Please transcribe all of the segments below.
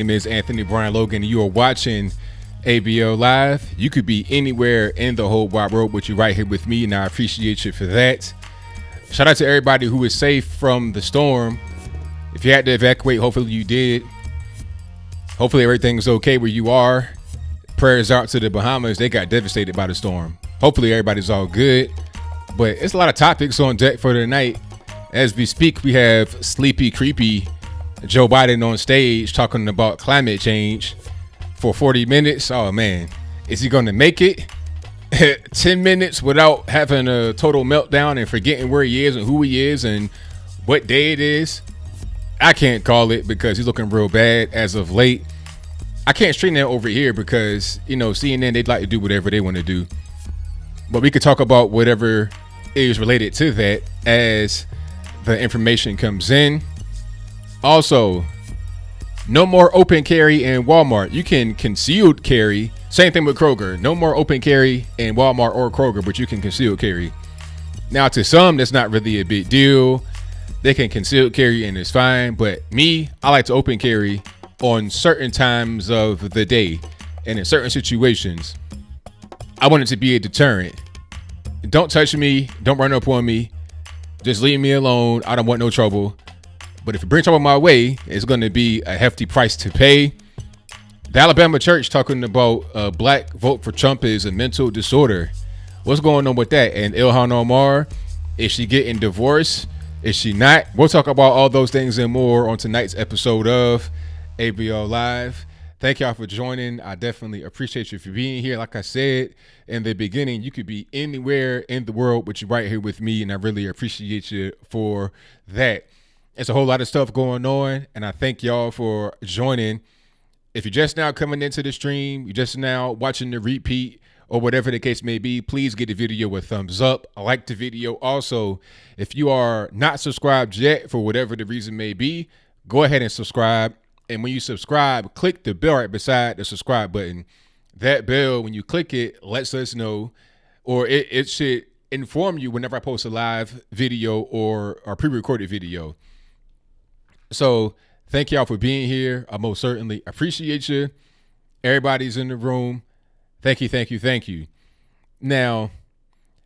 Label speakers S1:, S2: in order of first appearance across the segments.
S1: My name is Anthony Brian Logan, and you are watching ABL Live. You could be anywhere in the whole wide world, but you're right here with me, and I appreciate you for that. Shout out to everybody who is safe from the storm. If you had to evacuate, hopefully you did. Hopefully everything's okay where you are. Prayers out to the Bahamas. They got devastated by the storm. Hopefully everybody's all good. But it's a lot of topics on deck for tonight. As we speak, we have sleepy, creepy Joe Biden on stage talking about climate change for 40 minutes. Oh, man. Is he going to make it? 10 minutes without having a total meltdown and forgetting where he is and who he is and what day it is? I can't call it because he's looking real bad as of late. I can't straighten that over here because, CNN, they'd like to do whatever they want to do. But we could talk about whatever is related to that as the information comes in. Also, no more open carry in Walmart. You can concealed carry. Same thing with Kroger. No more open carry in Walmart or Kroger, but you can concealed carry. Now, to some, that's not really a big deal. They can concealed carry and it's fine. But me, I like to open carry on certain times of the day and in certain situations. I want it to be a deterrent. Don't touch me. Don't run up on me. Just leave me alone. I don't want no trouble. But if you bring trouble my way, it's going to be a hefty price to pay. The Alabama church talking about a black vote for Trump is a mental disorder. What's going on with that? And Ilhan Omar, is she getting divorced? Is she not? We'll talk about all those things and more on tonight's episode of ABL Live. Thank y'all for joining. I definitely appreciate you for being here. Like I said in the beginning, you could be anywhere in the world, but you're right here with me, and I really appreciate you for that. It's a whole lot of stuff going on, and I thank y'all for joining. If you're just now coming into the stream, you're just now watching the repeat or whatever the case may be, please give the video a thumbs up. Like the video. Also, if you are not subscribed yet for whatever the reason may be, go ahead and subscribe. And when you subscribe, click the bell right beside the subscribe button. That bell, when you click it, lets us know, or it should inform you whenever I post a live video or a pre-recorded video. So thank y'all for being here. I most certainly appreciate you. Everybody's in the room. Thank you, thank you, thank you. Now,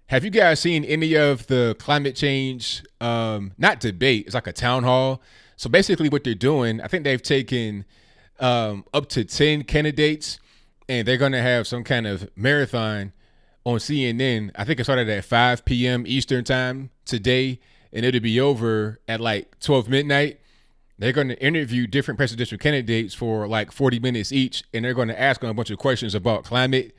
S1: have you guys seen any of the climate change, not debate, it's like a town hall. So basically what they're doing, I think they've taken up to 10 candidates and they're going to have some kind of marathon on CNN. I think it started at 5 p.m. Eastern time today and it'll be over at like 12 midnight. They're going to interview different presidential candidates for like 40 minutes each, and they're going to ask them a bunch of questions about climate.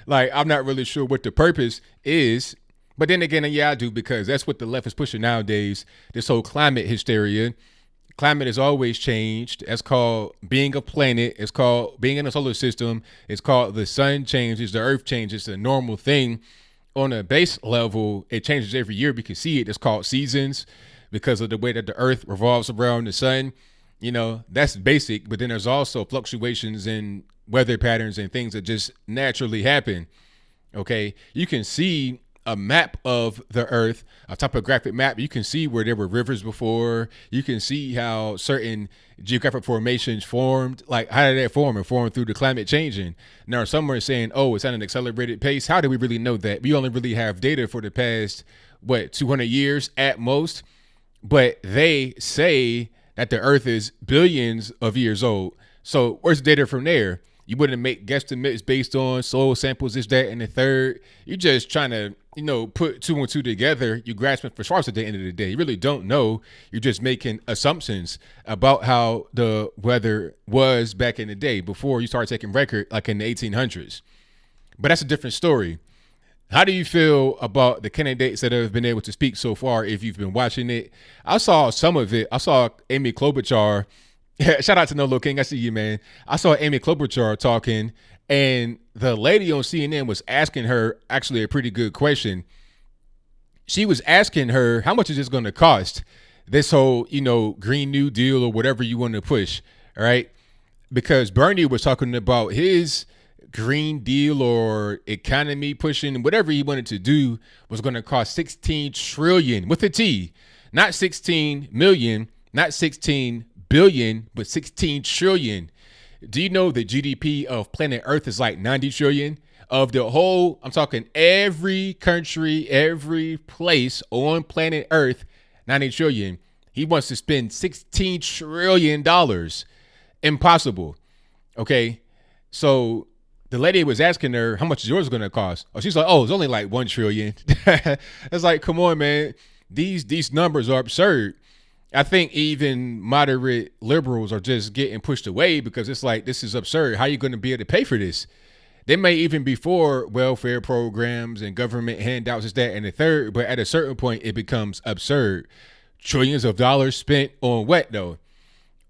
S1: Like, I'm not really sure what the purpose is. But then again, yeah, I do, because that's what the left is pushing nowadays, this whole climate hysteria. Climate has always changed. That's called being a planet. It's called being in a solar system. It's called the sun changes, the earth changes. It's a normal thing. On a base level, it changes every year. We can see it. It's called seasons. Because of the way that the earth revolves around the sun, that's basic. But then there's also fluctuations in weather patterns and things that just naturally happen. Okay. You can see a map of the earth, a topographic map. You can see where there were rivers before. You can see how certain geographic formations formed. Like, how did that form? It formed through the climate changing. Now, some are saying, oh, it's at an accelerated pace. How do we really know that? We only really have data for the past, 200 years at most. But they say that the earth is billions of years old. So where's the data from there? You wouldn't make guesstimates based on soil samples, this, that, and the third. You're just trying to, put two and two together. You're grasping for straws at the end of the day. You really don't know. You're just making assumptions about how the weather was back in the day before you started taking record, like in the 1800s. But that's a different story. How do you feel about the candidates that have been able to speak so far if you've been watching it? I saw some of it. I saw Amy Klobuchar. Shout out to No Low King. I see you, man. I saw Amy Klobuchar talking, and the lady on CNN was asking her actually a pretty good question. She was asking her, how much is this going to cost? This whole, Green New Deal or whatever you want to push, all right? Because Bernie was talking about his Green Deal or economy pushing, whatever he wanted to do was going to cost 16 trillion with a T, not 16 million, not 16 billion, but 16 trillion. Do you know the GDP of planet Earth is like 90 trillion? Of the whole, I'm talking every country, every place on planet Earth, 90 trillion. He wants to spend $16 trillion. Impossible. Okay. So the lady was asking her how much is yours going to cost. Oh, she's like, oh, it's only like 1 trillion. It's like, come on, man. These numbers are absurd. I think even moderate liberals are just getting pushed away because it's like, this is absurd. How are you going to be able to pay for this? They may even be for welfare programs and government handouts, this, that, and the third. But at a certain point, it becomes absurd. Trillions of dollars spent on what, though?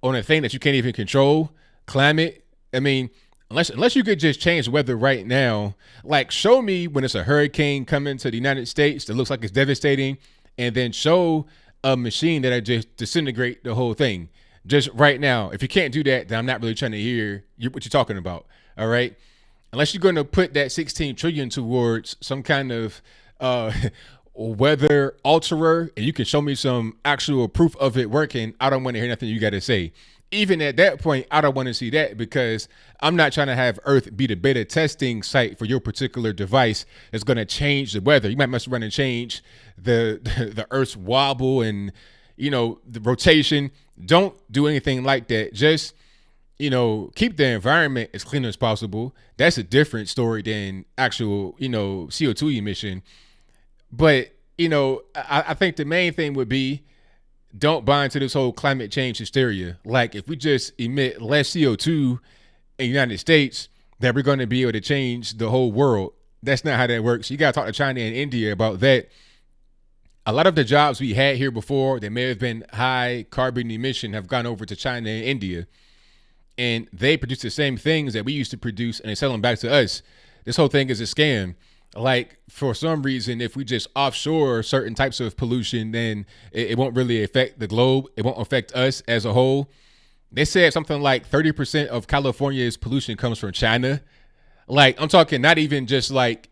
S1: On a thing that you can't even control? Climate? I mean, unless you could just change the weather right now, like show me when it's a hurricane coming to the United States that looks like it's devastating, and then show a machine that I just disintegrate the whole thing just right now. If you can't do that, then I'm not really trying to hear what you're talking about. All right. Unless you're going to put that 16 trillion towards some kind of weather alterer and you can show me some actual proof of it working, I don't want to hear nothing you got to say. Even at that point, I don't want to see that because I'm not trying to have Earth be the beta testing site for your particular device that's going to change the weather. You might mess around and change the Earth's wobble and, the rotation. Don't do anything like that. Just, keep the environment as clean as possible. That's a different story than actual, CO2 emission. But, I think the main thing would be, don't buy into this whole climate change hysteria. Like if we just emit less CO2 in the United States, that we're going to be able to change the whole world. That's not how that works. You got to talk to China and India about that. A lot of the jobs we had here before that may have been high carbon emission have gone over to China and India. And they produce the same things that we used to produce and they sell them back to us. This whole thing is a scam. Like for some reason, if we just offshore certain types of pollution, then it won't really affect the globe. It won't affect us as a whole. They said something like 30% of California's pollution comes from China. Like I'm talking not even just like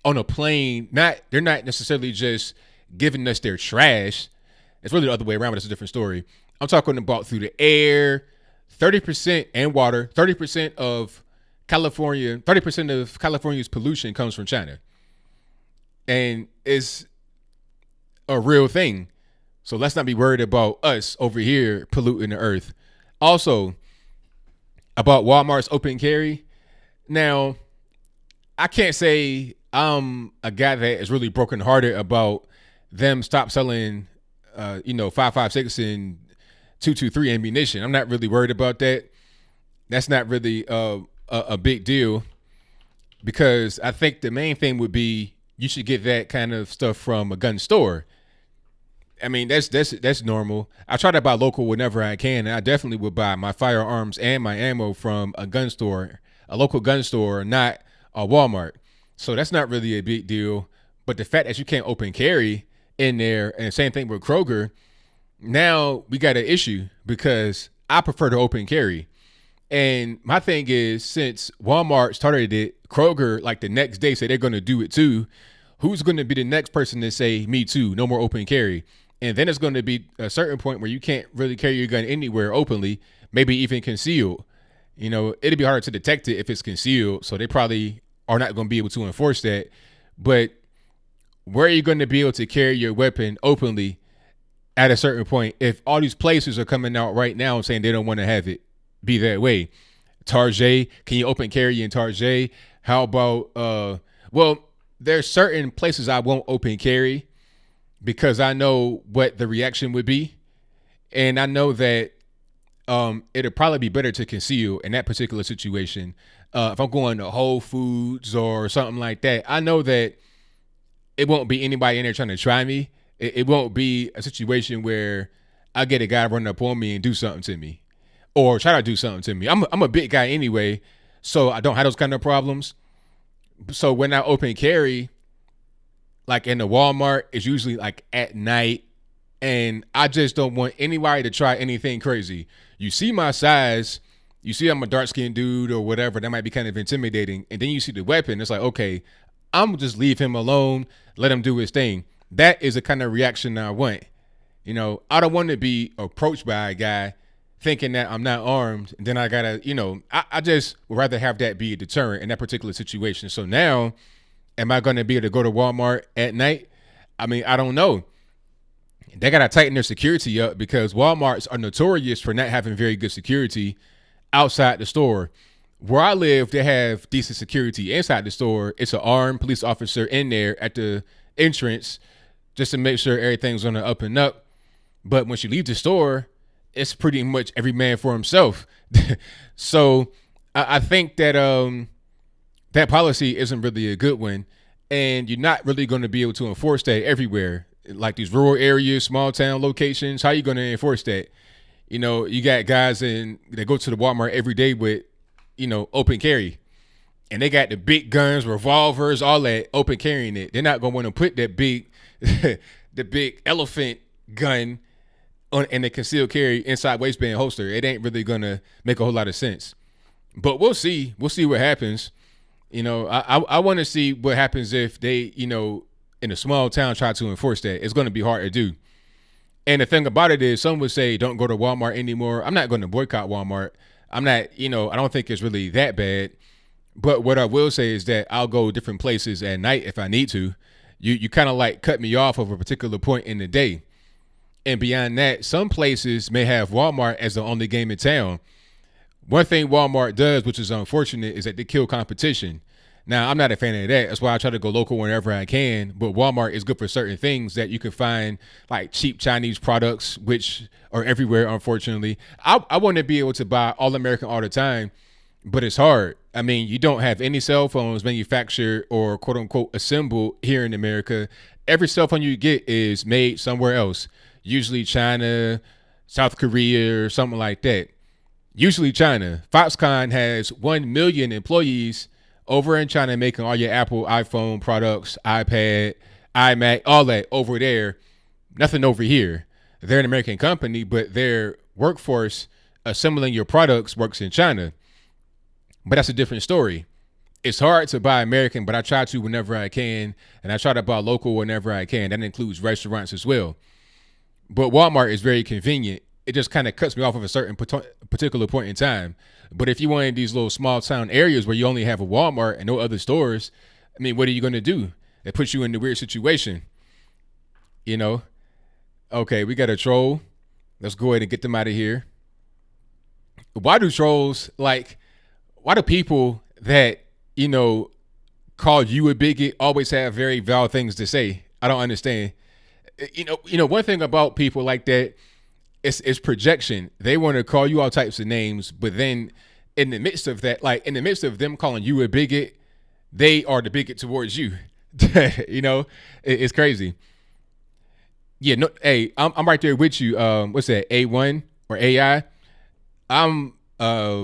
S1: on a plane. They're not necessarily just giving us their trash. It's really the other way around, but it's a different story. I'm talking about through the air, 30% and water, 30% of California's pollution comes from China. And it's a real thing. So let's not be worried about us over here polluting the earth. Also, about Walmart's open carry. Now, I can't say I'm a guy that is really brokenhearted about them stop selling 5.56 and 2.23 ammunition. I'm not really worried about that. That's not really a big deal because I think the main thing would be you should get that kind of stuff from a gun store. I mean, that's normal. I try to buy local whenever I can, and I definitely would buy my firearms and my ammo from a gun store, a local gun store, not a Walmart. So that's not really a big deal. But the fact that you can't open carry in there, and the same thing with Kroger, now we got an issue because I prefer to open carry. And my thing is, since Walmart started it, Kroger, like the next day, say they're going to do it too. Who's going to be the next person to say, me too, no more open carry? And then it's going to be a certain point where you can't really carry your gun anywhere openly, maybe even concealed. It'd be harder to detect it if it's concealed. So they probably are not going to be able to enforce that. But where are you going to be able to carry your weapon openly at a certain point if all these places are coming out right now and saying they don't want to have it be that way? Target, can you open carry in Target? How about there's certain places I won't open carry because I know what the reaction would be, and I know that it'll probably be better to conceal in that particular situation. If I'm going to Whole Foods or something like that, I know that it won't be anybody in there trying to try me. It won't be a situation where I get a guy running up on me and do something to me or try to do something to me. I'm a big guy anyway, so I don't have those kind of problems. So when I open carry, like in the Walmart, it's usually like at night, and I just don't want anybody to try anything crazy. You see my size, you see I'm a dark-skinned dude or whatever, that might be kind of intimidating, and then you see the weapon, it's like, okay, I'm gonna just leave him alone, let him do his thing. That is the kind of reaction I want. I don't want to be approached by a guy thinking that I'm not armed, and then I gotta, I just would rather have that be a deterrent in that particular situation. So now, am I going to be able to go to Walmart at night? I mean, I don't know. They gotta tighten their security up because Walmarts are notorious for not having very good security outside the store. Where I live, they have decent security inside the store. It's an armed police officer in there at the entrance just to make sure everything's on the up and up. But once you leave the store, it's pretty much every man for himself. So I think that that policy isn't really a good one, and you're not really going to be able to enforce that everywhere. Like these rural areas, small town locations, how are you going to enforce that? You got guys that go to the Walmart every day with, open carry, and they got the big guns, revolvers, all that open carrying it. They're not going to want to put that big, the big elephant gun in the concealed carry inside waistband holster. It ain't really going to make a whole lot of sense. But we'll see. We'll see what happens. I want to see what happens if they, in a small town try to enforce that. It's going to be hard to do. And the thing about it is, some would say don't go to Walmart anymore. I'm not going to boycott Walmart. I'm not, I don't think it's really that bad. But what I will say is that I'll go different places at night if I need to. You kind of like cut me off of a particular point in the day. And beyond that, some places may have Walmart as the only game in town. One thing Walmart does, which is unfortunate, is that they kill competition. Now, I'm not a fan of that. That's why I try to go local whenever I can. But Walmart is good for certain things that you can find, like cheap Chinese products, which are everywhere, unfortunately. I want to be able to buy all American all the time, but it's hard. I mean, you don't have any cell phones manufactured or quote unquote assembled here in America. Every cell phone you get is made somewhere else, usually China, South Korea, or something like that. Usually China. Foxconn has 1 million employees over in China making all your Apple, iPhone products, iPad, iMac, all that over there. Nothing over here. They're an American company, but their workforce assembling your products works in China. But that's a different story. It's hard to buy American, but I try to whenever I can, and I try to buy local whenever I can. That includes restaurants as well. But Walmart is very convenient. It just kind of cuts me off of a certain particular point in time. But if you want in these little small town areas where you only have a Walmart and no other stores, I mean, what are you going to do? It puts you in a weird situation. Okay, we got a troll. Let's go ahead and get them out of here. Why do people that, call you a bigot always have very valid things to say? I don't understand. One thing about people like that, it's projection. They want to call you all types of names, but then in the midst of that, like in the midst of them calling you a bigot, they are the bigot towards you. It's crazy. Yeah, no, hey, I'm right there with you. What's that? A1 or AI? I'm a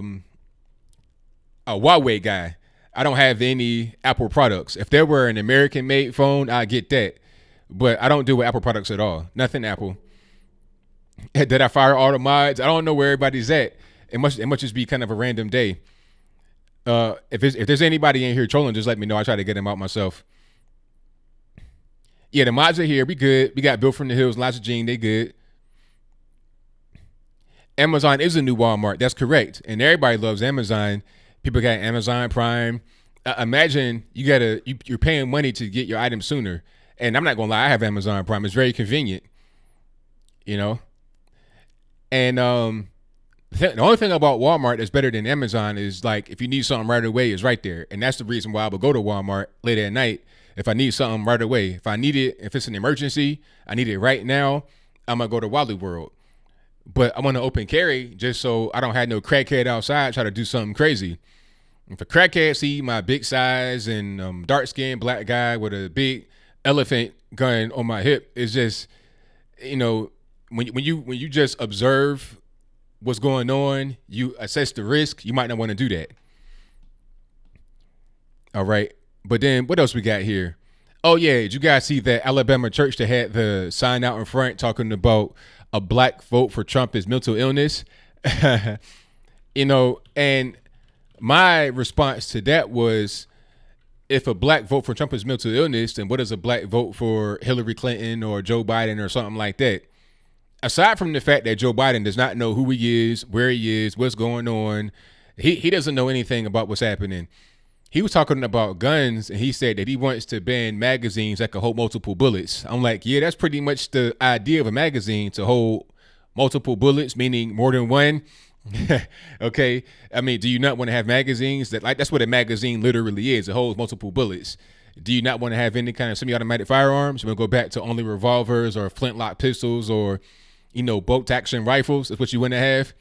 S1: Huawei guy. I don't have any Apple products. If there were an American-made phone, I get that, but I don't deal with Apple products at all. Nothing Apple. Did I fire all the mods? I don't know where everybody's at. It must just be kind of a random day. If there's anybody in here trolling, just let me know. I try to get them out myself. Yeah, the mods are here. We good. We got Bill from the Hills, Elijah Jean. They good. Amazon is a new Walmart. That's correct. And everybody loves Amazon. People got Amazon Prime. Imagine you're paying money to get your items sooner. And I'm not gonna lie, I have Amazon Prime. It's very convenient. And the only thing about Walmart that's better than Amazon is like if you need something right away, it's right there. And that's the reason why I would go to Walmart late at night if I need something right away. If I need it, if it's an emergency, I need it right now, I'm gonna go to Wally World. But I want to open carry just so I don't have no crackhead outside try to do something crazy. If a crackhead see my big size and dark-skinned black guy with a big elephant gun on my hip, it's just, when you just observe what's going on, you assess the risk, you might not want to do that. All right. But then what else we got here? Oh, yeah. Did you guys see that Alabama church that had the sign out in front talking about a black vote for Trump is mental illness? And my response to that was, if a black vote for Trump is mental illness, then what is a black vote for Hillary Clinton or Joe Biden or something like that? aside from the fact that Joe Biden does not know who he is, where he is, what's going on, he doesn't know anything about what's happening. He was talking about guns, and he said that he wants to ban magazines that can hold multiple bullets. I'm like, yeah, that's pretty much the idea of a magazine, to hold multiple bullets, meaning more than one. Okay. I mean, do you not want to have magazines that's what a magazine literally is? It holds multiple bullets. Do you not want to have any kind of semi-automatic firearms? You want to go back to only revolvers or flintlock pistols or, bolt action rifles? That's what you want to have.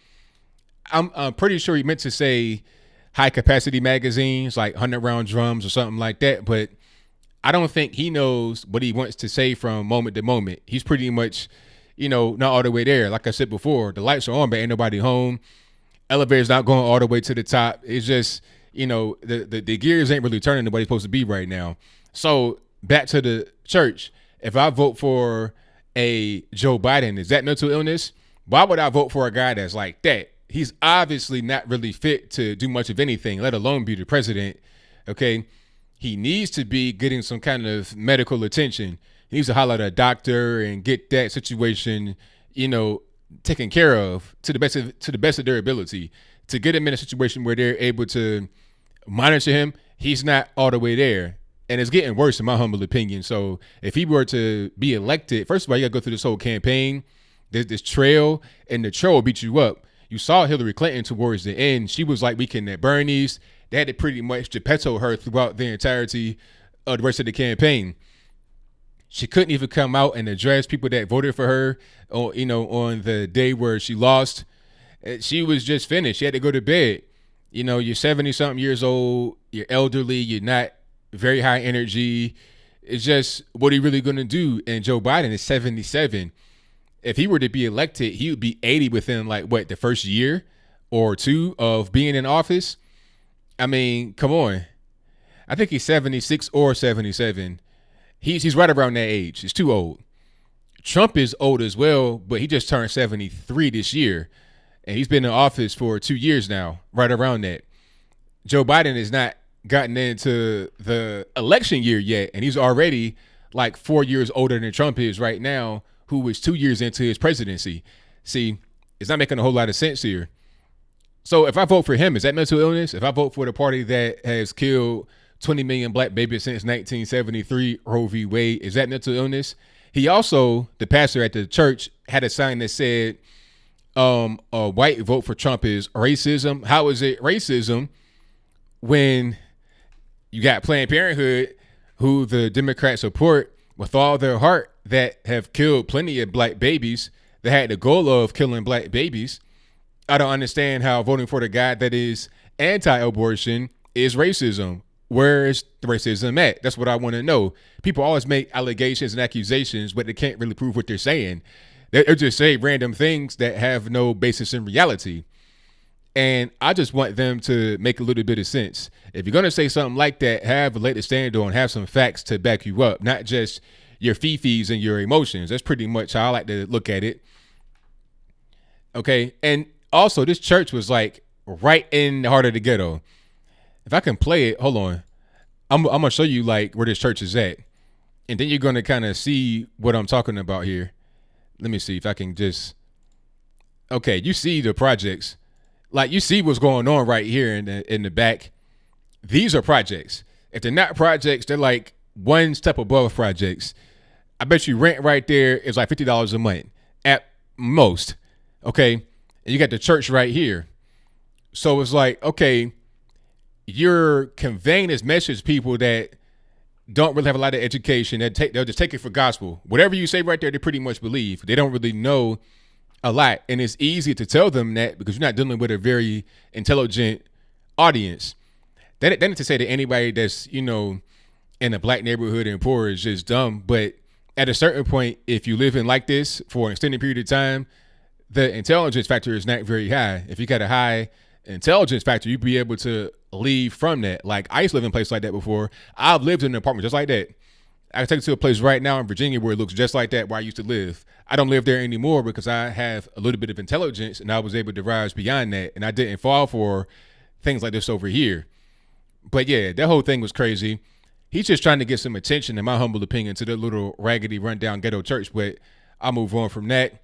S1: I'm pretty sure he meant to say high capacity magazines, like 100-round drums or something like that. But I don't think he knows what he wants to say from moment to moment. He's pretty much, not all the way there. Like I said before, the lights are on, but ain't nobody home. Elevator's not going all the way to the top. It's just, the gears ain't really turning the way it's supposed to be right now. So back to the church. If I vote for a Joe Biden, is that mental illness? Why would I vote for a guy that's like that? He's obviously not really fit to do much of anything, let alone be the president. Okay. He needs to be getting some kind of medical attention. He needs to holler at a doctor and get that situation, taken care of to the best of their ability, to get him in a situation where they're able to monitor him. He's not all the way there. And it's getting worse in my humble opinion. So if he were to be elected, first of all, you got to go through this whole campaign. There's this trail, and the trail will beat you up. You saw Hillary Clinton towards the end. She was like weekend at Bernie's. They had to pretty much Geppetto her throughout the entirety of the rest of the campaign. She couldn't even come out and address people that voted for her, on the day where she lost. She was just finished. She had to go to bed. You're 70-something years old. You're elderly. You're not very high energy. It's just, what are you really going to do? And Joe Biden is 77. If he were to be elected, he would be 80 within the first year or two of being in office. I mean, come on. I think he's 76 or 77. He's right around that age. He's too old. Trump is old as well, but he just turned 73 this year, and he's been in office for 2 years now, right around that. Joe Biden has not gotten into the election year yet, and he's already 4 years older than Trump is right now, who was 2 years into his presidency. See, it's not making a whole lot of sense here. So if I vote for him, is that mental illness? If I vote for the party that has killed 20 million black babies since 1973, Roe v. Wade, is that mental illness? He also, the pastor at the church, had a sign that said, a white vote for Trump is racism. How is it racism when you got Planned Parenthood, who the Democrats support with all their heart, that have killed plenty of black babies, that had the goal of killing black babies? I don't understand how voting for the guy that is anti-abortion is racism. Where is the racism at? That's what I want to know. People always make allegations and accusations, but they can't really prove what they're saying. They're just saying random things that have no basis in reality. And I just want them to make a little bit of sense. If you're going to say something like that, have a leg to stand on, have some facts to back you up, not just your fifis and your emotions. That's pretty much how I like to look at it. Okay. And also, this church was right in the heart of the ghetto. If I can play it, hold on. I'm going to show you where this church is at. And then you're going to kind of see what I'm talking about here. Let me see if I can just. Okay. You see the projects. You see what's going on right here in the back. These are projects. If they're not projects, they're one step above projects. I bet you rent right there is $50 a month at most. Okay. And you got the church right here. So it's okay, you're conveying this message to people that don't really have a lot of education. They'll just take it for gospel. Whatever you say right there, they pretty much believe. They don't really know a lot. And it's easy to tell them that because you're not dealing with a very intelligent audience. That ain't to say that anybody that's, in a black neighborhood and poor is just dumb. But at a certain point, if you live in like this for an extended period of time, the intelligence factor is not very high. If you got a high intelligence factor, you'd be able to leave from that. I used to live in a place like that before. I've lived in an apartment just like that. I can take you to a place right now in Virginia where it looks just like that where I used to live. I don't live there anymore because I have a little bit of intelligence and I was able to rise beyond that. And I didn't fall for things like this over here. But yeah, that whole thing was crazy. He's just trying to get some attention, in my humble opinion, to the little raggedy rundown ghetto church. But I'll move on from that.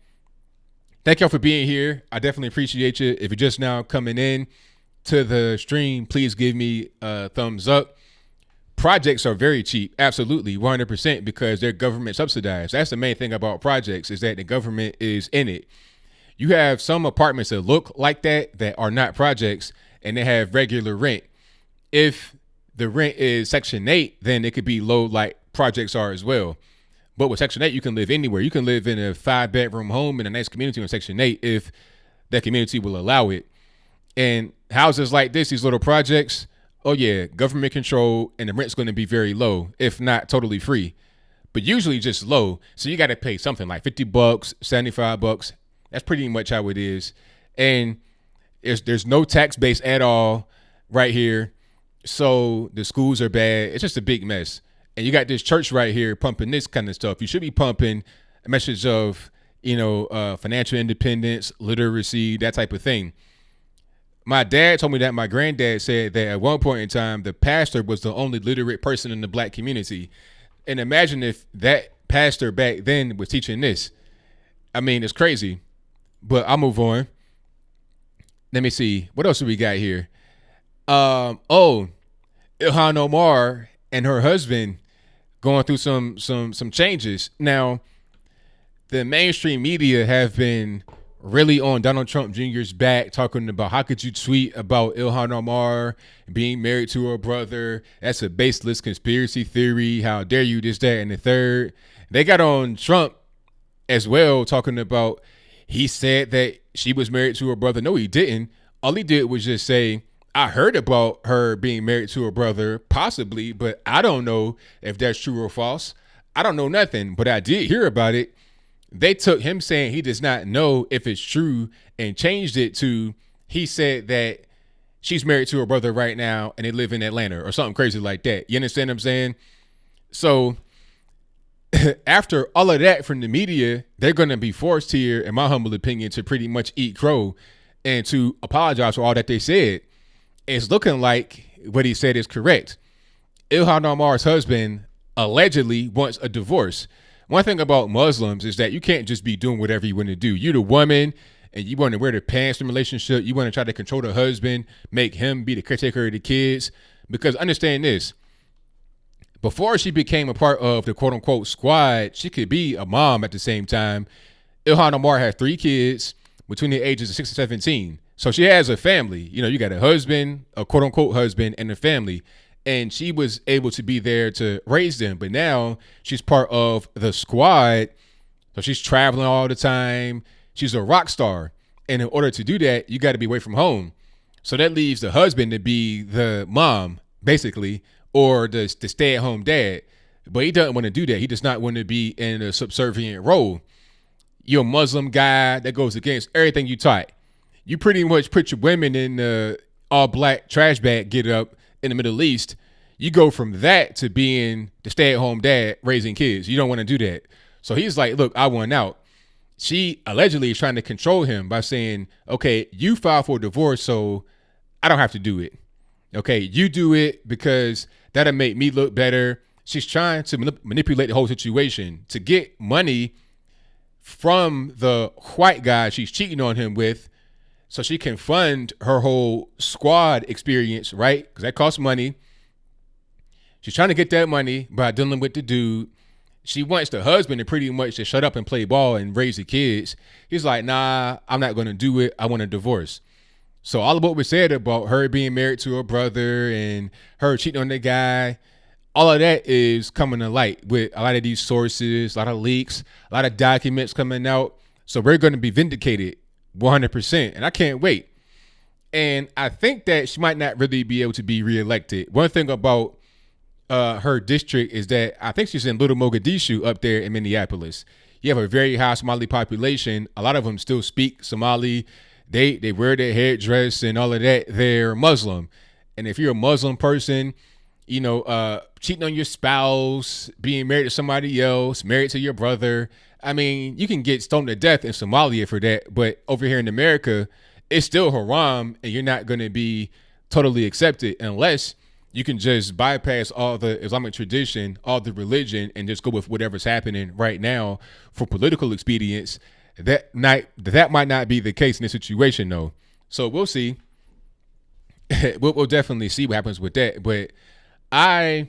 S1: Thank y'all for being here. I definitely appreciate you. If you're just now coming in to the stream, please give me a thumbs up. Projects are very cheap, absolutely, 100%, because they're government subsidized. That's the main thing about projects, is that the government is in it. You have some apartments that look like that are not projects, and they have regular rent. If the rent is Section 8, then it could be low like projects are as well. But with Section 8, you can live anywhere. You can live in a 5-bedroom home in a nice community on Section 8 if that community will allow it. And houses like this, these little projects, oh yeah, government control, and the rent's going to be very low, if not totally free, but usually just low. So you got to pay something like $50, $75. That's pretty much how it is. And there's no tax base at all right here. So the schools are bad. It's just a big mess. And you got this church right here pumping this kind of stuff. You should be pumping a message of, financial independence, literacy, that type of thing. My dad told me that my granddad said that at one point in time, the pastor was the only literate person in the black community. And imagine if that pastor back then was teaching this. I mean, it's crazy, but I'll move on. Let me see. What else do we got here? Ilhan Omar and her husband going through some changes. Now, the mainstream media have been really on Donald Trump Jr.'s back, talking about how could you tweet about Ilhan Omar being married to her brother? That's a baseless conspiracy theory. How dare you, this, that, and the third. They got on Trump as well, talking about he said that she was married to her brother. No, he didn't. All he did was just say, I heard about her being married to her brother, possibly, but I don't know if that's true or false. I don't know nothing, but I did hear about it. They took him saying he does not know if it's true and changed it to he said that she's married to her brother right now and they live in Atlanta or something crazy like that. You understand what I'm saying? So after all of that from the media, they're going to be forced here, in my humble opinion, to pretty much eat crow and to apologize for all that they said. It's looking like what he said is correct. Ilhan Omar's husband allegedly wants a divorce. One thing about Muslims is that you can't just be doing whatever you want to do. You're the woman and you want to wear the pants in the relationship. You want to try to control the husband, make him be the caretaker of the kids. Because understand this, before she became a part of the quote unquote squad, she could be a mom at the same time. Ilhan Omar had 3 kids between the ages of 6 and 17. So she has a family. You got a husband, a quote unquote husband, and a family. And she was able to be there to raise them. But now she's part of the squad. So she's traveling all the time. She's a rock star. And in order to do that, you got to be away from home. So that leaves the husband to be the mom, basically, or the stay-at-home dad. But he doesn't want to do that. He does not want to be in a subservient role. You're a Muslim guy that goes against everything you taught. You pretty much put your women in the all-black trash bag get up in the Middle East. You go from that to being the stay-at-home dad raising kids. You don't want to do that. So he's like, look, I want out. She allegedly is trying to control him by saying, okay, you filed for a divorce, so I don't have to do it. Okay, you do it because that'll make me look better. She's trying to manipulate the whole situation to get money from the white guy she's cheating on him with, so she can fund her whole squad experience, right? Because that costs money. She's trying to get that money by dealing with the dude. She wants the husband to pretty much just shut up and play ball and raise the kids. He's like, nah, I'm not going to do it. I want a divorce. So all of what was said about her being married to her brother and her cheating on the guy, all of that is coming to light with a lot of these sources, a lot of leaks, a lot of documents coming out. So we're going to be vindicated 100%. And I can't wait. And I think that she might not really be able to be reelected. One thing about her district is that I think she's in Little Mogadishu up there in Minneapolis. You have a very high Somali population. A lot of them still speak Somali. They wear their headdress and all of that. They're Muslim. And if you're a Muslim person, cheating on your spouse, being married to somebody else, married to your brother, I mean, you can get stoned to death in Somalia for that. But over here in America, it's still haram, and you're not going to be totally accepted unless you can just bypass all the Islamic tradition, all the religion, and just go with whatever's happening right now for political expedience. That might not be the case in this situation though. So we'll see. we'll definitely see what happens with that. But I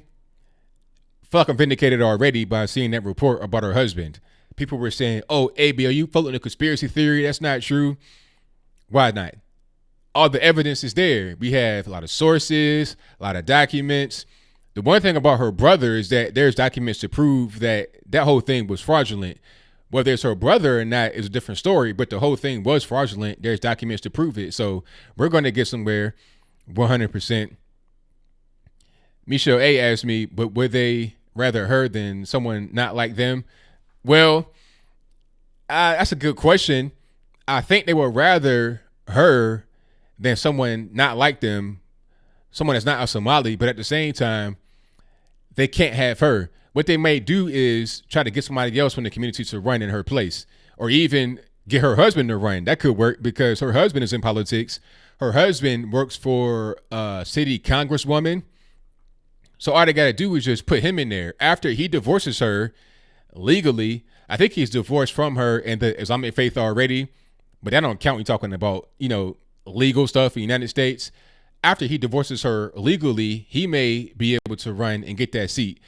S1: feel like I'm vindicated already by seeing that report about her husband. People were saying, "Oh, ABL, you floating a conspiracy theory? That's not true." Why not? All the evidence is there. We have a lot of sources, a lot of documents. The one thing about her brother is that there's documents to prove that whole thing was fraudulent. Whether it's her brother or not is a different story, but the whole thing was fraudulent. There's documents to prove it. So we're going to get somewhere 100%. Michelle A asked me, but would they rather her than someone not like them? Well, that's a good question. I think they would rather her than someone not like them, someone that's not a Somali, but at the same time, they can't have her. What they may do is try to get somebody else from the community to run in her place, or even get her husband to run. That could work because her husband is in politics. Her husband works for a city congresswoman. So all they got to do is just put him in there. After he divorces her legally, I think he's divorced from her in the Islamic faith already, but that don't count when talking about, legal stuff in the United States. After he divorces her legally, he may be able to run and get that seat.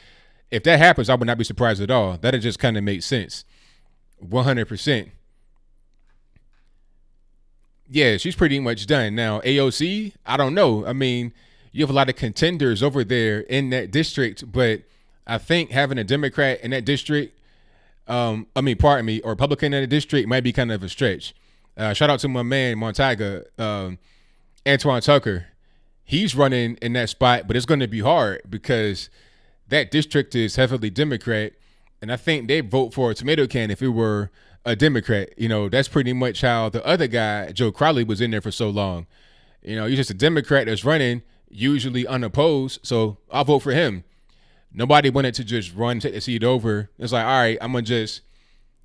S1: If that happens, I would not be surprised at all. That'll just kind of make sense. 100%. Yeah, she's pretty much done. Now, AOC, I don't know. I mean, you have a lot of contenders over there in that district, but I think having a Democrat in that district, or Republican in the district might be kind of a stretch. Shout out to my man, Montaiga, Antoine Tucker. He's running in that spot, but it's going to be hard because that district is heavily Democrat, and I think they'd vote for a tomato can if it were a Democrat. That's pretty much how the other guy, Joe Crowley, was in there for so long. He's just a Democrat that's running, usually unopposed, so I'll vote for him. Nobody wanted to just run, take the seat over. It's like, all right, I'm going to just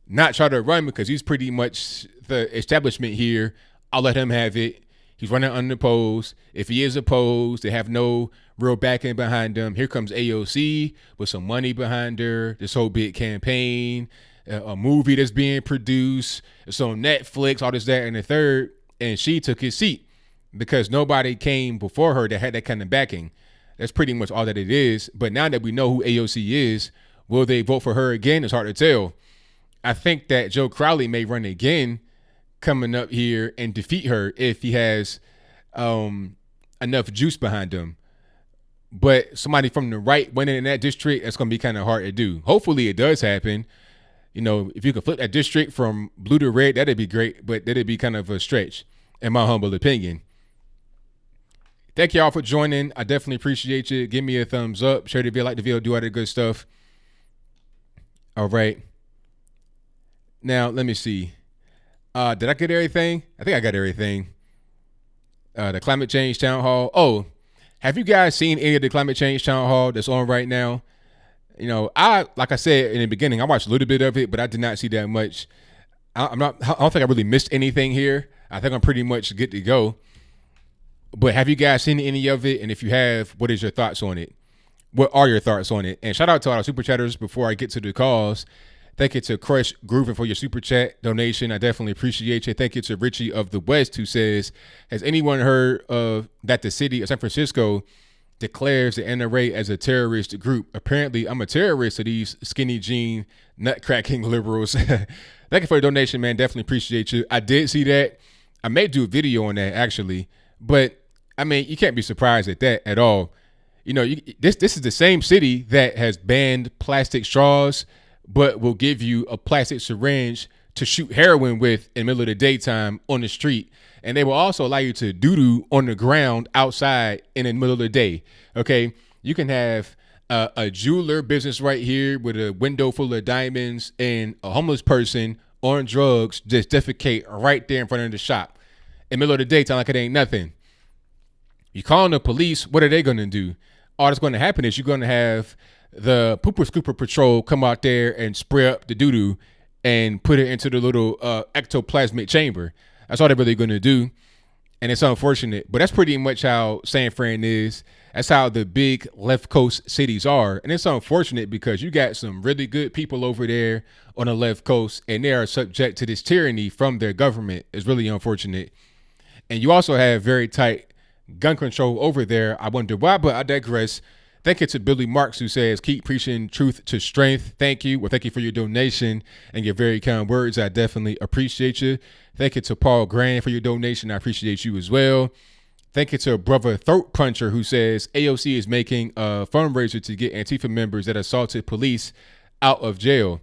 S1: not try to run because he's pretty much the establishment here. I'll let him have it. He's running unopposed. If he is opposed, they have no real backing behind him. Here comes AOC with some money behind her. This whole big campaign, a movie that's being produced. It's on Netflix, all this, that, and the third. And she took his seat because nobody came before her that had that kind of backing. That's pretty much all that it is. But now that we know who AOC is, will they vote for her again? It's hard to tell. I think that Joe Crowley may run again coming up here and defeat her if he has enough juice behind him. But somebody from the right winning in that district, that's going to be kind of hard to do. Hopefully it does happen. If you could flip that district from blue to red, that'd be great, but that'd be kind of a stretch, in my humble opinion. Thank y'all for joining. I definitely appreciate you. Give me a thumbs up. Share the video, like the video, do all that good stuff. All right. Now, let me see. Did I get everything? I think I got everything. The climate change town hall. Oh, have you guys seen any of the climate change town hall that's on right now? Like I said in the beginning, I watched a little bit of it, but I did not see that much. I don't think I really missed anything here. I think I'm pretty much good to go. But have you guys seen any of it? And if you have, what is your thoughts on it? What are your thoughts on it? And shout out to all our super chatters before I get to the calls. Thank you to Crush Groovin for your super chat donation. I definitely appreciate you. Thank you to Richie of the West who says, has anyone heard of that the city of San Francisco declares the NRA as a terrorist group? Apparently, I'm a terrorist to these skinny jean, nut-cracking liberals. Thank you for the donation, man. Definitely appreciate you. I did see that. I may do a video on that, actually. But, I mean, you can't be surprised at that at all. This is the same city that has banned plastic straws, but will give you a plastic syringe to shoot heroin with in the middle of the daytime on the street. And they will also allow you to doo-doo on the ground outside in the middle of the day. Okay, you can have a jeweler business right here with a window full of diamonds, and a homeless person on drugs just defecate right there in front of the shop in the middle of the daytime like it ain't nothing. You calling the police, what are they going to do? All that's going to happen is you're going to have the pooper scooper patrol come out there and spray up the doo-doo and put it into the little ectoplasmic chamber. That's all they're really going to do. and it's unfortunate, but that's pretty much how San Fran is. That's how the big left coast cities are. And it's unfortunate because you got some really good people over there on the left coast, and they are subject to this tyranny from their government. It's really unfortunate. And you also have very tight gun control over there. I wonder why, but I digress. Thank you to Billy Marks, who says, keep preaching truth to strength. Thank you. Well, thank you for your donation and your very kind words. I definitely appreciate you. Thank you to Paul Grand for your donation. I appreciate you as well. Thank you to Brother Throat Puncher, who says AOC is making a fundraiser to get Antifa members that assaulted police out of jail.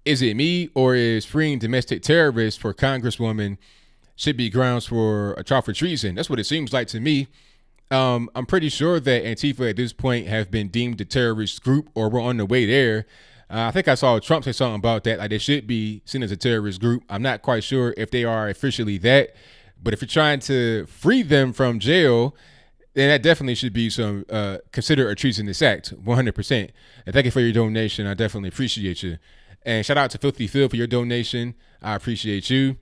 S1: Is it me, or is freeing domestic terrorists for Congresswoman should be grounds for a trial for treason? That's what it seems like to me. I'm pretty sure that Antifa at this point have been deemed a terrorist group, or we're on the way there. I think I saw Trump say something about that, like they should be seen as a terrorist group. I'm not quite sure if they are officially that. But if you're trying to free them from jail, then that definitely should be some consider a treasonous act, 100%. And thank you for your donation. I definitely appreciate you. And shout out to Filthy Phil for your donation. I appreciate you.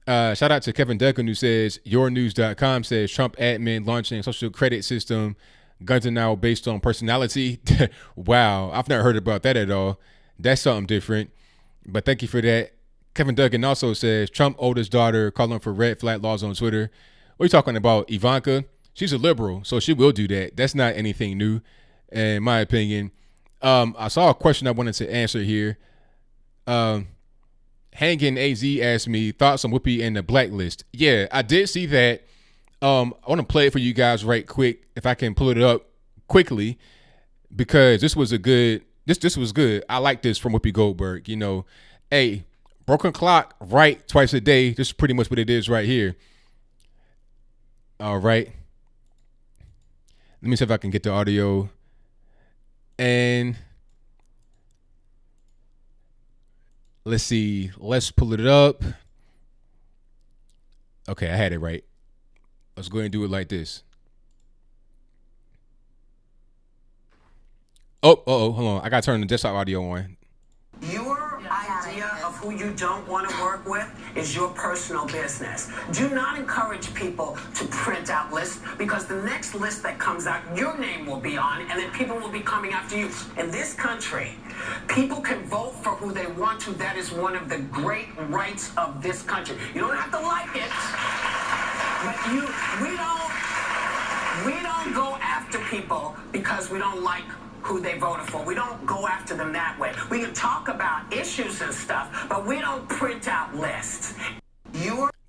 S1: Shout out to Kevin Duncan, who says yournews.com says Trump admin launching social credit system. Guns are now based on personality. Wow, I've never heard about that at all. That's something different. But thank you for that. Kevin Duggan also says Trump oldest daughter calling for red flag laws on Twitter. What are you talking about? Ivanka? She's a liberal, so she will do that. That's not anything new, in my opinion. I saw a question I wanted to answer here. Hangin AZ asked me thoughts on Whoopi and the blacklist. Yeah, I did see that. I want to play it for you guys right quick, if I can pull it up quickly, because this was a good. This was good. I like this from Whoopi Goldberg. You know, hey. Broken clock, right, twice a day. This is pretty much what it is right here. All right. Let me see if I can get the audio. And let's see. Let's pull it up. Okay, I had it right. Let's go ahead and do it like this. Oh, hold on. I got to turn the desktop audio on.
S2: Your idea of who you don't want to work with is your personal business. Do not encourage people to print out lists, because the next list that comes out, your name will be on, and then people will be coming after you. In this country, people can vote for who they want to. That is one of the great rights of this country. You don't have to like it, but we don't go after people because we don't like who they voted for. We don't go after them that way. We can talk about issues and stuff, but we don't print out lists.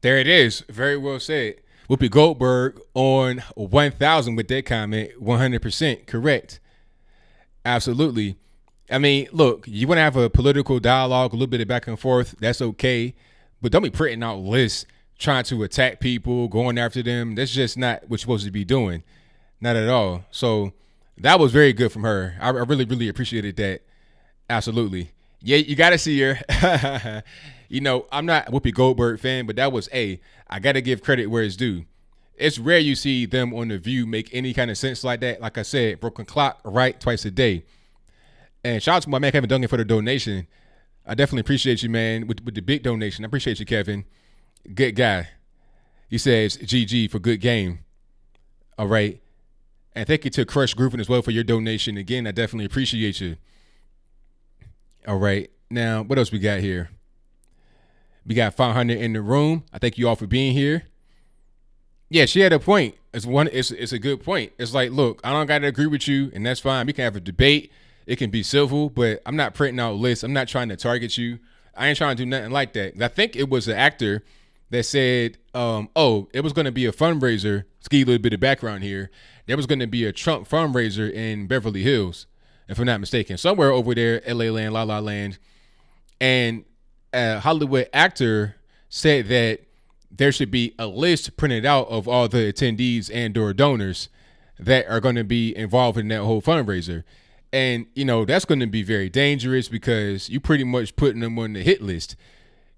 S1: There it is. Very well said. Whoopi Goldberg on 1000 with that comment. 100% correct. Absolutely. I mean, look, you want to have a political dialogue, a little bit of back and forth. That's okay. But don't be printing out lists, trying to attack people, going after them. That's just not what you're supposed to be doing. Not at all. So that was very good from her. I really, really appreciated that. Absolutely. Yeah, you got to see her. You know, I'm not a Whoopi Goldberg fan, but that was I got to give credit where it's due. It's rare you see them on The View make any kind of sense like that. Like I said, broken clock, right, twice a day. And shout out to my man Kevin Duncan for the donation. I definitely appreciate you, man, with the big donation. I appreciate you, Kevin. Good guy. He says, GG for good game. All right. And thank you to Crush Groovin as well for your donation. Again, I definitely appreciate you. All right. Now, what else we got here? We got 500 in the room. I thank you all for being here. Yeah, she had a point. It's a good point. It's like, look, I don't got to agree with you, and that's fine. We can have a debate. It can be civil, but I'm not printing out lists. I'm not trying to target you. I ain't trying to do nothing like that. I think it was an actor that said, it was going to be a fundraiser. Let's give you a little bit of background here. There was going to be a Trump fundraiser in Beverly Hills, if I'm not mistaken, somewhere over there, LA Land, La La Land. And a Hollywood actor said that there should be a list printed out of all the attendees and or donors that are going to be involved in that whole fundraiser. And, you know, that's going to be very dangerous because you pretty much putting them on the hit list.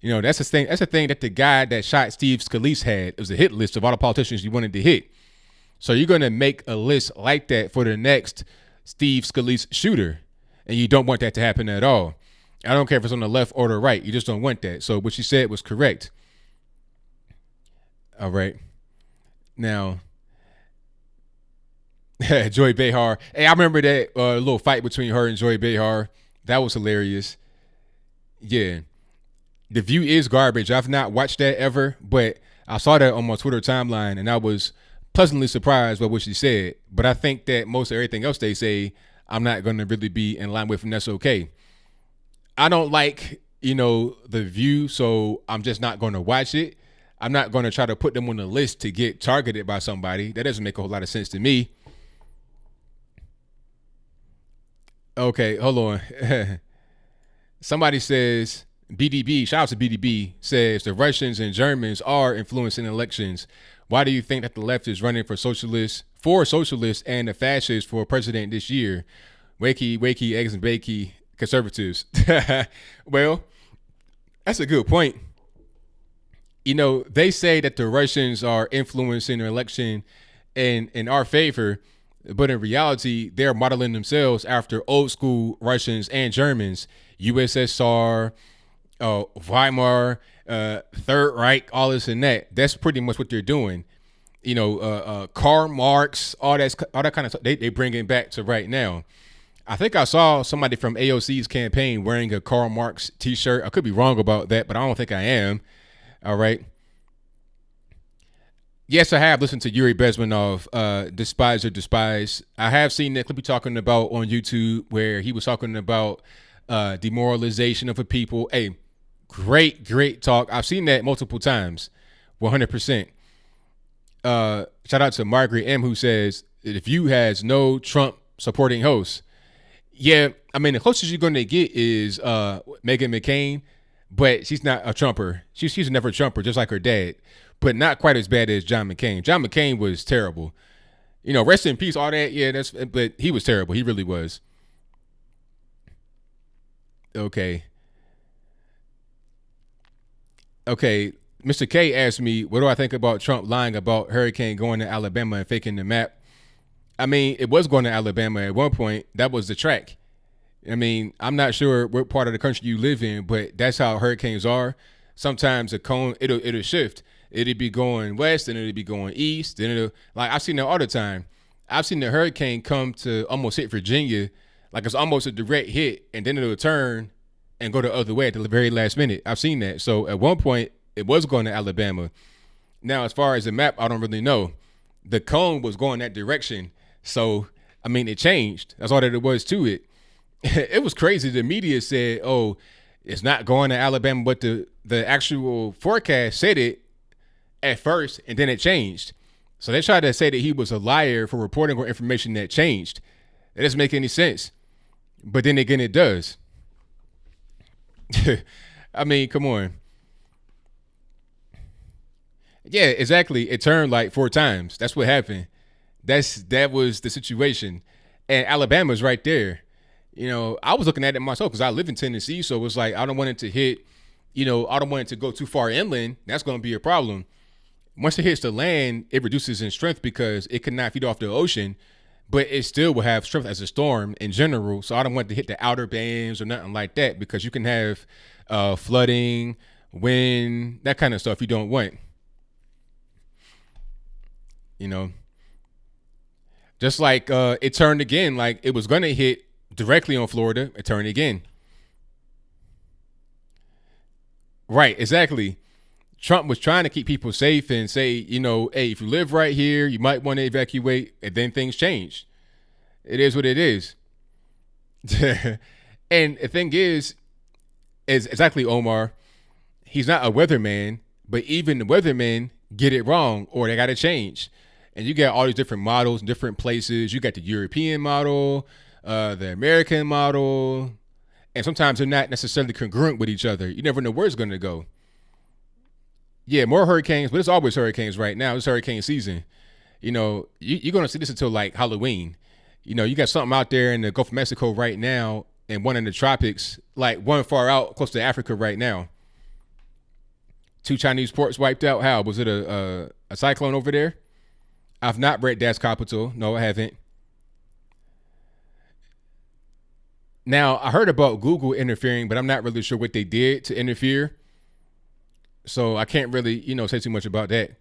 S1: You know, that's the thing. That's the thing that the guy that shot Steve Scalise had. It was a hit list of all the politicians you wanted to hit. So you're going to make a list like that for the next Steve Scalise shooter. And you don't want that to happen at all. I don't care if it's on the left or the right. You just don't want that. So what she said was correct. All right. Now, Joy Behar. Hey, I remember that little fight between her and Joy Behar. That was hilarious. Yeah. The View is garbage. I've not watched that ever, but I saw that on my Twitter timeline and I was pleasantly surprised by what she said. But I think that most of everything else they say, I'm not going to really be in line with, and that's okay. I don't like, The View, so I'm just not going to watch it. I'm not going to try to put them on the list to get targeted by somebody. That doesn't make a whole lot of sense to me. Okay, hold on. Somebody says, BDB, shout out to BDB, says the Russians and Germans are influencing elections. Why do you think that the left is running for socialists and the fascists for president this year? Wakey, eggs and bakey, conservatives. Well, that's a good point. They say that the Russians are influencing the election in our favor, but in reality, they're modeling themselves after old school Russians and Germans, USSR, Weimar, Third Reich, all this and that. That's pretty much what they're doing. Karl Marx, all that kind of stuff. They bring it back to right now. I think I saw somebody from AOC's campaign wearing a Karl Marx T-shirt. I could be wrong about that, but I don't think I am. All right. Yes, I have listened to Yuri Bezmenov, Despise or Despise. I have seen that clip he talking about on YouTube where he was talking about demoralization of a people. Hey, great talk. I've seen that multiple times, 100%. Shout out to Margaret M, who says, The View has no Trump supporting hosts. Yeah, I mean, the closest you're going to get is Meghan McCain, but she's not a Trumper. She's never a Trumper, just like her dad, but not quite as bad as John McCain. John McCain was terrible. Rest in peace, all that. Yeah, but he was terrible. He really was. Okay. Mr. K asked me, what do I think about Trump lying about hurricane going to Alabama and faking the map? I mean, it was going to Alabama at one point. That was the track. I mean, I'm not sure what part of the country you live in, but that's how hurricanes are. Sometimes a cone, it'll shift. It'll be going west and it'll be going east. Then I've seen that all the time. I've seen the hurricane come to almost hit Virginia, like it's almost a direct hit, and then it'll turn and go the other way at the very last minute. I've seen that. So at one point, it was going to Alabama. Now, as far as the map, I don't really know. The cone was going that direction. So, I mean, it changed. That's all that it was to it. It was crazy. The media said, oh, it's not going to Alabama, but the actual forecast said it at first, and then it changed. So they tried to say that he was a liar for reporting on information that changed. It doesn't make any sense. But then again, it does. I mean, come on. Yeah, exactly. It turned like 4 times. That's what happened. That was the situation. And Alabama's right there. I was looking at it myself because I live in Tennessee. So it was like, I don't want it to hit, I don't want it to go too far inland. That's going to be a problem. Once it hits the land, it reduces in strength because it cannot feed off the ocean, but it still will have strength as a storm in general. So I don't want it to hit the outer bands or nothing like that because you can have flooding, wind, that kind of stuff you don't want. Just like it turned again, like it was going to hit directly on Florida. It turned again. Right, exactly. Trump was trying to keep people safe and say, hey, if you live right here, you might want to evacuate, and then things changed. It is what it is. And the thing is exactly, Omar, he's not a weatherman, but even the weathermen get it wrong or they got to change. And you got all these different models in different places. You got the European model, the American model, and sometimes they're not necessarily congruent with each other. You never know where it's going to go. Yeah, more hurricanes, but it's always hurricanes right now. It's hurricane season. You're going to see this until like Halloween. You got something out there in the Gulf of Mexico right now and one in the tropics, like one far out close to Africa right now. 2 Chinese ports wiped out. How? Was it a cyclone over there? I've not read Das Capital. No, I haven't. Now, I heard about Google interfering, but I'm not really sure what they did to interfere. So I can't really, say too much about that.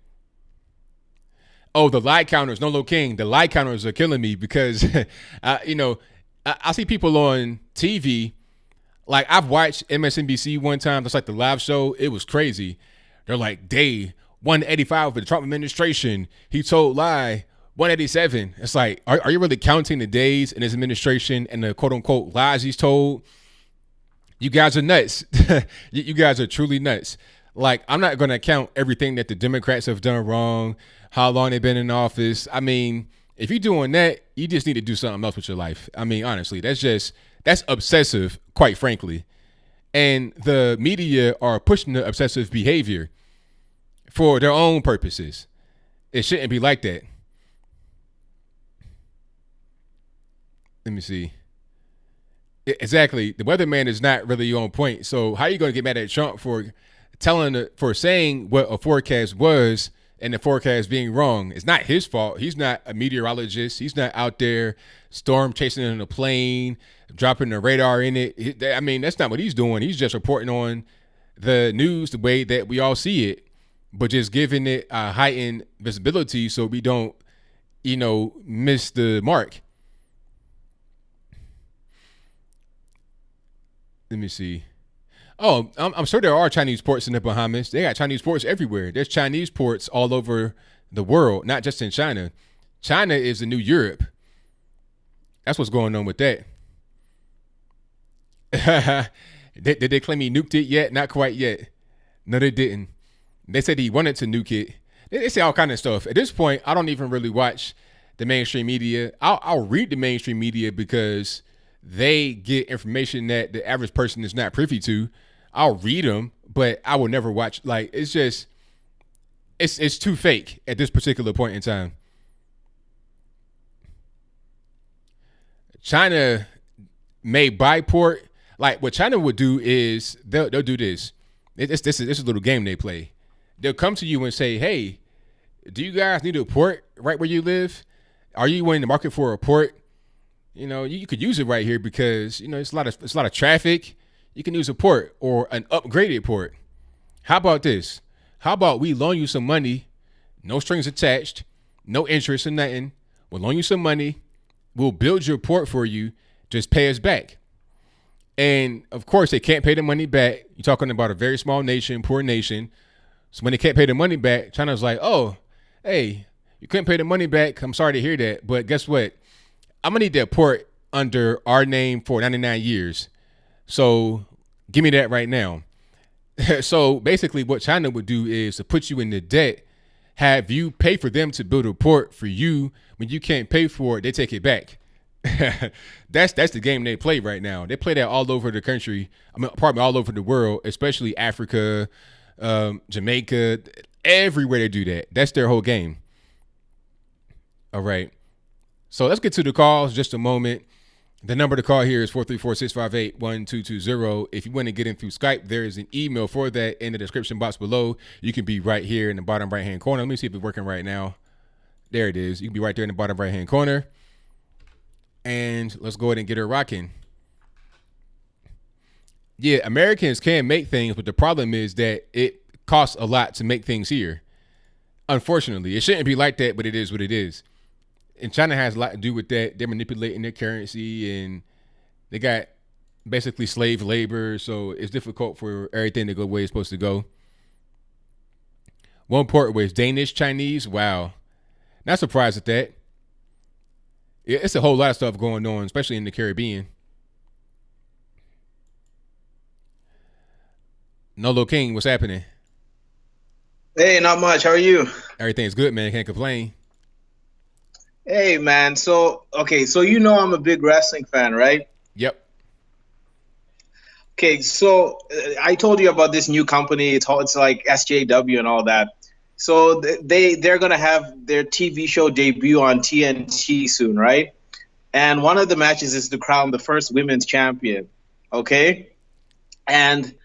S1: Oh, the lie counters. No, Lo King. The lie counters are killing me because, I see people on TV. Like, I've watched MSNBC one time. That's like the live show. It was crazy. They're like, day 185 of the Trump administration. He told lie 187. It's like, are you really counting the days in his administration and the quote unquote lies he's told? You guys are nuts. You guys are truly nuts. Like, I'm not going to count everything that the Democrats have done wrong, how long they've been in office. I mean, if you're doing that, you just need to do something else with your life. I mean, honestly, that's obsessive, quite frankly. And the media are pushing the obsessive behavior for their own purposes. It shouldn't be like that. Let me see. Exactly. The weatherman is not really on point. So how are you going to get mad at Trump for saying what a forecast was and the forecast being wrong? It's not his fault. He's not a meteorologist. He's not out there storm chasing in a plane, dropping the radar in it. I mean, that's not what he's doing. He's just reporting on the news the way that we all see it, but just giving it a heightened visibility so we don't, miss the mark. Let me see. Oh, I'm sure there are Chinese ports in the Bahamas. They got Chinese ports everywhere. There's Chinese ports all over the world, not just in China. China is the new Europe. That's what's going on with that. Did they claim he nuked it yet? Not quite yet. No, they didn't. They said he wanted to nuke it. They say all kind of stuff. At this point, I don't even really watch the mainstream media. I'll read the mainstream media because they get information that the average person is not privy to. I'll read them, but I will never watch. Like, it's just, it's too fake at this particular point in time. China may buy port. Like, what China would do is they'll do this. This is a little game they play. They'll come to you and say, hey, do you guys need a port right where you live? Are you in the market for a port? You could use it right here because, it's a lot of traffic. You can use a port or an upgraded port. How about this? How about we loan you some money, no strings attached, no interest or nothing. We'll loan you some money. We'll build your port for you. Just pay us back. And of course, they can't pay the money back. You're talking about a very small nation, poor nation. So when they can't pay the money back, China's like, oh, hey, you couldn't pay the money back. I'm sorry to hear that. But guess what? I'm going to need that port under our name for 99 years. So give me that right now. So basically what China would do is to put you in the debt, have you pay for them to build a port for you. When you can't pay for it, they take it back. That's the game they play right now. They play that all over the country. Pardon me, all over the world, especially Africa, Jamaica, everywhere they do that. That's their whole game. All right. So let's get to the calls just a moment. The number to call here is 434-658-1220. If you want to get in through Skype, there is an email for that in the description box below. You can be right here in the bottom right-hand corner. Let me see if it's working right now. There it is. You can be right there in the bottom right-hand corner. And let's go ahead and get her rocking. Yeah, Americans can make things, but the problem is that it costs a lot to make things here. Unfortunately, it shouldn't be like that, but it is what it is. And China has a lot to do with that. They're manipulating their currency, and they got basically slave labor, so it's difficult for everything to go the way it's supposed to go. One port was Danish, Chinese. Wow. Not surprised at that. It's a whole lot of stuff going on, especially in the Caribbean. Nolo King, what's happening?
S3: Hey, not much. How are you?
S1: Everything's good, man. Can't complain.
S3: Hey, man. So I'm a big wrestling fan, right?
S1: Yep.
S3: Okay, so I told you about this new company. It's like SJW and all that. So they're going to have their TV show debut on TNT soon, right? And one of the matches is to crown the first women's champion, okay? And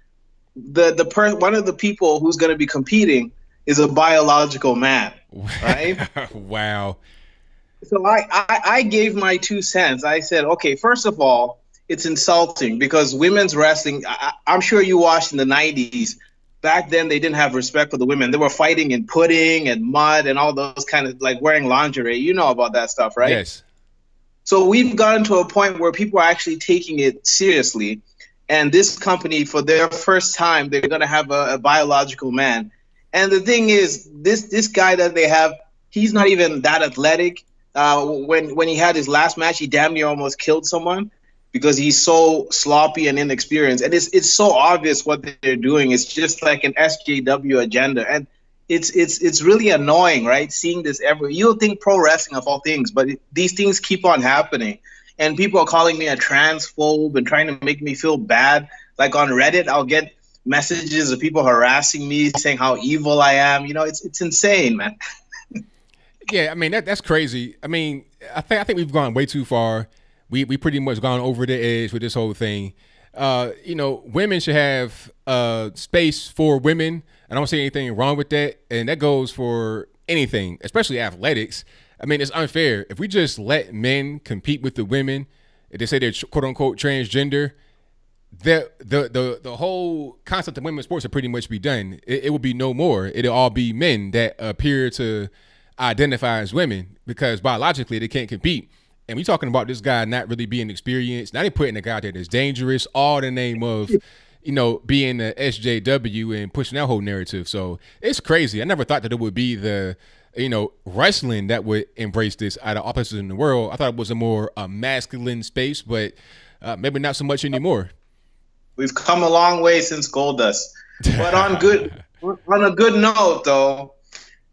S3: one of the people who's going to be competing is a biological man, right?
S1: Wow.
S3: So I gave my 2 cents. I said, okay, first of all, it's insulting because women's wrestling, I'm sure you watched in the 90s, back then they didn't have respect for the women. They were fighting in pudding and mud and all those kind of like wearing lingerie. You know about that stuff, right?
S1: Yes.
S3: So we've gotten to a point where people are actually taking it seriously. And this company, for their first time, they're going to have a biological man. And the thing is, this guy that they have, he's not even that athletic. When he had his last match, he damn near almost killed someone because he's so sloppy and inexperienced. And it's so obvious what they're doing. It's just like an SJW agenda. And it's really annoying, right? Seeing this you'll think pro wrestling of all things, but these things keep on happening. And people are calling me a transphobe and trying to make me feel bad. Like on Reddit, I'll get messages of people harassing me, saying how evil I am. You know, it's insane, man.
S1: Yeah, I mean that's crazy. I mean, I think we've gone way too far. We pretty much gone over the edge with this whole thing. You know, women should have space for women. I don't see anything wrong with that, and that goes for anything, especially athletics. I mean, it's unfair if we just let men compete with the women. If they say they're quote unquote transgender, the whole concept of women's sports would pretty much be done. It would be no more. It'll all be men that appear to identify as women because biologically they can't compete. And we talking about this guy not really being experienced. Now they putting a guy out there that's dangerous, all in the name of, you know, being the SJW and pushing that whole narrative. So it's crazy. I never thought that it would be the, you know, wrestling that would embrace this out of all places in the world. I thought it was a more masculine space, but maybe not so much anymore.
S3: We've come a long way since Goldust. But on a good note, though,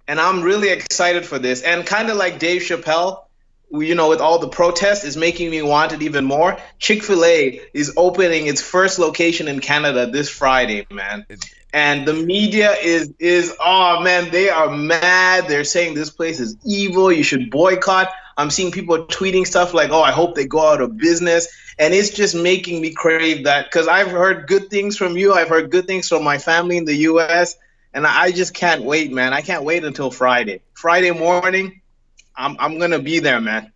S3: and I'm really excited for this, and kind of like Dave Chappelle, you know, with all the protests, is making me want it even more. Chick-fil-A is opening its first location in Canada this Friday, man. And the media is oh man, they are mad. They're saying this place is evil. You should boycott. I'm seeing people tweeting stuff like, oh, I hope they go out of business. And it's just making me crave that because I've heard good things from you. I've heard good things from my family in the U.S. And I just can't wait, man. I can't wait until Friday. Friday morning, I'm gonna be there, man.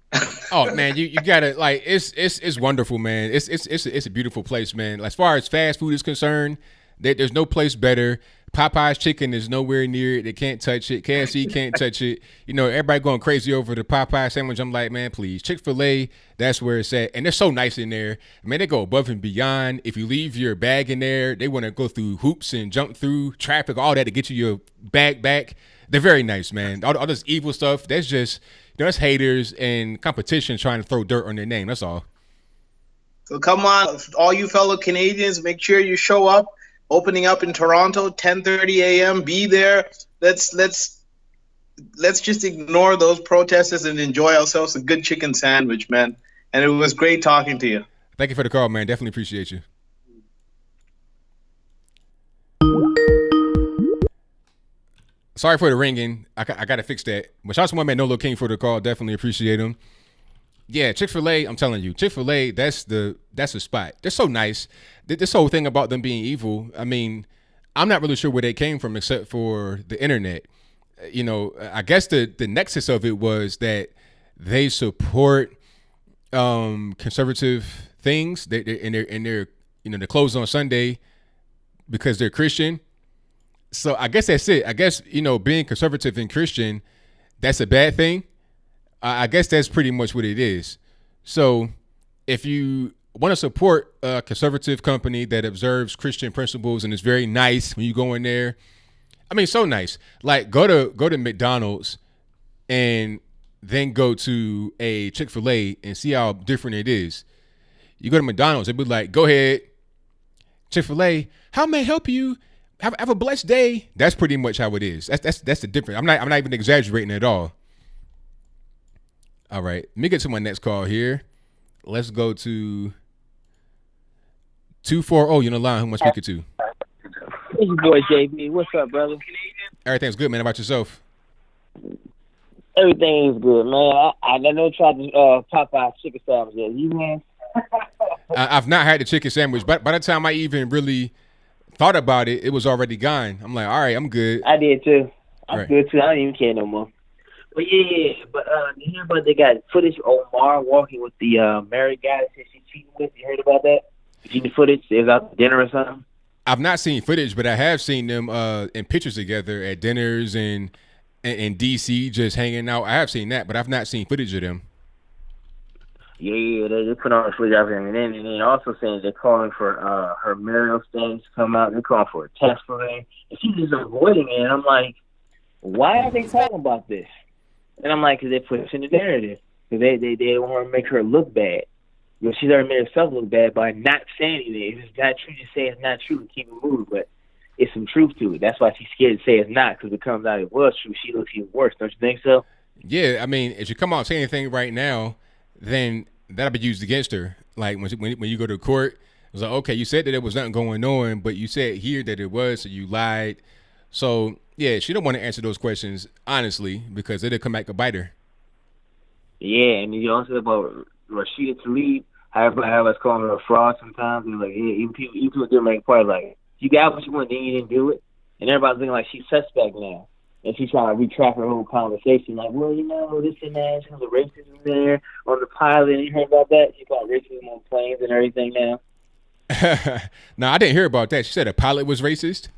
S1: Oh man, you gotta like it's wonderful, man. It's a beautiful place, man. As far as fast food is concerned, there's no place better. Popeye's chicken is nowhere near it. They can't touch it. KFC can't touch it. You know, everybody going crazy over the Popeye sandwich. I'm like, man, please. Chick-fil-A, that's where it's at. And they're so nice in there. Man, they go above and beyond. If you leave your bag in there, they want to go through hoops and jump through traffic, all that to get you your bag back. They're very nice, man. All this evil stuff, that's just, you know, that's haters and competition trying to throw dirt on their name. That's all.
S3: So come on, all you fellow Canadians, make sure you show up. Opening up in Toronto, 10:30 a.m. Be there. Let's just ignore those protesters and enjoy ourselves a good chicken sandwich, man. And it was great talking to you.
S1: Thank you for the call, man. Definitely appreciate you. Sorry for the ringing. I got to fix that. But shout out to my man Nolo King for the call. Definitely appreciate him. Yeah, Chick-fil-A, I'm telling you, Chick-fil-A, that's the spot. They're so nice. This whole thing about them being evil, I mean, I'm not really sure where they came from except for the internet. You know, I guess the nexus of it was that they support conservative things. They're you know, they're closed on Sunday because they're Christian. So I guess that's it. I guess, you know, being conservative and Christian, that's a bad thing. I guess that's pretty much what it is. So if you want to support a conservative company that observes Christian principles and is very nice when you go in there, I mean, so nice. Like go to McDonald's and then go to a Chick-fil-A and see how different it is. You go to McDonald's, they'd be like, go ahead. Chick-fil-A, how may I help you? Have a blessed day. That's pretty much how it is. That's the difference. I'm not even exaggerating at all. All right, let me get to my next call here. Let's go to 240. You're on the line. Who am I speaking to?
S4: It's your boy JB. What's up, brother?
S1: Everything's good, man. How about yourself?
S4: Everything's good, man. I never tried the Popeye chicken sandwich yet. You, man?
S1: I've not had the chicken sandwich, but by the time I even really thought about it, it was already gone. I'm like, all right, I'm good.
S4: I did too. I'm
S1: good
S4: too. I don't even care no more. But yeah. But you hear about they got footage of Omar walking with the married guy that she's cheating with? You heard about that? You see the footage? They was out to dinner or something?
S1: I've not seen footage, but I have seen them in pictures together at dinners and in DC just hanging out. I have seen that, but I've not seen footage of them.
S4: Yeah, they put on a footage of him, and then also saying they're calling for her marital status to come out. They're calling for a test for her, and she's just avoiding it. And I'm like, why are they talking about this? And I'm like, because they're pushing the narrative, because they want to make her look bad. You know, she's already made herself look bad by not saying anything. If it's not true, just say it's not true and keep it moving. But it's some truth to it. That's why she's scared to say it's not, because it comes out it was true. She looks even worse. Don't you think so?
S1: Yeah, I mean, if you come out and say anything right now, then that'll be used against her. Like when you go to court, it's like, okay, you said that there was nothing going on, but you said here that it was, so you lied. So yeah, she don't want to answer those questions honestly because it'll come back to bite her.
S4: Yeah, and you also about Rashida Tlaib, however it's calling her a fraud sometimes. They're like, yeah, even people do make part like, you got what you want, then you didn't do it. And everybody's looking like she's suspect now. And she's trying to retract her whole conversation. Like, well, this and that. There's the racism there on the pilot. You heard about that? She called racism on planes and everything now.
S1: No, I didn't hear about that. She said a pilot was racist?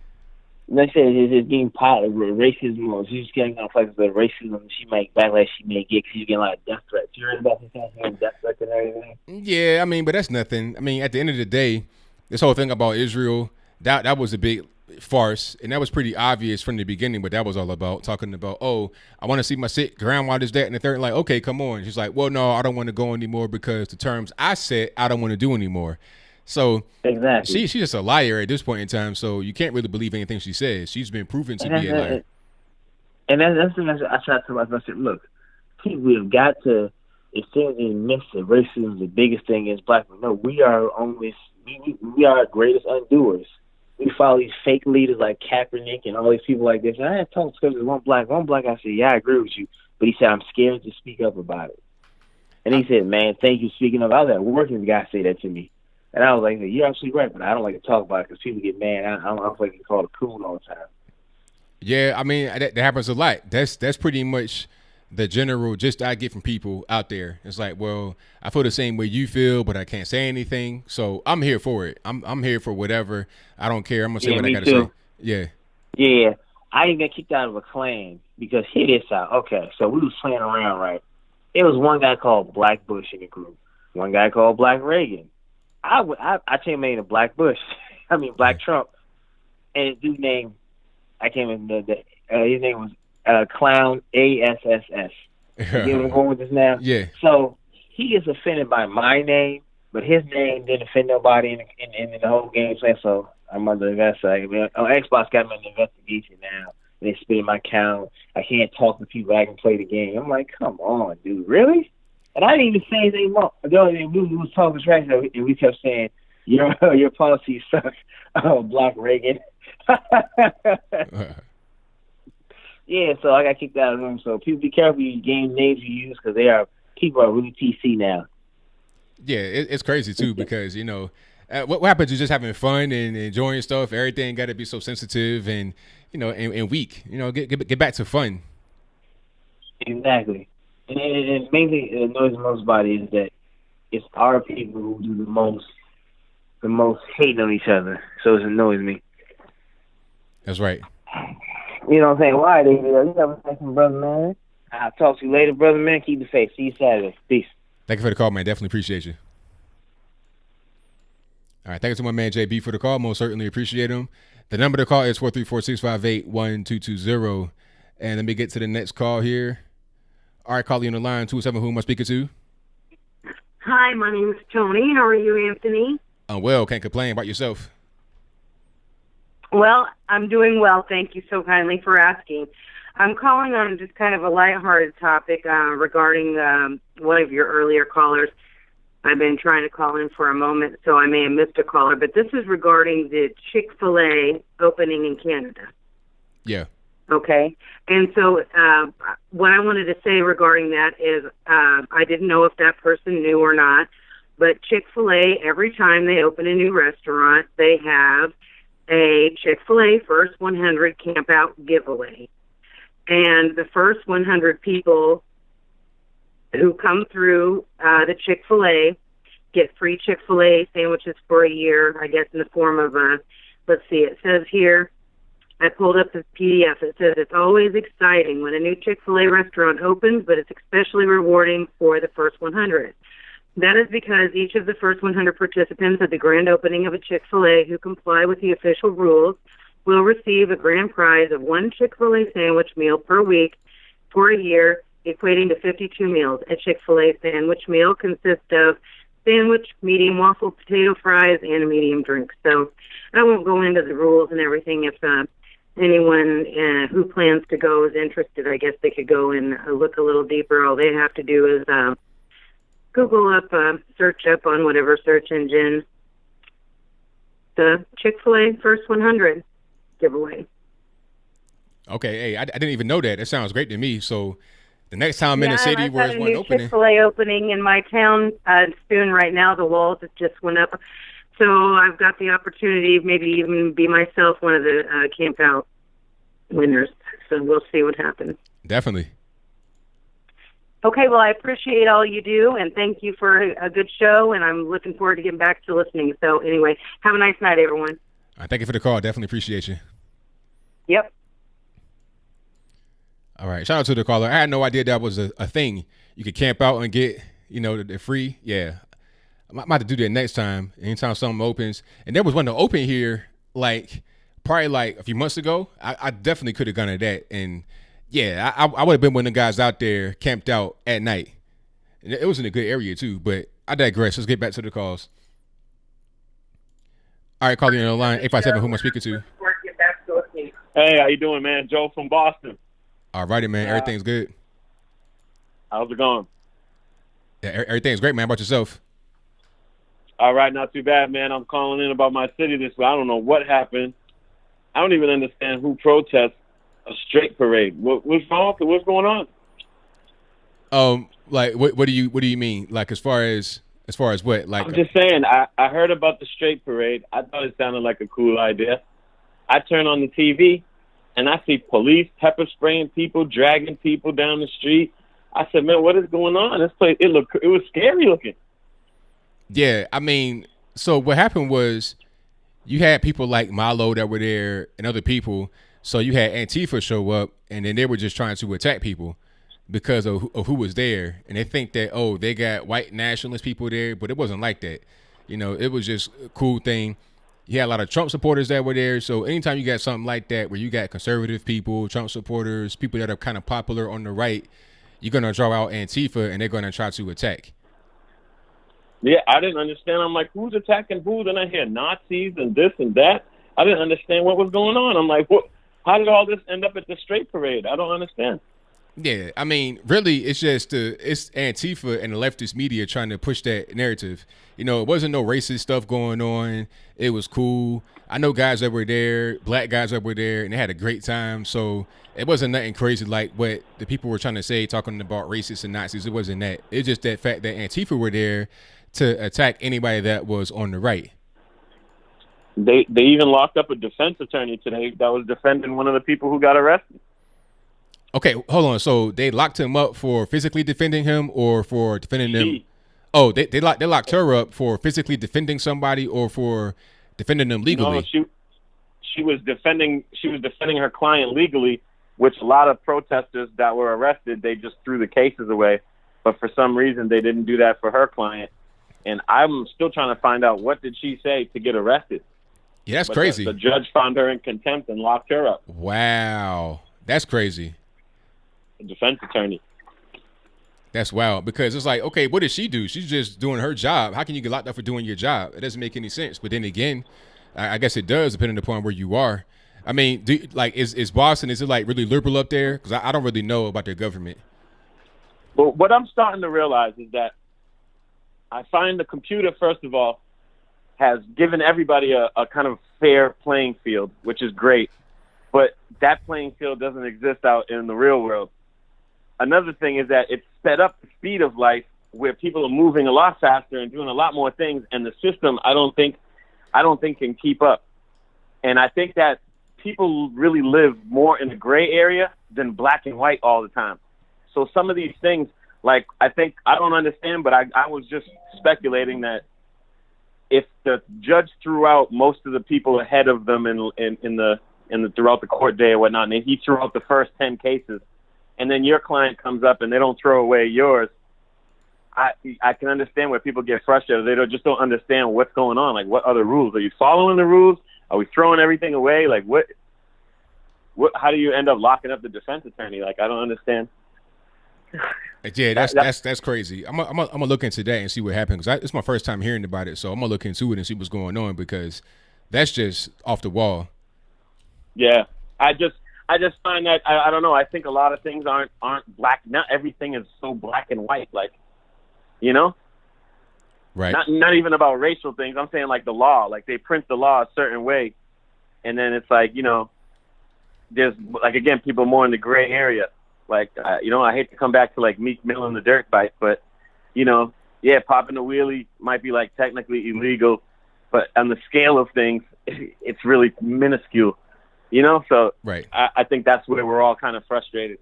S4: They said it's getting pilot racism. She's getting on places with racism. She might backlash she may get because she's getting a lot of death threats. You heard about this kind of death threats and everything?
S1: Yeah, I mean, but that's nothing. I mean, at the end of the day, this whole thing about Israel, that was a big farce, and that was pretty obvious from the beginning what that was all about, talking about, oh, I want to see my sick grandma, this, that, and the third. Like, okay, come on. She's like, well, no, I don't want to go anymore because the terms I said I don't want to do anymore. So
S4: exactly,
S1: she's just a liar at this point in time, so you can't really believe anything she says. She's been proven to be a liar.
S4: And that's the thing I tried to myself. I said, look, we have got to, it seems in midst of racism is the biggest thing is black people. No, we are our greatest undoers. We follow these fake leaders like Kaepernick and all these people like this. And I had talked to one black. I said, yeah, I agree with you. But he said, I'm scared to speak up about it. And he said, man, thank you for speaking up. I was at work and the guy said that to me. And I was like, you're absolutely right, but I don't like to talk about it because people get mad. I don't like to call it cool all the time.
S1: Yeah, I mean, that happens a lot. That's pretty much the general gist I get from people out there. It's like, well, I feel the same way you feel, but I can't say anything. So I'm here for it. I'm here for whatever. I don't care. I'm going to say what I got to say. Yeah.
S4: Yeah. I didn't get kicked out of a clan because hear this out. Okay, so we was playing around, right? There was one guy called Black Bush in the group. One guy called Black Reagan. I changed my name to Black Bush. I mean Black Trump. And his dude name, I can't remember his name was Clown ASSS. You know where I'm going with this now?
S1: Yeah.
S4: So he gets offended by my name, but his name didn't offend nobody in the whole game plan. So I'm under investigation. Xbox got me in the investigation now. They spitting my account. I can't talk to people. I can play the game. I'm like, come on, dude, really? And I didn't even say anything wrong. We was talking trash, and we kept saying, your policy sucks. Oh, Black Reagan. Yeah, so I got kicked out of the room. So people be careful you game names you use because people are really PC now.
S1: Yeah, it's crazy too because what happens is just having fun and enjoying stuff. Everything got to be so sensitive and and weak. Get back to fun.
S4: Exactly. And mainly it annoys the most about it is that it's our people who do the most hating on each other. So it annoys me.
S1: That's right.
S4: You know what I'm saying? Why, David? You have a second, brother, man. I'll talk to you later, brother, man. Keep the faith. See you Saturday. Peace.
S1: Thank you for the call, man. Definitely appreciate you. All right. Thank you to my man, JB, for the call. Most certainly appreciate him. The number to call is 434-658-1220. And let me get to the next call here. All right, calling on the line, 207, who am I speaking to?
S5: Hi, my name is Tony. How are you, Anthony?
S1: I'm well. Can't complain. About yourself?
S5: Well, I'm doing well. Thank you so kindly for asking. I'm calling on just kind of a lighthearted topic regarding one of your earlier callers. I've been trying to call in for a moment, so I may have missed a caller, but this is regarding the Chick-fil-A opening in Canada.
S1: Yeah.
S5: Okay. And so what I wanted to say regarding that is I didn't know if that person knew or not, but Chick-fil-A, every time they open a new restaurant, they have a Chick-fil-A First 100 Camp Out giveaway. And the first 100 people who come through the Chick-fil-A get free Chick-fil-A sandwiches for a year, I guess in the form of a let's see, it says here, I pulled up the PDF. It says it's always exciting when a new Chick-fil-A restaurant opens, but it's especially rewarding for the first 100. That is because each of the first 100 participants at the grand opening of a Chick-fil-A who comply with the official rules will receive a grand prize of one Chick-fil-A sandwich meal per week for a year, equating to 52 meals. A Chick-fil-A sandwich meal consists of sandwich, medium waffle, potato fries, and a medium drink. So I won't go into the rules and everything. If anyone who plans to go is interested, I guess they could go and look a little deeper. All they have to do is Google up, search up on whatever search engine, the Chick-fil-A First 100 giveaway.
S1: Okay, hey, I didn't even know that. That sounds great to me. So the next time I'm in a city where there's one opening.
S5: Chick-fil-A opening in my town soon. Right now, the walls just went up. So I've got the opportunity, maybe even be myself one of the camp out winners. So we'll see what happens.
S1: Definitely.
S5: Okay, well, I appreciate all you do, and thank you for a good show, and I'm looking forward to getting back to listening. So anyway, have a nice night, everyone.
S1: Thank you for the call. Definitely appreciate you.
S5: Yep.
S1: All right. Shout out to the caller. I had no idea that was a thing. You could camp out and get, the free. Yeah. I'm about to do that next time. Anytime something opens. And there was one to open here, probably a few months ago. I definitely could have gone to that. And yeah, I would have been one of the guys out there camped out at night. And it was in a good area too, but I digress. Let's get back to the calls. All right, calling on the line, 857, who am I speaking to?
S6: Hey, how you doing, man? Joe from Boston.
S1: All righty, man. Everything's good.
S6: How's it going?
S1: Yeah, everything's great, man. How about yourself?
S6: All right, not too bad, man. I'm calling in about my city this week. I don't know what happened. I don't even understand who protests a straight parade. What's wrong? What's going on?
S1: What do you mean? Like as far as what? Like
S6: I'm just saying. I heard about the straight parade. I thought it sounded like a cool idea. I turn on the TV, and I see police pepper spraying people, dragging people down the street. I said, man, what is going on? This place, it was scary looking.
S1: Yeah, I mean, so what happened was you had people like Milo that were there and other people. So you had Antifa show up, and then they were just trying to attack people because of who was there. And they think that, they got white nationalist people there, but it wasn't like that. It was just a cool thing. You had a lot of Trump supporters that were there. So anytime you got something like that where you got conservative people, Trump supporters, people that are kind of popular on the right, you're going to draw out Antifa, and they're going to try to attack.
S6: Yeah, I didn't understand. I'm like, who's attacking who? Then I hear Nazis and this and that. I didn't understand what was going on. I'm like, what? How did all this end up at the straight parade? I don't understand.
S1: Yeah, I mean, really, it's just it's Antifa and the leftist media trying to push that narrative. It wasn't no racist stuff going on. It was cool. I know guys that were there, black guys that were there, and they had a great time. So it wasn't nothing crazy like what the people were trying to say, talking about racists and Nazis. It wasn't that. It's just that fact that Antifa were there to attack anybody that was on the right.
S6: They even locked up a defense attorney today that was defending one of the people who got arrested.
S1: Okay, hold on. So they locked him up for physically defending him or for defending them? Oh, they locked her up for physically defending somebody or for defending them legally?
S6: No, she was defending her client legally, which a lot of protesters that were arrested, they just threw the cases away. But for some reason, they didn't do that for her client. And I'm still trying to find out, what did she say to get arrested?
S1: Yeah, that's crazy.
S6: The judge found her in contempt and locked her up.
S1: Wow. That's crazy.
S6: The defense attorney.
S1: That's wild, because it's like, okay, what did she do? She's just doing her job. How can you get locked up for doing your job? It doesn't make any sense. But then again, I guess it does, depending upon where you are. I mean, is Boston, is it like really liberal up there? Because I don't really know about their government.
S6: Well, what I'm starting to realize is that I find the computer, first of all, has given everybody a kind of fair playing field, which is great. But that playing field doesn't exist out in the real world. Another thing is that it's sped up the speed of life, where people are moving a lot faster and doing a lot more things, and the system I don't think can keep up. And I think that people really live more in a gray area than black and white all the time. So some of these things, like, I don't understand, but I was just speculating that if the judge threw out most of the people ahead of them in the throughout the court day or whatnot, and he threw out the first 10 cases, and then your client comes up and they don't throw away yours, I can understand where people get frustrated. They just don't understand what's going on. Like, what are the rules? Are you following the rules? Are we throwing everything away? Like, what? How do you end up locking up the defense attorney? Like, I don't understand.
S1: Yeah, that's crazy. I'm gonna look into that and see what happens. It's my first time hearing about it, so I'm gonna look into it and see what's going on, because that's just off the wall.
S6: Yeah, I just find that I don't know. I think a lot of things aren't black. Not everything is so black and white. Like, you know,
S1: right?
S6: Not even about racial things. I'm saying like the law. Like, they print the law a certain way, and then it's like, you know, there's like, again, people more in the gray area. Like, you know, I hate to come back to like Meek Mill and the dirt bike, but, you know, yeah, popping a wheelie might be like technically illegal, but on the scale of things, it's really minuscule, you know? So
S1: right.
S6: I think that's where we're all kind of frustrated.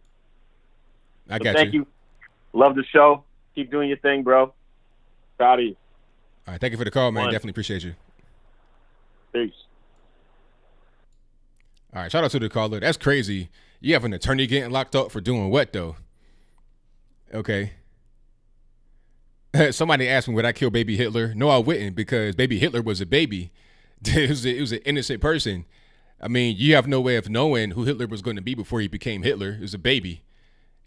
S1: I got
S6: thank you. Love the show. Keep doing your thing, bro. Proud of you.
S1: All right. Thank you for the call, man. Definitely appreciate you.
S6: Peace.
S1: All right. Shout out to the caller. That's crazy. You have an attorney getting locked up for doing what, though? Okay. Somebody asked me, would I kill baby Hitler? No, I wouldn't, because baby Hitler was a baby. It was an innocent person. I mean, you have no way of knowing who Hitler was going to be before he became Hitler. It was a baby.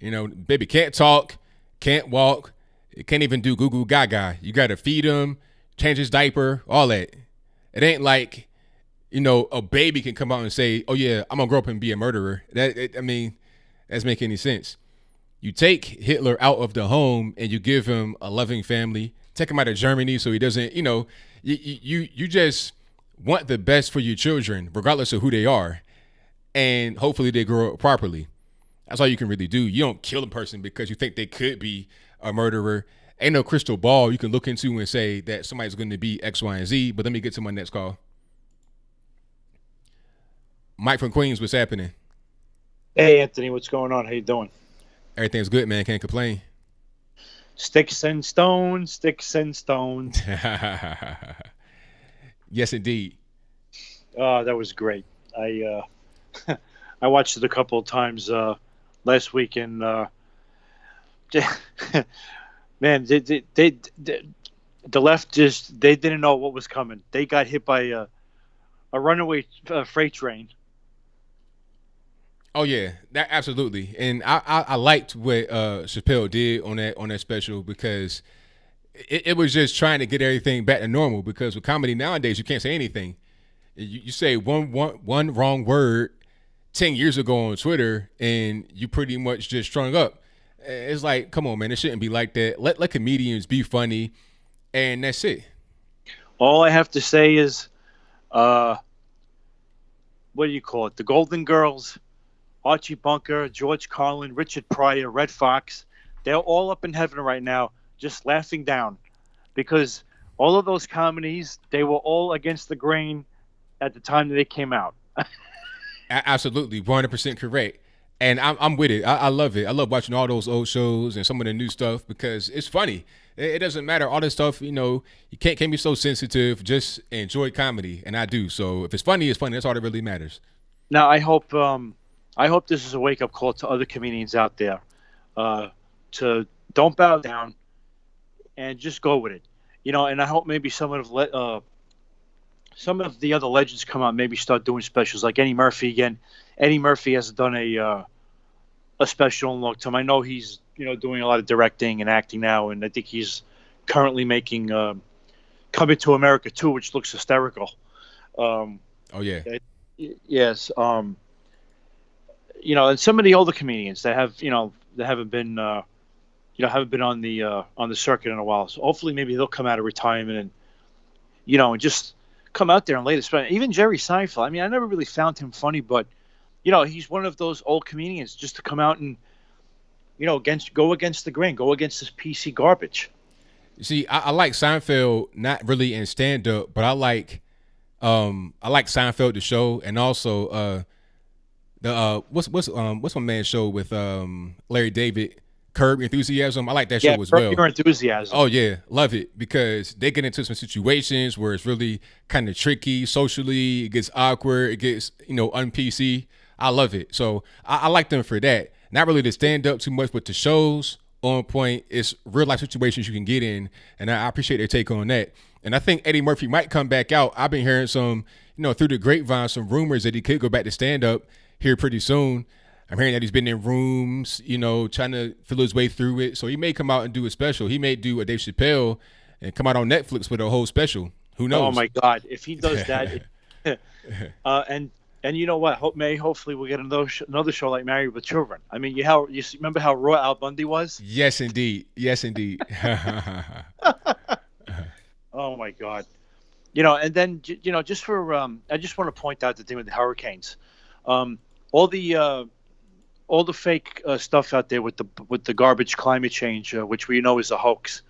S1: You know, baby can't talk, can't walk, it can't even do goo goo gaga. You got to feed him, change his diaper, all that. It ain't like, you know, a baby can come out and say, oh, yeah, I'm going to grow up and be a murderer. I mean, that's make any sense. You take Hitler out of the home and you give him a loving family, take him out of Germany so he doesn't, you know, you just want the best for your children, regardless of who they are. And hopefully they grow up properly. That's all you can really do. You don't kill a person because you think they could be a murderer. Ain't no crystal ball you can look into and say that somebody's going to be X, Y, and Z. But let me get to my next call. Mike from Queens, what's happening?
S7: Hey, Anthony, what's going on? How you doing?
S1: Everything's good, man. Can't complain.
S7: Sticks and stones, sticks and stones.
S1: Yes, indeed.
S7: That was great. I watched it a couple of times last week, and man, the left they didn't know what was coming. They got hit by a runaway freight train.
S1: Oh yeah, that absolutely. And I liked what Chappelle did on that special, because it was just trying to get everything back to normal. Because with comedy nowadays, you can't say anything. You say one wrong word 10 years ago on Twitter, and you pretty much just strung up. It's like, come on, man, it shouldn't be like that. Let comedians be funny, and that's it.
S7: All I have to say is, what do you call it? The Golden Girls. Archie Bunker, George Carlin, Richard Pryor, Red Fox, they're all up in heaven right now, just laughing down, because all of those comedies, they were all against the grain at the time that they came out.
S1: Absolutely, 100% correct. And I'm with it. I love it. I love watching all those old shows and some of the new stuff, because it's funny. It doesn't matter. All this stuff, you know, you can't be so sensitive. Just enjoy comedy, and I do. So if it's funny, it's funny. That's all that really matters.
S7: Now, I hope this is a wake-up call to other comedians out there, to don't bow down and just go with it, you know. And I hope maybe some of the other legends come out, maybe start doing specials, like Eddie Murphy again. Eddie Murphy hasn't done a special in a long time. I know he's, you know, doing a lot of directing and acting now, and I think he's currently making Coming to America 2, which looks hysterical.
S1: Oh yeah.
S7: Yes. You know, and some of the older comedians that have, you know, that haven't been on the circuit in a while. So hopefully, maybe they'll come out of retirement and, you know, and just come out there and lay the spread. Even Jerry Seinfeld. I mean, I never really found him funny, but, you know, he's one of those old comedians just to come out and, you know, go against the grain, go against this PC garbage.
S1: You see, I like Seinfeld, not really in stand up, but I like Seinfeld the show, and also what's my man's show with Larry David, Curb Your Enthusiasm. I like that
S7: Yeah,
S1: show as
S7: Curb
S1: well.
S7: Your Enthusiasm.
S1: Oh yeah, love it because they get into some situations where it's really kind of tricky socially. It gets awkward. It gets un-PC. I love it. So I like them for that. Not really to stand up too much, but the shows on point. It's real life situations you can get in, and I appreciate their take on that. And I think Eddie Murphy might come back out. I've been hearing some, through the grapevine, some rumors that he could go back to stand up here pretty soon. I'm hearing that he's been in rooms, trying to feel his way through it. So he may come out and do a special. He may do a Dave Chappelle and come out on Netflix with a whole special. Who knows?
S7: Oh my God! If he does that, and you know what? Hopefully we'll get another show like Married with Children. I mean, you remember how raw Al Bundy was?
S1: Yes, indeed. Yes, indeed.
S7: Oh my God! And then just for I just want to point out the thing with the hurricanes, all the fake stuff out there with the garbage climate change, which we know is a hoax.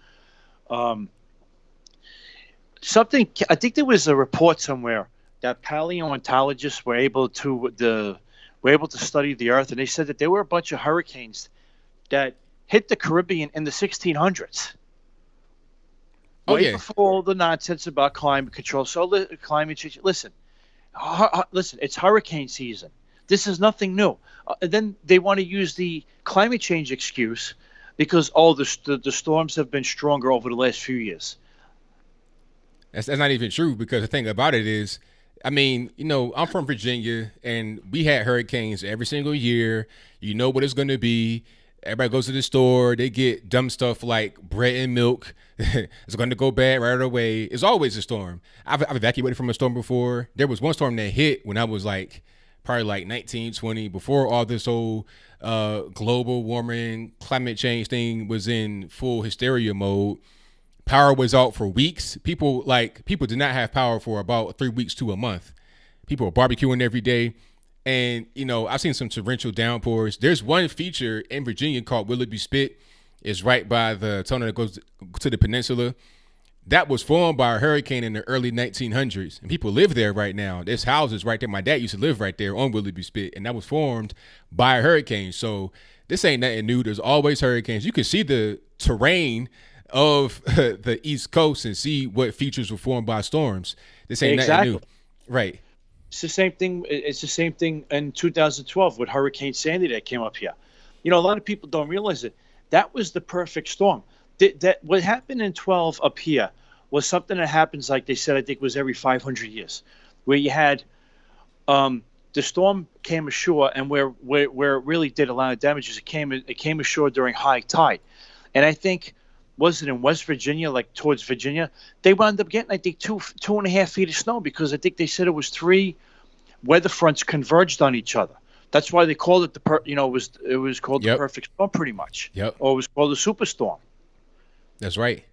S7: Something I think there was a report somewhere that paleontologists were able to study the Earth, and they said that there were a bunch of hurricanes that hit the Caribbean in the 1600s. Way before all the nonsense about climate control. So climate change. Listen, it's hurricane season. This is nothing new. Then they want to use the climate change excuse because the storms have been stronger over the last few years.
S1: That's not even true because the thing about it is, I'm from Virginia and we had hurricanes every single year. You know what it's going to be. Everybody goes to the store. They get dumb stuff like bread and milk. It's going to go bad right away. It's always a storm. I've evacuated from a storm before. There was one storm that hit when I was probably 1920, before all this whole global warming, climate change thing was in full hysteria mode. Power was out for weeks. People did not have power for about 3 weeks to a month. People were barbecuing every day. And, I've seen some torrential downpours. There's one feature in Virginia called Willoughby Spit. It's right by the tunnel that goes to the peninsula. That was formed by a hurricane in the early 1900s. And people live there right now. There's houses right there. My dad used to live right there on Willoughby Spit. And that was formed by a hurricane. So this ain't nothing new. There's always hurricanes. You can see the terrain of the East Coast and see what features were formed by storms. This ain't nothing new. Right.
S7: It's the same thing. It's the same thing in 2012 with Hurricane Sandy that came up here. A lot of people don't realize it. That was the perfect storm. That what happened in 12 up here was something that happens, like they said, I think it was every 500 years, where you had the storm came ashore, and where it really did a lot of damage is it came ashore during high tide. And I think, was it in West Virginia, like towards Virginia, they wound up getting, I think, 2.5 feet of snow because I think they said it was 3 weather fronts converged on each other. That's why they called it it was called the perfect storm, pretty much.
S1: Yep.
S7: Or it was called a superstorm.
S1: That's right.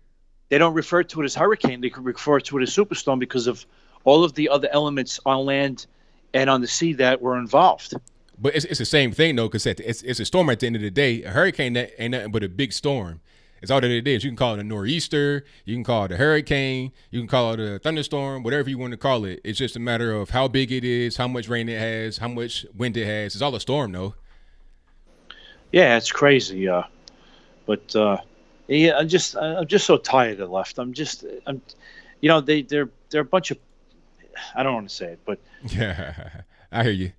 S7: They don't refer to it as hurricane. They could refer to it as superstorm because of all of the other elements on land and on the sea that were involved.
S1: But it's the same thing, though, because it's a storm at the end of the day. A hurricane ain't nothing but a big storm. It's all that it is. You can call it a nor'easter. You can call it a hurricane. You can call it a thunderstorm, whatever you want to call it. It's just a matter of how big it is, how much rain it has, how much wind it has. It's all a storm, though.
S7: Yeah, it's crazy. But I'm just so tired of left. They're a bunch of, I don't want to say it, but
S1: yeah, I hear you.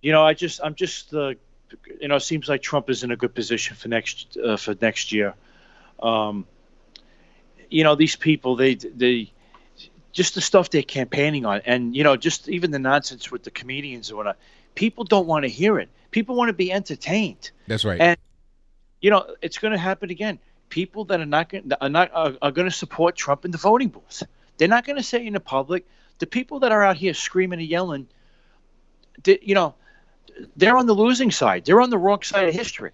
S7: It seems like Trump is in a good position for next year. These people, they just the stuff they're campaigning on, and just even the nonsense with the comedians and whatnot. People don't want to hear it. People want to be entertained.
S1: That's right.
S7: And it's going to happen again. People that are going to support Trump in the voting booth. They're not going to say in the public. The people that are out here screaming and yelling, they're on the losing side. They're on the wrong side of history.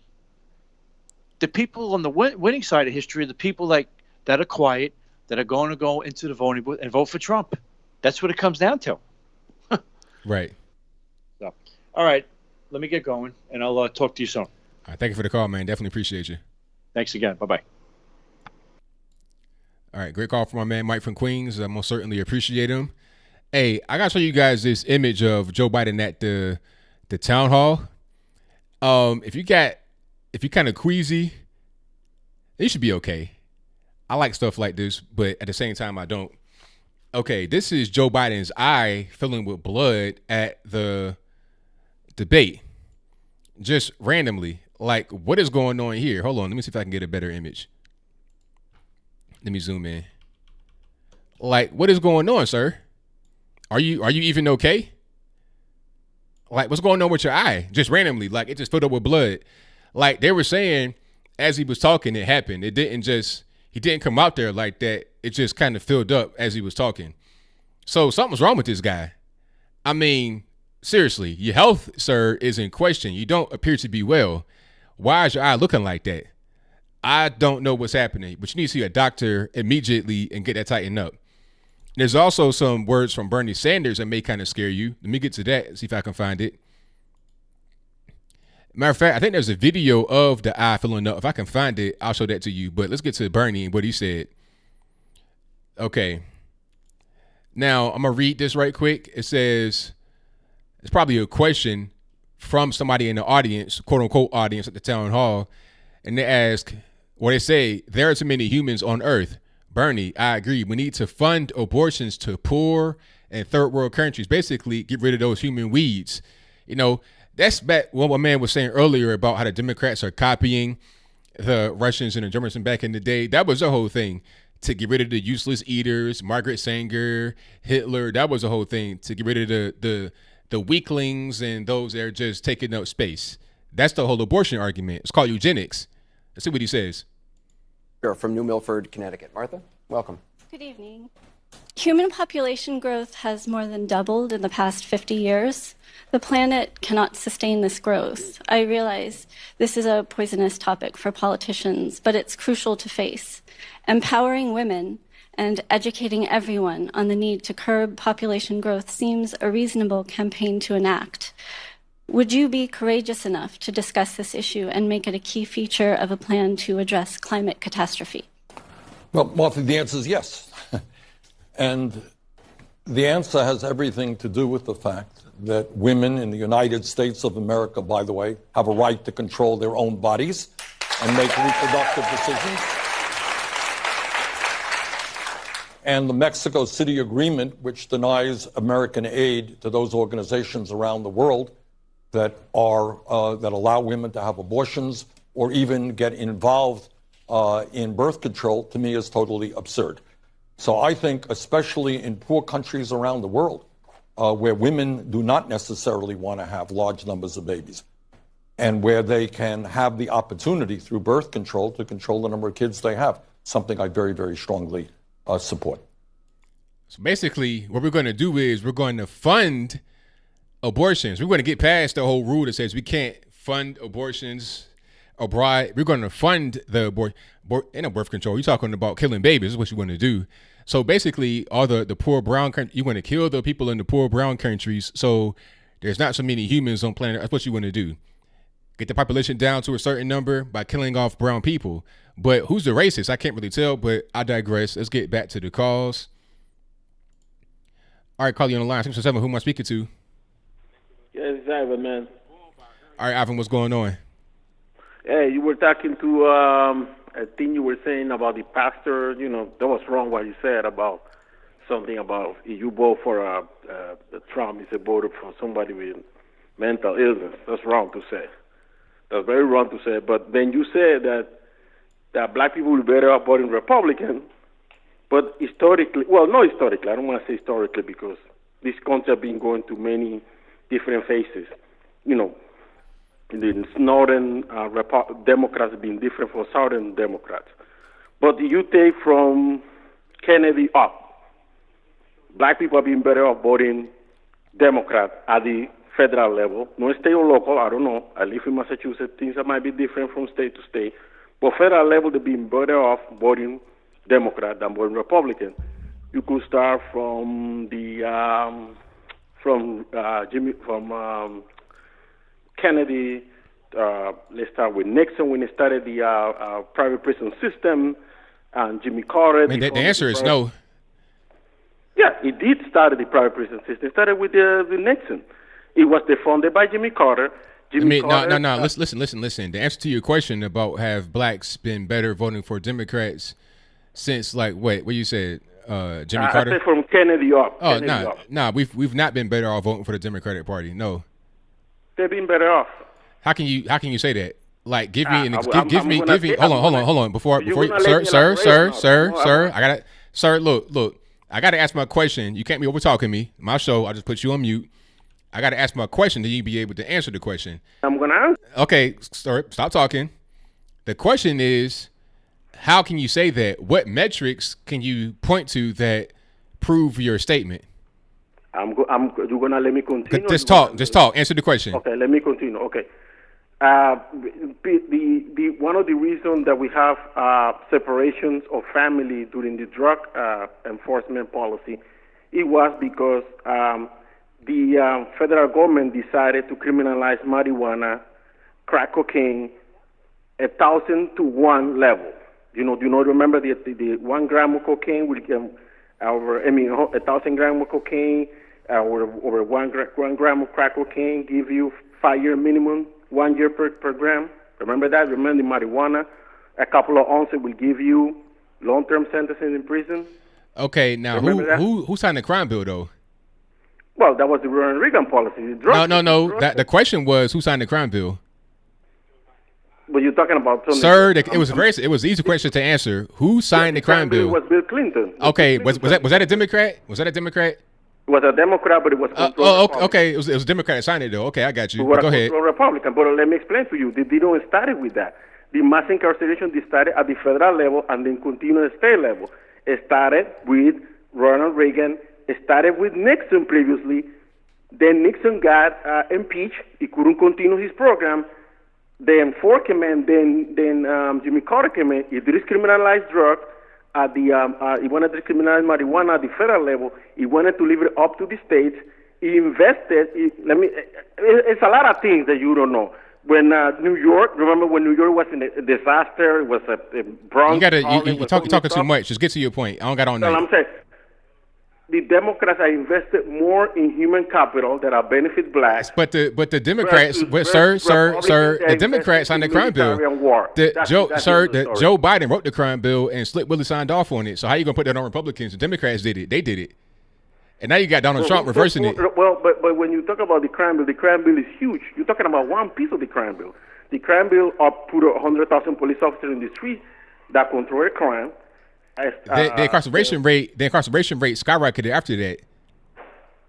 S7: The people on the winning side of history are the people that are quiet, that are going to go into the voting booth and vote for Trump. That's what it comes down to.
S1: Right.
S7: So, all right, let me get going, and I'll talk to you soon.
S1: All right, thank you for the call, man. Definitely appreciate you.
S7: Thanks again. Bye-bye.
S1: All right, great call from my man Mike from Queens. I most certainly appreciate him. Hey, I got to show you guys this image of Joe Biden at the town hall. If you're kind of queasy It should be okay. I like stuff like this, but at the same time, I don't. Okay, this is Joe Biden's eye filling with blood at the debate. Just randomly. Like, what is going on here? Hold on, let me see if I can get a better image. Let me zoom in. Like, what is going on, sir? Are you even okay? Like, what's going on with your eye? Just randomly, like it just filled up with blood. Like they were saying as he was talking, it happened. He didn't come out there like that. It just kind of filled up as he was talking. So something's wrong with this guy. I mean, seriously, your health, sir, is in question. You don't appear to be well. Why is your eye looking like that? I don't know what's happening, but you need to see a doctor immediately and get that tightened up. There's also some words from Bernie Sanders that may kind of scare you. Let me get to that and see if I can find it. Matter of fact, I think there's a video of the eye filling up. If I can find it, I'll show that to you. But let's get to Bernie and what he said. Okay. Now, I'm going to read this right quick. It says, it's probably a question from somebody in the audience, quote unquote audience at the town hall. And they ask, or they say, there are too many humans on earth. Bernie, I agree. We need to fund abortions to poor and third world countries. Basically, get rid of those human weeds. You know, that's back what my man was saying earlier about how the Democrats are copying the Russians and the Germans back in the day. That was the whole thing, to get rid of the useless eaters, Margaret Sanger, Hitler. That was the whole thing, to get rid of the weaklings and those that are just taking up space. That's the whole abortion argument. It's called eugenics. Let's see what he says.
S8: From New Milford, Connecticut. Martha, welcome.
S9: Good evening. Human population growth has more than doubled in the past 50 years. The planet cannot sustain this growth. I realize this is a poisonous topic for politicians, but it's crucial to face. Empowering women and educating everyone on the need to curb population growth seems a reasonable campaign to enact. Would you be courageous enough to discuss this issue and make it a key feature of a plan to address climate catastrophe?
S10: Well, Martha, the answer is yes. And the answer has everything to do with the fact that women in the United States of America, by the way, have a right to control their own bodies and make reproductive decisions. And the Mexico City Agreement, which denies American aid to those organizations around the world that allow women to have abortions or even get involved in birth control, to me is totally absurd. So I think, especially in poor countries around the world, where women do not necessarily want to have large numbers of babies, and where they can have the opportunity through birth control to control the number of kids they have, something I very, very strongly support.
S1: So basically, what we're going to do is we're going to fund abortions. We're going to get past the whole rule that says we can't fund abortions abroad. We're going to fund the birth control. You're talking about killing babies. Is what you want to do. So basically, all the poor brown countries, you want to kill the people in the poor brown countries. So there's not so many humans on planet. That's what you want to do. Get the population down to a certain number by killing off brown people. But who's the racist? I can't really tell, but I digress. Let's get back to the calls. All right, call you on the line. 617, who am I speaking to?
S11: Yeah, it's Ivan, man.
S1: All right, Ivan, what's going on?
S11: Hey, you were talking to a thing you were saying about the pastor. You know, that was wrong what you said about something about if you vote for Trump, it's a voter for somebody with mental illness. That's wrong to say. That's very wrong to say. But then you said that black people will be better off voting Republican. But historically, well, not historically. I don't want to say historically because this country has been going through many different phases. You know, the northern Democrats have been different from southern Democrats. But you take from Kennedy up, black people have been better off voting Democrat at the federal level, no state or local. I don't know. I live in Massachusetts. Things that might be different from state to state. But federal level, they've been better off voting Democrat than voting Republican. You could start from Kennedy. Let's start with Nixon when he started the private prison system, and Jimmy Carter.
S1: I mean, the answer is no.
S11: Yeah, he did start the private prison system. It started with the Nixon. It was funded by Jimmy Carter, Jimmy Carter.
S1: No. Listen. The answer to your question about have blacks been better voting for Democrats since what you said, Jimmy Carter?
S11: I said from Kennedy up.
S1: Oh, we've not been better off voting for the Democratic Party. No,
S11: they've been better off.
S1: How can you say that? Like, give me. Hold on. Before sir, look. I gotta ask my question. You can't be over talking me. My show. I'll just put you on mute. I gotta ask my question. Then you be able to answer the question.
S11: I'm gonna answer.
S1: Okay, sir, stop talking. The question is, how can you say that? What metrics can you point to that prove your statement?
S11: You're gonna let me continue.
S1: Just talk. Answer the question.
S11: Okay, let me continue. Okay. The one of the reasons that we have separations of family during the drug enforcement policy, it was because the federal government decided to criminalize marijuana, crack cocaine, 1,000 to 1 level. Remember the 1 gram of cocaine will over 1,000 grams of cocaine, over 1 gram of crack cocaine give you 5-year minimum. 1 year per gram. Remember that? Remember the marijuana? A couple of ounces will give you long-term sentences in prison.
S1: Okay, now who signed the crime bill though?
S11: Well, that was the Ronald Reagan policy.
S1: No. The question was who signed the crime bill.
S11: But you're talking about something.
S1: Sir, it was an easy question to answer. Who signed the crime bill?
S11: It was Bill Clinton.
S1: Okay, was that a Democrat? Was that a Democrat?
S11: It was a Democrat, but it was controlled
S1: okay. It was a Democrat that signed it, though. Okay, I got you.
S11: Go
S1: ahead.
S11: Republican, but let me explain to you. They didn't start with that. The mass incarceration started at the federal level and then continued at the state level. It started with Ronald Reagan. It started with Nixon previously. Then Nixon got impeached. He couldn't continue his program. Then Ford came in. Then Jimmy Carter came in. He decriminalized drugs. He wanted to criminalize marijuana at the federal level. He wanted to leave it up to the states. He invested. It's a lot of things that you don't know. When New York, remember when New York was in a disaster? It was a Bronx.
S1: You're talking too much. Just get to your point. I don't got on that.
S11: I'm saying the Democrats have invested more in human capital that are benefit blacks.
S1: But the Democrats, sir, the Democrats signed the crime bill. Joe Biden wrote the crime bill and Slick Willie signed off on it. So how you gonna put that on Republicans? The Democrats did it. They did it. And now you got Donald Trump reversing it.
S11: Well, but when you talk about the crime bill is huge. You're talking about one piece of the crime bill. The crime bill put 100,000 police officers in the street that control crime.
S1: The incarceration rate skyrocketed after that.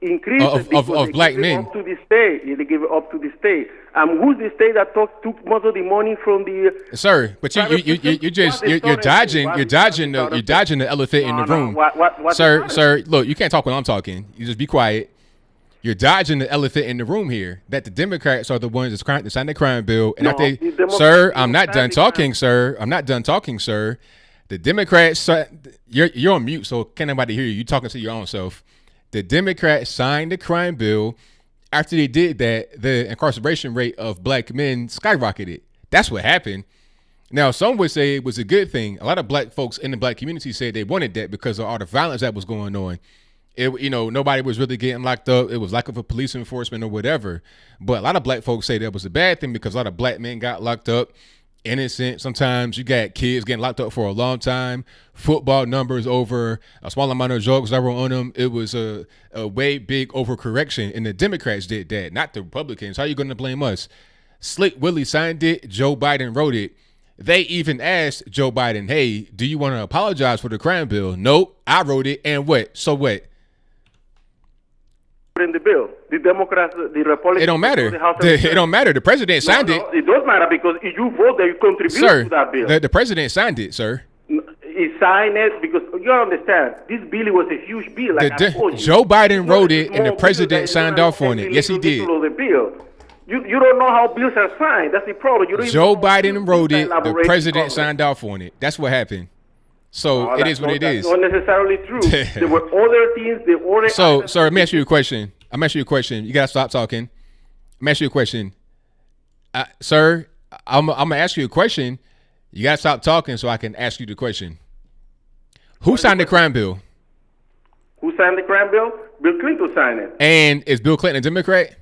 S11: Increased
S1: of black men.
S11: Up to the state. They give it up to the state. Who's the state that took most of the money from the?
S1: Sir, but you're dodging the elephant in the room. Sir, look, you can't talk when I'm talking. You just be quiet. You're dodging the elephant in the room here. That the Democrats are the ones that signed the crime bill, and sir, I'm not done talking, sir. The Democrats, you're on mute, so can't nobody hear you. You're talking to your own self. The Democrats signed the crime bill. After they did that, the incarceration rate of black men skyrocketed. That's what happened. Now, some would say it was a good thing. A lot of black folks in the black community said they wanted that because of all the violence that was going on. Nobody was really getting locked up. It was lack of a police enforcement or whatever. But a lot of black folks say that was a bad thing because a lot of black men got locked up. Innocent. Sometimes you got kids getting locked up for a long time. Football numbers over a small amount of drugs that were on them. It was a way big overcorrection, and the Democrats did that, not the Republicans. How are you going to blame us? Slick Willie signed it. Joe Biden wrote it. They even asked Joe Biden, "Hey, do you want to apologize for the crime bill?" Nope, I wrote it, and what? So what?
S11: In the bill, the Democrats, the Republicans.
S1: It don't matter. It don't matter. The president signed it.
S11: It does matter because if you vote, you contribute to that bill.
S1: The president signed it, sir.
S11: He signed it because you understand this bill was a huge bill.
S1: Joe Biden wrote it, and the president signed off on it. Yes, he did.
S11: You don't know how bills are signed. That's the problem.
S1: Joe Biden wrote it. The president signed off on it. That's what happened. So it is what it is.
S11: That's not necessarily true. There were other things.
S1: So, sir, let me ask you a question. You gotta stop talking. Let me ask you a question, sir. I'm gonna ask you a question. You gotta stop talking so I can ask you the question. Who signed the crime bill?
S11: Who signed the crime bill? Bill Clinton signed it.
S1: And is Bill Clinton a Democrat?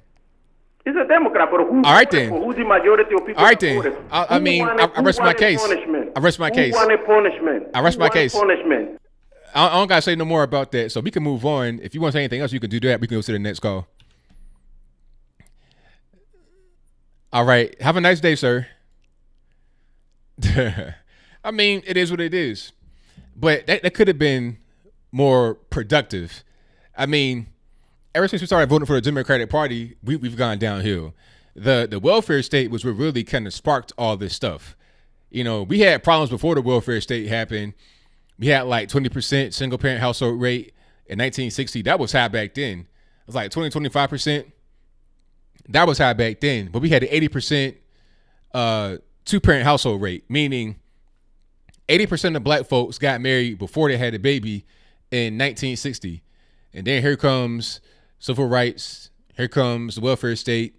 S11: He's a Democrat, but who?
S1: All right then.
S11: Who's the majority of people?
S1: All right then. I rest my case. I rest my case.
S11: Who wanted punishment?
S1: I rest my case.
S11: Punishment.
S1: I don't gotta say no more about that, so we can move on. If you want to say anything else, you can do that. We can go to the next call. All right. Have a nice day, sir. I mean, it is what it is. But that could have been more productive. I mean, ever since we started voting for the Democratic Party, we've gone downhill. The welfare state was what really kind of sparked all this stuff. You know, we had problems before the welfare state happened. We had like 20% single parent household rate in 1960. That was high back then. It was like 25%. That was high back then. But we had an 80% two-parent household rate, meaning 80% of black folks got married before they had a baby in 1960. And then here comes civil rights. Here comes the welfare state.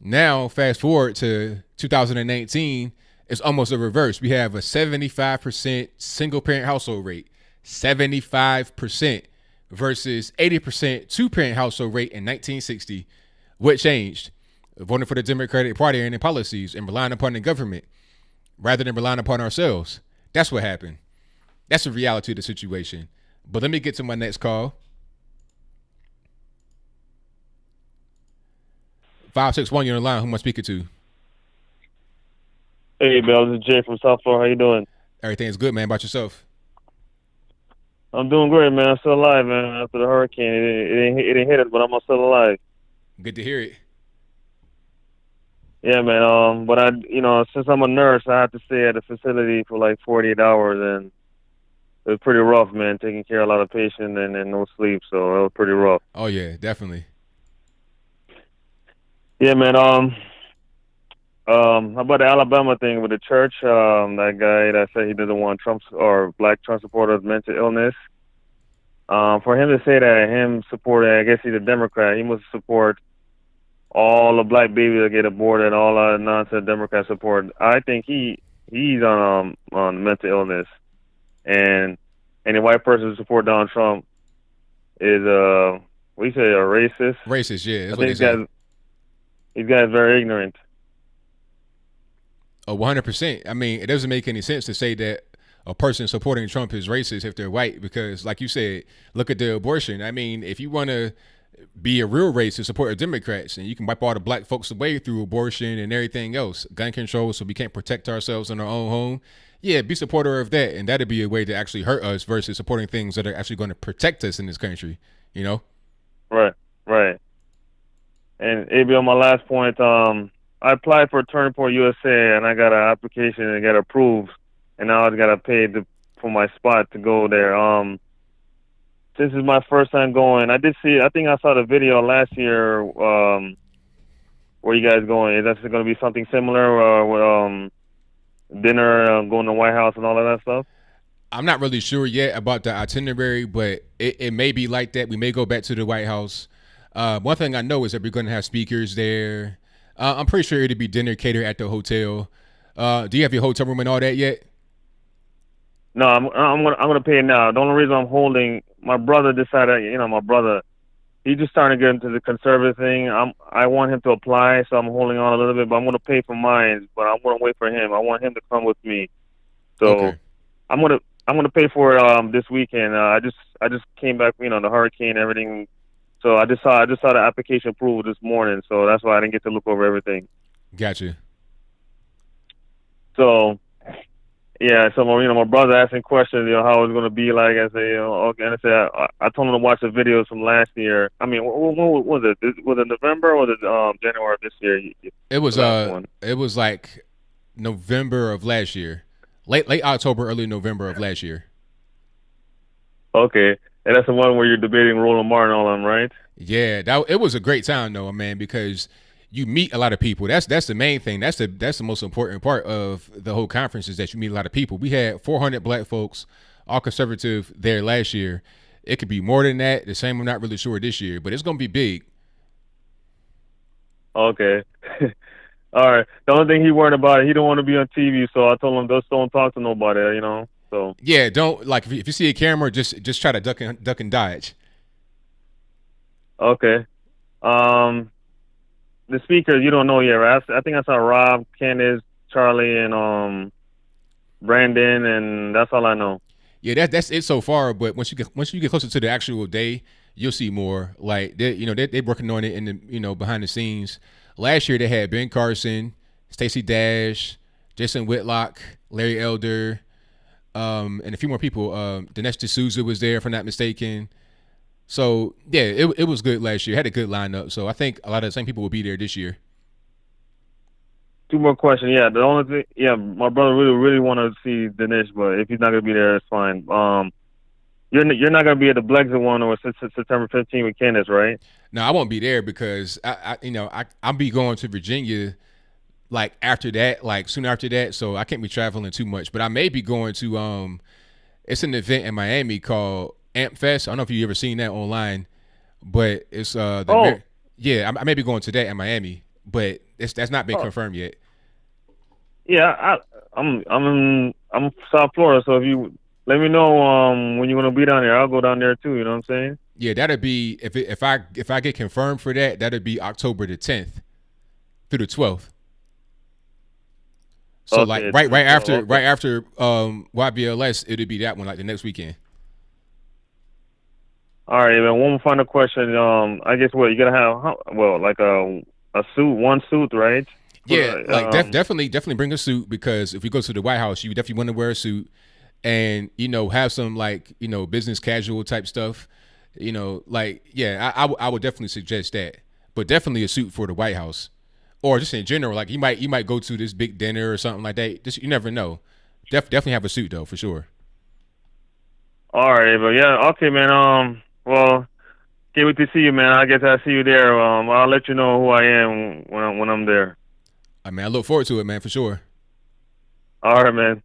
S1: Now, fast forward to 2019, it's almost a reverse. We have a 75% single-parent household rate. 75% versus 80% two-parent household rate in 1960. What changed? Voting for the Democratic Party and their policies and relying upon the government rather than relying upon ourselves. That's what happened. That's the reality of the situation. But let me get to my next call. 561, you're on the line. Who am I speaking to?
S12: Hey, Bill, this is Jay from South Florida. How you doing?
S1: Everything's good, man. About yourself?
S12: I'm doing great, man. I'm still alive, man. After the hurricane, it didn't hit us, but I'm still alive.
S1: Good to hear it.
S12: Yeah, man. But since I'm a nurse, I have to stay at the facility for like 48 hours, and it was pretty rough, man. Taking care of a lot of patients and no sleep, so it was pretty rough.
S1: Oh yeah, definitely.
S12: Yeah, man. How about the Alabama thing with the church? That guy that said he doesn't want Trump or black Trump supporters mental illness. For him to say that, him supporting, I guess he's a Democrat, he must support all the black babies that get aborted, all the nonsense Democrat support. I think he's on mental illness, and any white person who support Donald Trump is a racist.
S1: Racist, yeah.
S12: I think these guys very ignorant.
S1: Oh, 100%. I mean, it doesn't make any sense to say that a person supporting Trump is racist if they're white, because like you said, look at the abortion. I mean, if you want to be a real racist, support the Democrats, and you can wipe all the black folks away through abortion and everything else, gun control, so we can't protect ourselves in our own home. Yeah, be supporter of that, and that'd be a way to actually hurt us versus supporting things that are actually going to protect us in this country, you know?
S12: Right. And ABL, my last point, I applied for Turning Point USA, and I got an application and got approved, and now I got to pay for my spot to go there. This is my first time going. I think I saw the video last year where you guys going. Is that going to be something similar with dinner, going to the White House and all of that stuff?
S1: I'm not really sure yet about the itinerary, but it may be like that. We may go back to the White House. One thing I know is that we're going to have speakers there. I'm pretty sure it'll be dinner catered at the hotel. Do you have your hotel room and all that yet?
S12: No, I'm gonna pay it now. The only reason I'm holding, my brother decided, my brother, he just starting to get into the conservative thing. I want him to apply, so I'm holding on a little bit, but I'm gonna pay for mine, but I'm gonna wait for him. I want him to come with me. So okay. I'm gonna pay for it this weekend. I just came back, the hurricane and everything. So I just saw the application approved this morning, so that's why I didn't get to look over everything.
S1: Gotcha.
S12: So, yeah, so my brother asking questions, how it's gonna be like. I say, okay, and I told him to watch the videos from last year. I mean, what was it? Was it November or was it January of this year?
S1: It was like November of last year, late October, early November of last year.
S12: Okay. And that's the one where you're debating Roland Martin and all them, right?
S1: Yeah, it was a great time though, man, because you meet a lot of people. That's the main thing. That's the most important part of the whole conference, is that you meet a lot of people. We had 400 black folks, all conservative, there last year. It could be more than that. The same, I'm not really sure this year, but it's gonna be big.
S12: Okay. All right. The only thing he worried about, he don't want to be on TV, so I told him just don't talk to nobody, So
S1: yeah, don't, like, if you see a camera, just try to duck and dodge.
S12: Okay. the speakers you don't know yet, right? I think I saw Rob, Candace, Charlie, and Brandon, and that's all I know.
S1: Yeah, that's it so far. But once you get closer to the actual day, you'll see more. Like they're working on it in the behind the scenes. Last year they had Ben Carson, Stacey Dash, Jason Whitlock, Larry Elder, and a few more people. Dinesh D'Souza was there, if I'm not mistaken. So yeah, it was good last year. Had a good lineup. So I think a lot of the same people will be there this year.
S12: 2 more questions. Yeah, the only thing. Yeah, my brother really want to see Dinesh, but if he's not gonna be there, it's fine. You're not gonna be at the Blexit one or September 15th with Candace, right?
S1: No, I won't be there because I'll be going to Virginia like after that, like soon after that. So I can't be traveling too much. But I may be going to it's an event in Miami called Amp Fest. I don't know if you ever seen that online, but it's I may be going to that in Miami, but that's not been confirmed yet.
S12: Yeah, I'm South Florida, so if you let me know when you're gonna be down there, I'll go down there too. You know what I'm saying?
S1: Yeah, that'd be if I get confirmed for that, that'd be October the 10th through the 12th. So
S12: okay,
S1: like right after YBLS, it'd be that one like the next weekend.
S12: All right, man. One final question. I guess what you gotta have? Like a suit, one suit, right?
S1: Yeah, definitely bring a suit, because if you go to the White House, you definitely want to wear a suit, and have some business casual type stuff. I would definitely suggest that, but definitely a suit for the White House, or just in general. Like you might go to this big dinner or something like that. Just you never know. Definitely have a suit though, for sure.
S12: All right, but yeah, okay, man. Well, can't wait to see you, man. I guess I'll see you there. I'll let you know who I am when I'm there.
S1: I mean, I look forward to it, man, for sure.
S12: All right, man.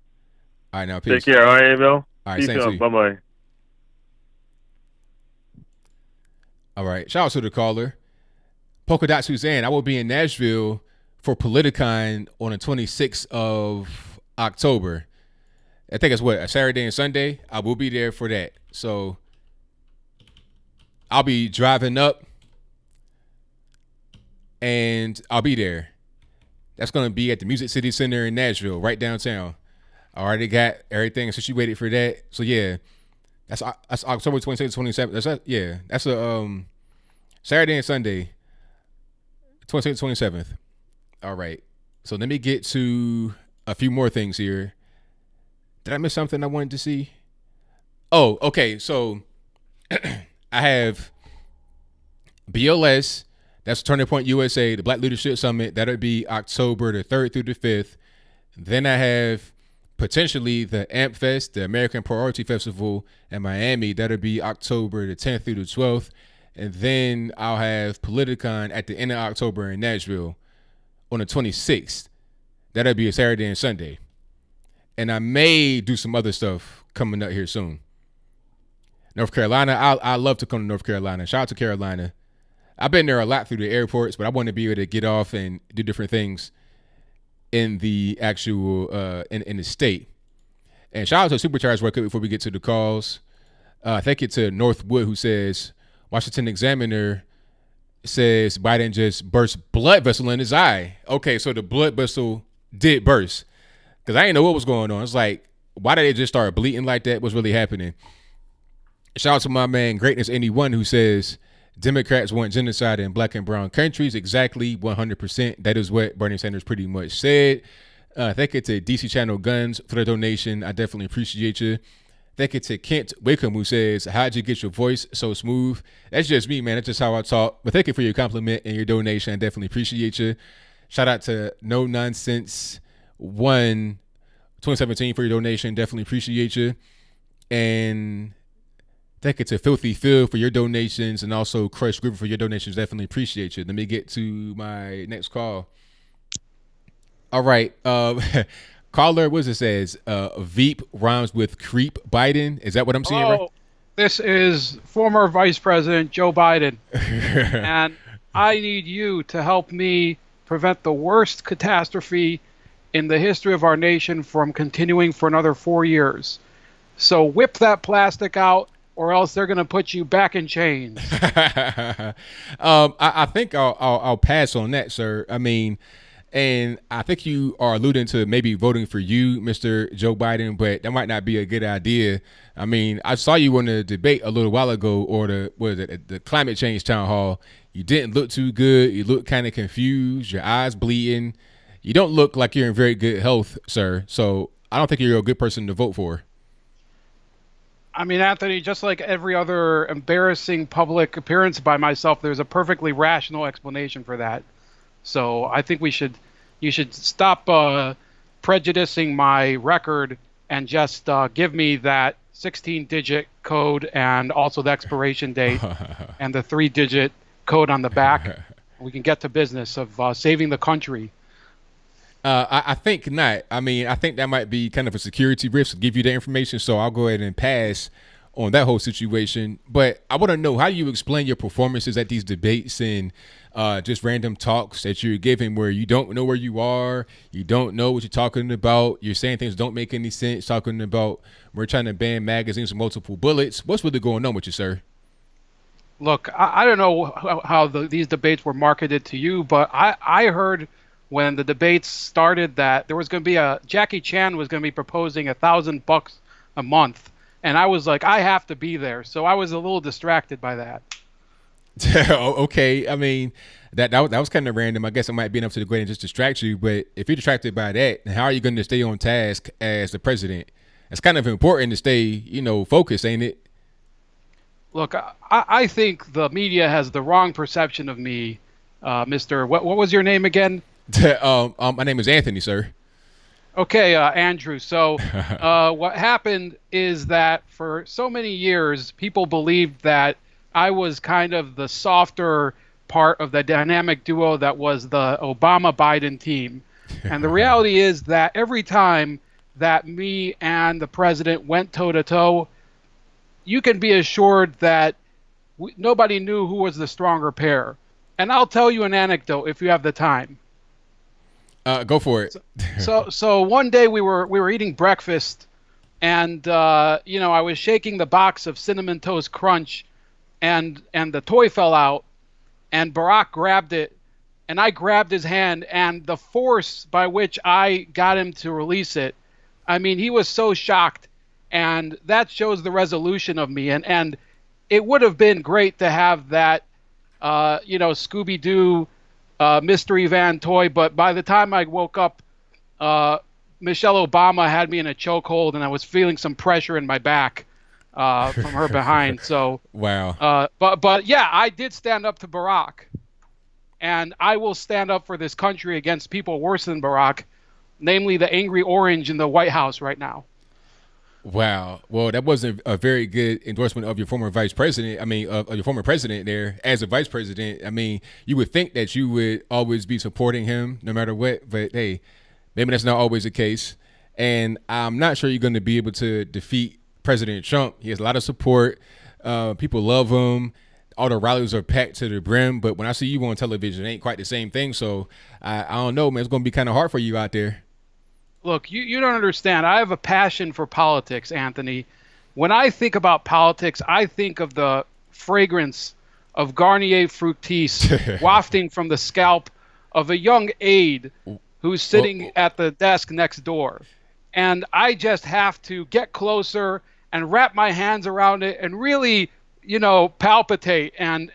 S1: All right, now, peace.
S12: Take care. All right, Bill.
S1: All right, thanks.
S12: Bye-bye.
S1: All right, shout out to the caller. Polka Dot Suzanne, I will be in Nashville for Politicon on the 26th of October. I think it's a Saturday and Sunday. I will be there for that. So I'll be driving up and I'll be there. That's going to be at the Music City Center in Nashville, right downtown. I already got everything situated for that. So yeah, that's October 26th, 27th. That's a Saturday and Sunday, 26th, 27th. All right. So let me get to a few more things here. Did I miss something I wanted to see? Oh, okay. So I have BLS. That's Turning Point USA, the Black Leadership Summit. That'll be October the 3rd through the 5th. Then I have potentially the AMP Fest, the American Priority Festival in Miami. That'll be October the 10th through the 12th. And then I'll have Politicon at the end of October in Nashville on the 26th. That'll be a Saturday and Sunday. And I may do some other stuff coming up here soon. North Carolina, I love to come to North Carolina. Shout out to Carolina. I've been there a lot through the airports, but I want to be able to get off and do different things in the actual in the state. And shout out to Supercharged real quick before we get to the calls. Thank you to Northwood, who says Washington Examiner says Biden just burst blood vessel in his eye. Okay, so the blood vessel did burst, because I didn't know what was going on. It's like, why did they just start bleeding like that? What's really happening? Shout out to my man Greatness Anyone, who says Democrats want genocide in black and brown countries. Exactly, 100%. That is what Bernie Sanders pretty much said. Thank you to DC Channel Guns for the donation. I definitely appreciate you. Thank you to Kent Wickham, who says, how'd you get your voice so smooth? That's just me, man. That's just how I talk. But thank you for your compliment and your donation. I definitely appreciate you. Shout out to No Nonsense 1 2017 for your donation. Definitely appreciate you. And thank you to Filthy Phil for your donations, and also Crush River for your donations. Definitely appreciate you. Let me get to my next call. All right. Caller, what does it says? Veep rhymes with creep Biden. Is that what I'm seeing? Right?
S13: This is former Vice President Joe Biden. And I need you to help me prevent the worst catastrophe in the history of our nation from continuing for another 4 years. So whip that plastic out or else they're going to put you back in chains.
S1: I think I'll pass on that, sir. I mean, and I think you are alluding to maybe voting for you, Mr. Joe Biden, but that might not be a good idea. I mean, I saw you in the debate a little while ago, or the climate change town hall. You didn't look too good. You look kind of confused. Your eyes bleeding. You don't look like you're in very good health, sir. So I don't think you're a good person to vote for.
S13: I mean, Anthony, just like every other embarrassing public appearance by myself, there's a perfectly rational explanation for that. So I think you should stop prejudicing my record and just give me that 16-digit code and also the expiration date and the 3-digit code on the back. We can get to business of saving the country.
S1: I think not. I mean, I think that might be kind of a security risk to give you the information. So I'll go ahead and pass on that whole situation. But I want to know, how do you explain your performances at these debates and just random talks that you're giving where you don't know where you are, you don't know what you're talking about, you're saying things don't make any sense, talking about we're trying to ban magazines with multiple bullets. What's really going on with you, sir?
S13: Look, I don't know how these debates were marketed to you, but I heard when the debates started that there was going to be Jackie Chan was going to be proposing $1,000 a month. And I was like, I have to be there. So I was a little distracted by that.
S1: Okay. I mean, that was kind of random. I guess it might be enough to go ahead and just distract you. But if you're distracted by that, how are you going to stay on task as the president? It's kind of important to stay, focused, ain't it?
S13: Look, I think the media has the wrong perception of me, Mr. What was your name again?
S1: My name is Anthony, sir.
S13: Okay, Andrew. So what happened is that for so many years, people believed that I was kind of the softer part of the dynamic duo that was the Obama-Biden team. And the reality is that every time that me and the president went toe-to-toe, you can be assured that nobody knew who was the stronger pair. And I'll tell you an anecdote if you have the time.
S1: Go for it.
S13: So one day we were eating breakfast, and I was shaking the box of Cinnamon Toast Crunch, and the toy fell out, and Barack grabbed it, and I grabbed his hand, and the force by which I got him to release it, I mean, he was so shocked, and that shows the resolution of me, and it would have been great to have that, Scooby-Doo mystery van toy, but by the time I woke up, Michelle Obama had me in a chokehold, and I was feeling some pressure in my back from her behind. So
S1: wow.
S13: But yeah, I did stand up to Barack, and I will stand up for this country against people worse than Barack, namely the angry orange in the White House right now.
S1: Wow. Well, that wasn't a very good endorsement of your former vice president. I mean, of your former president there as a vice president. I mean, you would think that you would always be supporting him no matter what. But, hey, maybe that's not always the case. And I'm not sure you're going to be able to defeat President Trump. He has a lot of support. People love him. All the rallies are packed to the brim. But when I see you on television, it ain't quite the same thing. So, I don't know, man. It's going to be kind of hard for you out there.
S13: Look, you don't understand. I have a passion for politics, Anthony. When I think about politics, I think of the fragrance of Garnier Fructis wafting from the scalp of a young aide who's sitting at the desk next door. And I just have to get closer and wrap my hands around it and really, palpitate and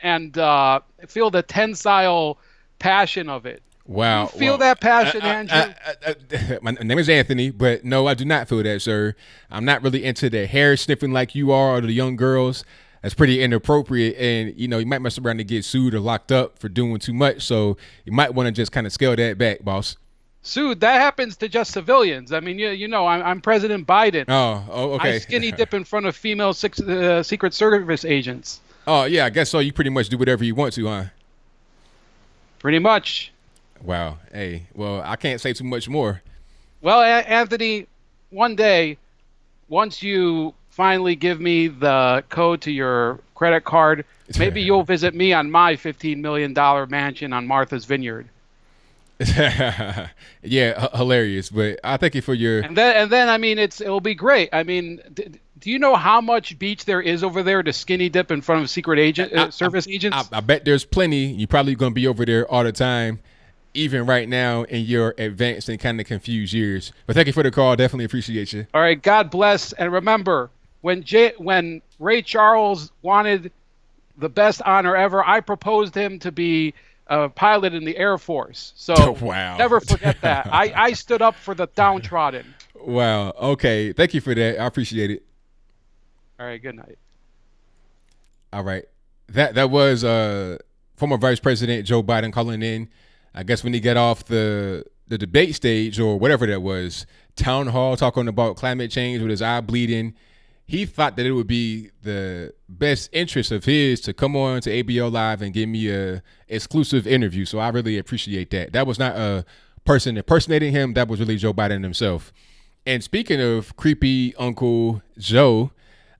S13: feel the tensile passion of it.
S1: Wow.
S13: You feel that passion, Andrew?
S1: My name is Anthony, but no, I do not feel that, sir. I'm not really into the hair sniffing like you are, or the young girls. That's pretty inappropriate, and you might mess around and get sued or locked up for doing too much. So you might want to just kind of scale that back, boss.
S13: Sued? That happens to just civilians. I mean, I'm President Biden.
S1: Oh, okay.
S13: I skinny dip in front of female Secret Service agents.
S1: Oh, yeah, I guess so. You pretty much do whatever you want to, huh?
S13: Pretty much.
S1: Wow. Hey, well, I can't say too much more.
S13: Well, Anthony, one day, once you finally give me the code to your credit card, maybe you'll visit me on my $15 million mansion on Martha's Vineyard.
S1: Yeah, hilarious. But I thank you for your.
S13: And then I mean, it'll be great. I mean, Do you know how much beach there is over there to skinny dip in front of secret agent service agents?
S1: I bet there's plenty. You're probably going to be over there all the time, even right now in your advanced and kind of confused years. But thank you for the call. Definitely appreciate you.
S13: All right, God bless. And remember, when Ray Charles wanted the best honor ever, I proposed him to be a pilot in the Air Force. So
S1: wow.
S13: Never forget that. I stood up for the downtrodden.
S1: Wow. Okay. Thank you for that. I appreciate it.
S13: All right. Good night.
S1: All right. That was former Vice President Joe Biden calling in. I guess when he got off the debate stage or whatever that was, Townhall, talking about climate change with his eye bleeding. He thought that it would be the best interest of his to come on to ABL Live and give me a exclusive interview. So I really appreciate that. That was not a person impersonating him. That was really Joe Biden himself. And speaking of creepy Uncle Joe,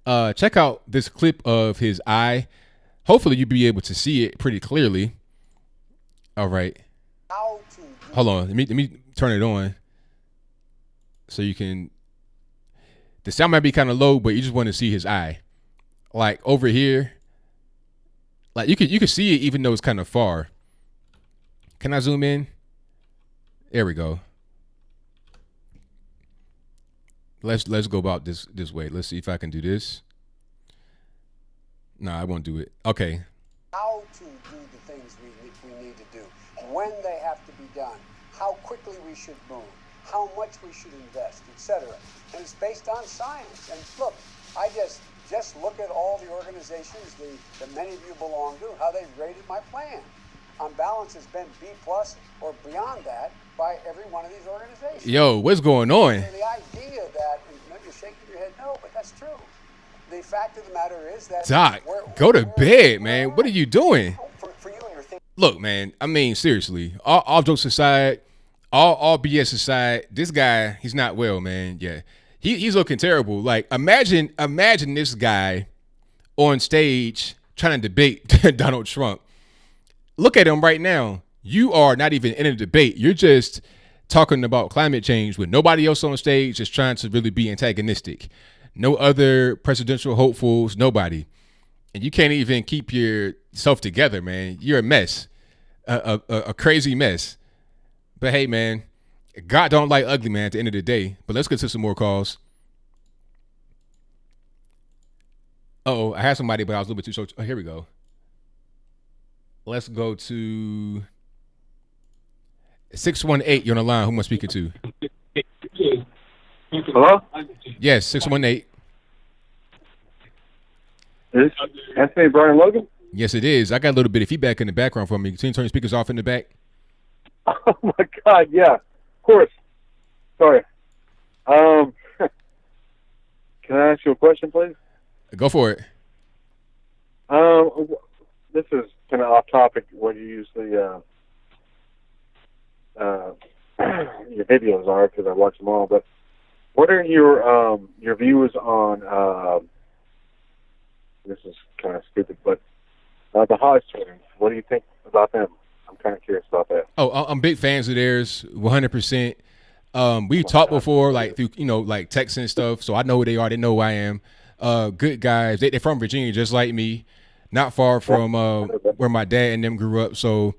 S1: check out this clip of his eye. Hopefully you'll be able to see it pretty clearly. All right. Hold on. Let me turn it on so you can. The sound might be kind of low, but you just want to see his eye. Like over here. Like you could see it even though it's kind of far. Can I zoom in? There we go. Let's go about this way. Let's see if I can do this. No, I won't do it. Okay.
S14: How to do the things we need to do, when they have to be done, how quickly we should move, how much we should invest, etc. And it's based on science. And look, I just look at all the organizations that many of you belong to, how they've rated my plan. On balance, it's been B+ or beyond that by every one of these organizations.
S1: Yo, what's going on?
S14: And the idea that, and maybe you're shaking your head, no, but that's true. The fact of the matter is that
S1: Doc, go to bed, man. What are you doing?
S14: For you and your thing.
S1: Look, man, I mean, seriously, all jokes aside, all BS aside, this guy, he's not well, man. Yeah, he's looking terrible. Like, imagine this guy on stage trying to debate Donald Trump. Look at him right now. You are not even in a debate. You're just talking about climate change with nobody else on stage, just trying to really be antagonistic. No other presidential hopefuls, nobody. And you can't even keep yourself together, man. You're a mess, a crazy mess. But hey, man, God don't like ugly, man, at the end of the day. But let's get to some more calls. Uh-oh, I had somebody, but I was a little bit too short. Oh, here we go. Let's go to 618. You're on the line. Who am I speaking to?
S15: Hello?
S1: Yes, 618.
S15: Is Anthony Brian Logan?
S1: Yes, it is. I got a little bit of feedback in the background from me. Can you turn your speakers off in the back?
S15: Oh my God, yeah, of course. Sorry. Can I ask you a question, please?
S1: Go for it.
S15: This is kind of off topic. What you usually your videos are, because I watch them all. But what are your views on? This is kind of stupid, but the Hodge twins. What do you think about them? I'm kind of curious about that.
S1: Oh, I'm big fans of theirs, 100%. We talked before, like through like text and stuff, so I know who they are. They know who I am. Good guys. They're from Virginia, just like me, not far from where my dad and them grew up. So,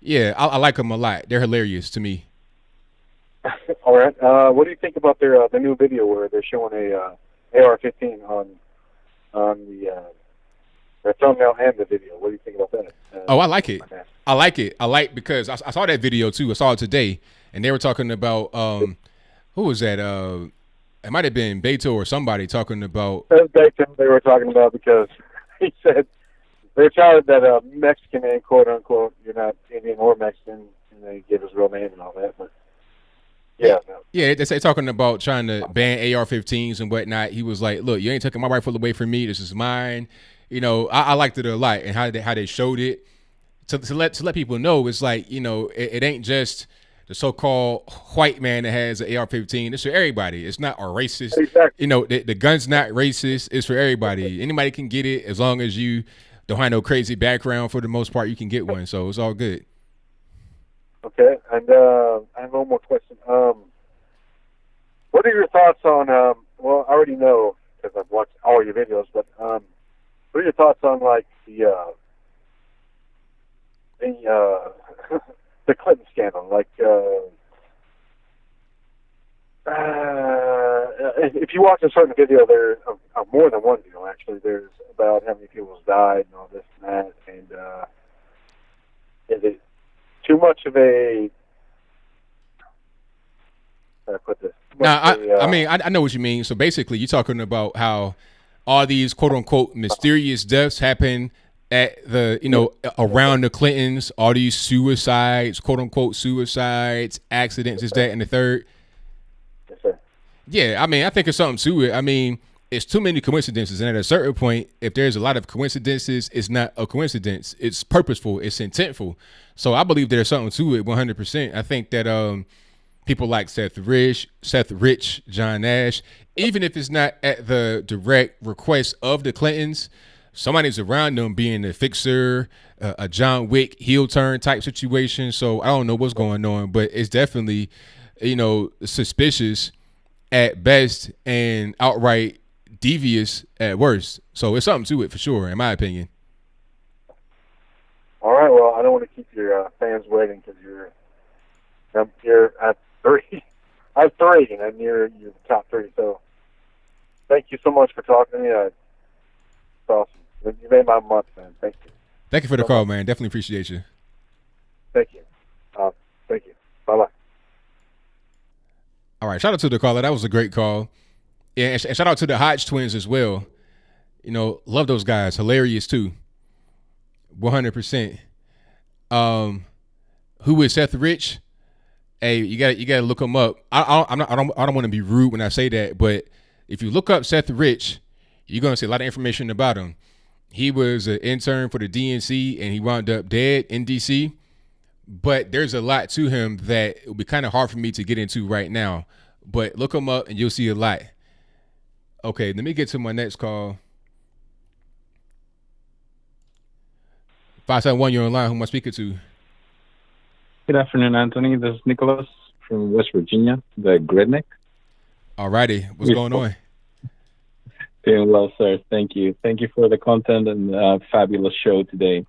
S1: yeah, I like them a lot. They're hilarious to me.
S15: All right. What do you think about their the new video where they're showing a AR-15 on the their thumbnail and the video? What do you think about that?
S1: I like it. I like because I saw that video too. I saw it today, and they were talking about who was that? It might have been Beto or somebody talking about.
S15: It was Beto they were talking about, because he said they're tired that a Mexican name, quote unquote, you're not Indian or Mexican, and they give his real name and all that. But yeah,
S1: they say talking about trying to ban AR-15s and whatnot. He was like, "Look, you ain't taking my rifle away from me. This is mine." I liked it a lot, and how they showed it to let people know it's like it ain't just the so-called white man that has an AR-15. It's for everybody. It's not a racist.
S15: Exactly.
S1: The gun's not racist. It's for everybody. Anybody can get it as long as you don't have no crazy background. For the most part, you can get one. So it's all good.
S15: Okay, and I have one more question. What are your thoughts on? Well, I already know because I've watched all your videos. But what are your thoughts on like the the Clinton scandal? Like, if you watch a certain video, there's more than one video actually. There's about how many people died and all this and that. And is it too much of a? How do I put this?
S1: I know what you mean. So basically, you're talking about how all these quote unquote mysterious deaths happen at the, around the Clintons, all these suicides, quote unquote suicides, accidents, is that and the third.
S15: Yes, sir.
S1: Yeah, I think it's something to it. It's too many coincidences, and at a certain point, if there's a lot of coincidences, it's not a coincidence. It's purposeful. It's intentful. So I believe there's something to it, 100%. I think that people like Seth Rich, John Nash, even if it's not at the direct request of the Clintons, somebody's around them being a fixer, a John Wick heel turn type situation. So I don't know what's going on, but it's definitely, suspicious at best and outright devious at worst. So it's something to it for sure, in my opinion.
S15: All right. Well, I don't want to keep your fans waiting because you're at 3. I have 3, and you're the top 3. So thank you so much for talking to me. It's awesome. You made my month, man. Thank you.
S1: Thank you for the call, man. Definitely appreciate you.
S15: Thank you. Thank you. Bye-bye.
S1: All right. Shout out to the caller. That was a great call. Yeah, and shout out to the Hodge twins as well. Love those guys. Hilarious too. 100%. Who is Seth Rich? Hey, you gotta look him up. I don't want to be rude when I say that, but if you look up Seth Rich, you're gonna see a lot of information about him. He was an intern for the DNC and he wound up dead in DC. But there's a lot to him that it would be kind of hard for me to get into right now. But look him up and you'll see a lot. Okay, let me get to my next call. 571, you're online. Who am I speaking to?
S16: Good afternoon, Anthony. This is Nicholas from West Virginia, the Gridnick.
S1: All righty. What's going on?
S16: Doing well, sir. Thank you. Thank you for the content and fabulous show today.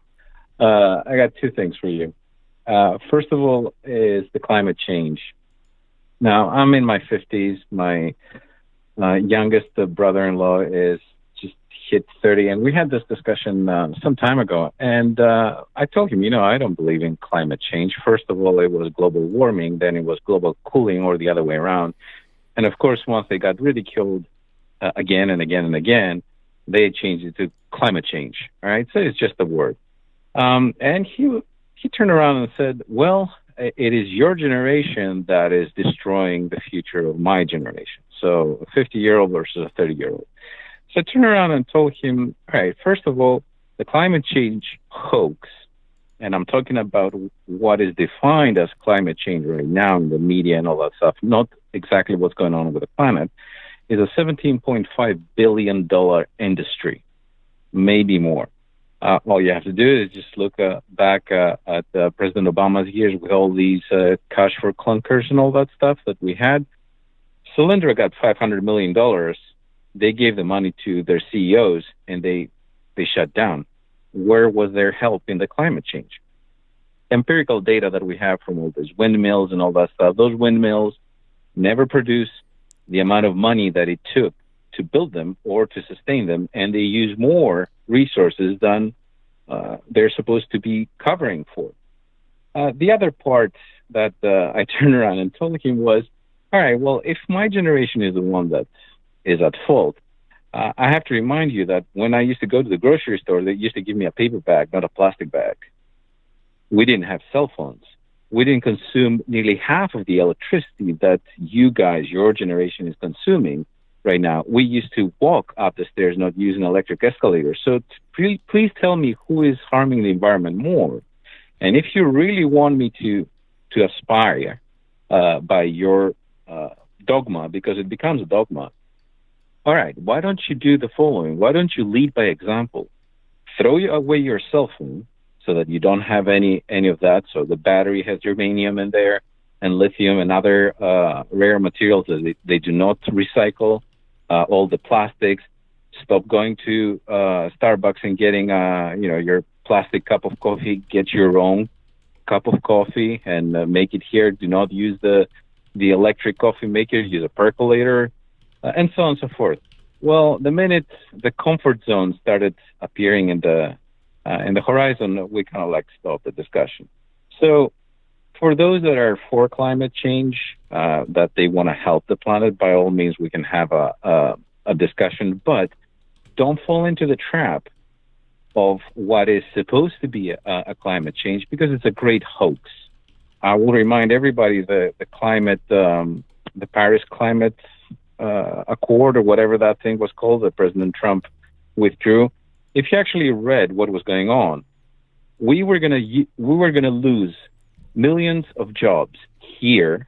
S16: I got 2 things for you. First of all is the climate change. Now, I'm in my 50s. My youngest brother-in-law is just hit 30, and we had this discussion some time ago. And I told him, I don't believe in climate change. First of all, it was global warming, then it was global cooling, or the other way around. And of course, once they got ridiculed again and again and again, they changed it to climate change. All right, so it's just a word. And he turned around and said, well, it is your generation that is destroying the future of my generation. So a 50-year-old versus a 30-year-old. So I turned around and told him, all right, first of all, the climate change hoax, and I'm talking about what is defined as climate change right now in the media and all that stuff, not exactly what's going on with the planet, is a $17.5 billion industry, maybe more. All you have to do is just look back at President Obama's years with all these cash for clunkers and all that stuff that we had. Solyndra got $500 million. They gave the money to their CEOs, and they shut down. Where was their help in the climate change? Empirical data that we have from all those windmills and all that stuff, those windmills never produce the amount of money that it took to build them or to sustain them, and they use more resources than they're supposed to be covering for. The other part that I turned around and told him was, all right, well, if my generation is the one that is at fault, I have to remind you that when I used to go to the grocery store, they used to give me a paper bag, not a plastic bag. We didn't have cell phones. We didn't consume nearly half of the electricity that you guys, your generation, is consuming right now. We used to walk up the stairs, not use an electric escalator. So please tell me who is harming the environment more. And if you really want me to aspire by your dogma, because it becomes a dogma, all right, why don't you do the following? Why don't you lead by example? Throw away your cell phone so that you don't have any of that. So the battery has germanium in there and lithium and other rare materials that they do not recycle. all the plastics. Stop going to Starbucks and getting your plastic cup of coffee. Get your own cup of coffee and make it here. Do not use the electric coffee maker. Use a percolator, and so on and so forth. Well, the minute the comfort zone started appearing in the horizon, we kind of like stopped the discussion. So for those that are for climate change, that they want to help the planet, by all means, we can have a discussion, but don't fall into the trap of what is supposed to be a climate change, because it's a great hoax. I will remind everybody the climate, the Paris Climate Accord, or whatever that thing was called, that President Trump withdrew. If you actually read what was going on, we were gonna lose millions of jobs here,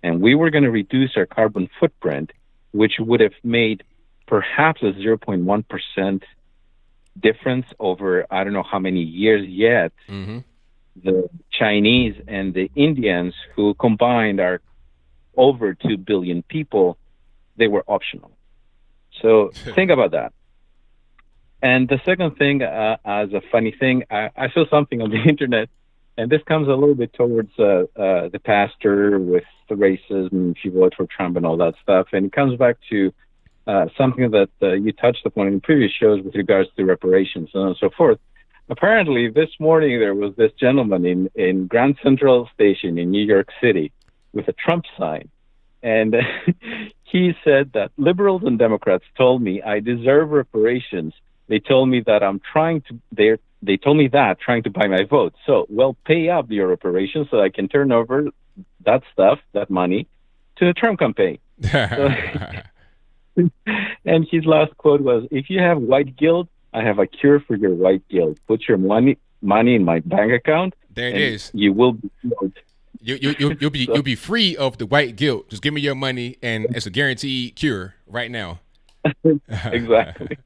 S16: and we were going to reduce our carbon footprint, which would have made perhaps a 0.1% difference over I don't know how many years yet. Mm-hmm. The Chinese and the Indians, who combined are over 2 billion people, they were optional. So think about that. And the second thing, as a funny thing, I saw something on the internet, and this comes a little bit towards the pastor with the racism, if you vote for Trump and all that stuff. And it comes back to something that you touched upon in previous shows with regards to reparations and so forth. Apparently, this morning there was this gentleman in Grand Central Station in New York City with a Trump sign. And he said that liberals and Democrats told me I deserve reparations. They told me that they told me that trying to buy my vote. So, well, pay up your reparations so I can turn over that stuff, that money, to the Trump campaign. And his last quote was, "If you have white guilt, I have a cure for your white guilt. Put your money in my bank account.
S1: There it is.
S16: You will be healed."
S1: You'll be free of the white guilt. Just give me your money, and it's a guaranteed cure right now.
S16: Exactly.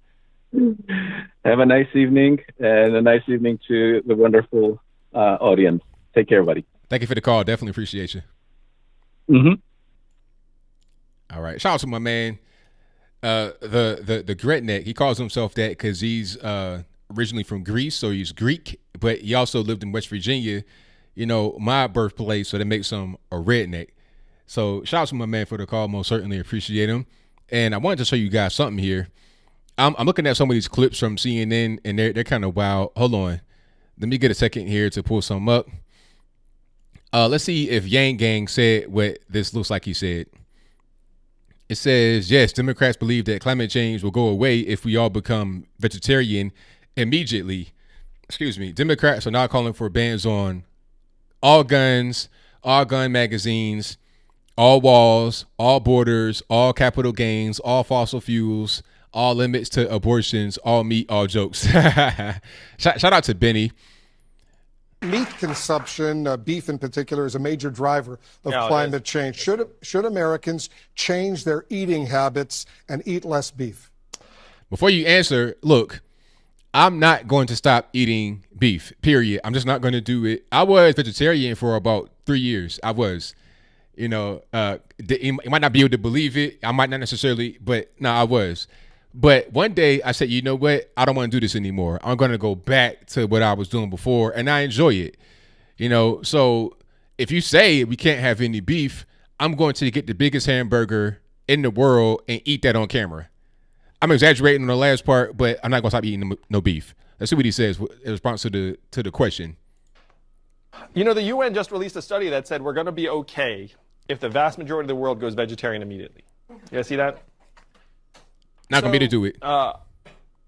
S16: Have a nice evening, and a nice evening to the wonderful audience. Take care, buddy.
S1: Thank you for the call. Definitely appreciate you.
S16: Mm-hmm.
S1: All right. Shout out to my man, the Gretnek. He calls himself that because he's originally from Greece, so he's Greek, but he also lived in West Virginia, my birthplace, so that makes him a redneck. So shout out to my man for the call. Most certainly appreciate him. And I wanted to show you guys something here. I'm looking at some of these clips from CNN, and they're kind of wild. Hold on. Let me get a second here to pull some up. Let's see if Yang Gang said what this looks like he said. It says, yes, Democrats believe that climate change will go away if we all become vegetarian immediately. Excuse me. Democrats are now calling for bans on all guns, all gun magazines, all walls, all borders, all capital gains, all fossil fuels, all limits to abortions, all meat, all jokes. Shout out to Benny.
S17: Meat consumption, beef in particular, is a major driver of climate change. Should Americans change their eating habits and eat less beef?
S1: Before you answer, look, I'm not going to stop eating beef, period. I'm just not going to do it. I was vegetarian for about 3 years. I was. You might not be able to believe it. I might not necessarily, but no, I was. But one day I said, you know what? I don't want to do this anymore. I'm going to go back to what I was doing before, and I enjoy it. So if you say we can't have any beef, I'm going to get the biggest hamburger in the world and eat that on camera. I'm exaggerating on the last part, but I'm not going to stop eating no beef. Let's see what he says in response to the question.
S18: The UN just released a study that said we're going to be okay if the vast majority of the world goes vegetarian immediately. You guys see that?
S1: Not going to be able to do it.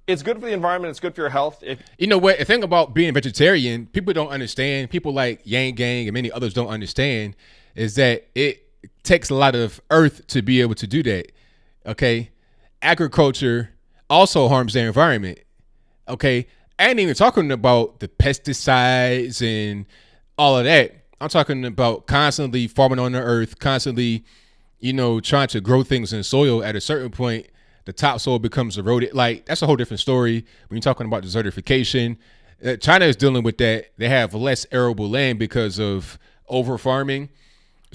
S18: It's good for the environment. It's good for your health.
S1: You know what? The thing about being vegetarian, people don't understand. People like Yang Gang and many others don't understand is that it takes a lot of earth to be able to do that. Okay? Agriculture also harms the environment. Okay? I ain't even talking about the pesticides and all of that. I'm talking about constantly farming on the earth, constantly, trying to grow things in soil. At a certain point, the topsoil becomes eroded. Like, that's a whole different story when you're talking about desertification. China is dealing with that. They have less arable land because of over farming.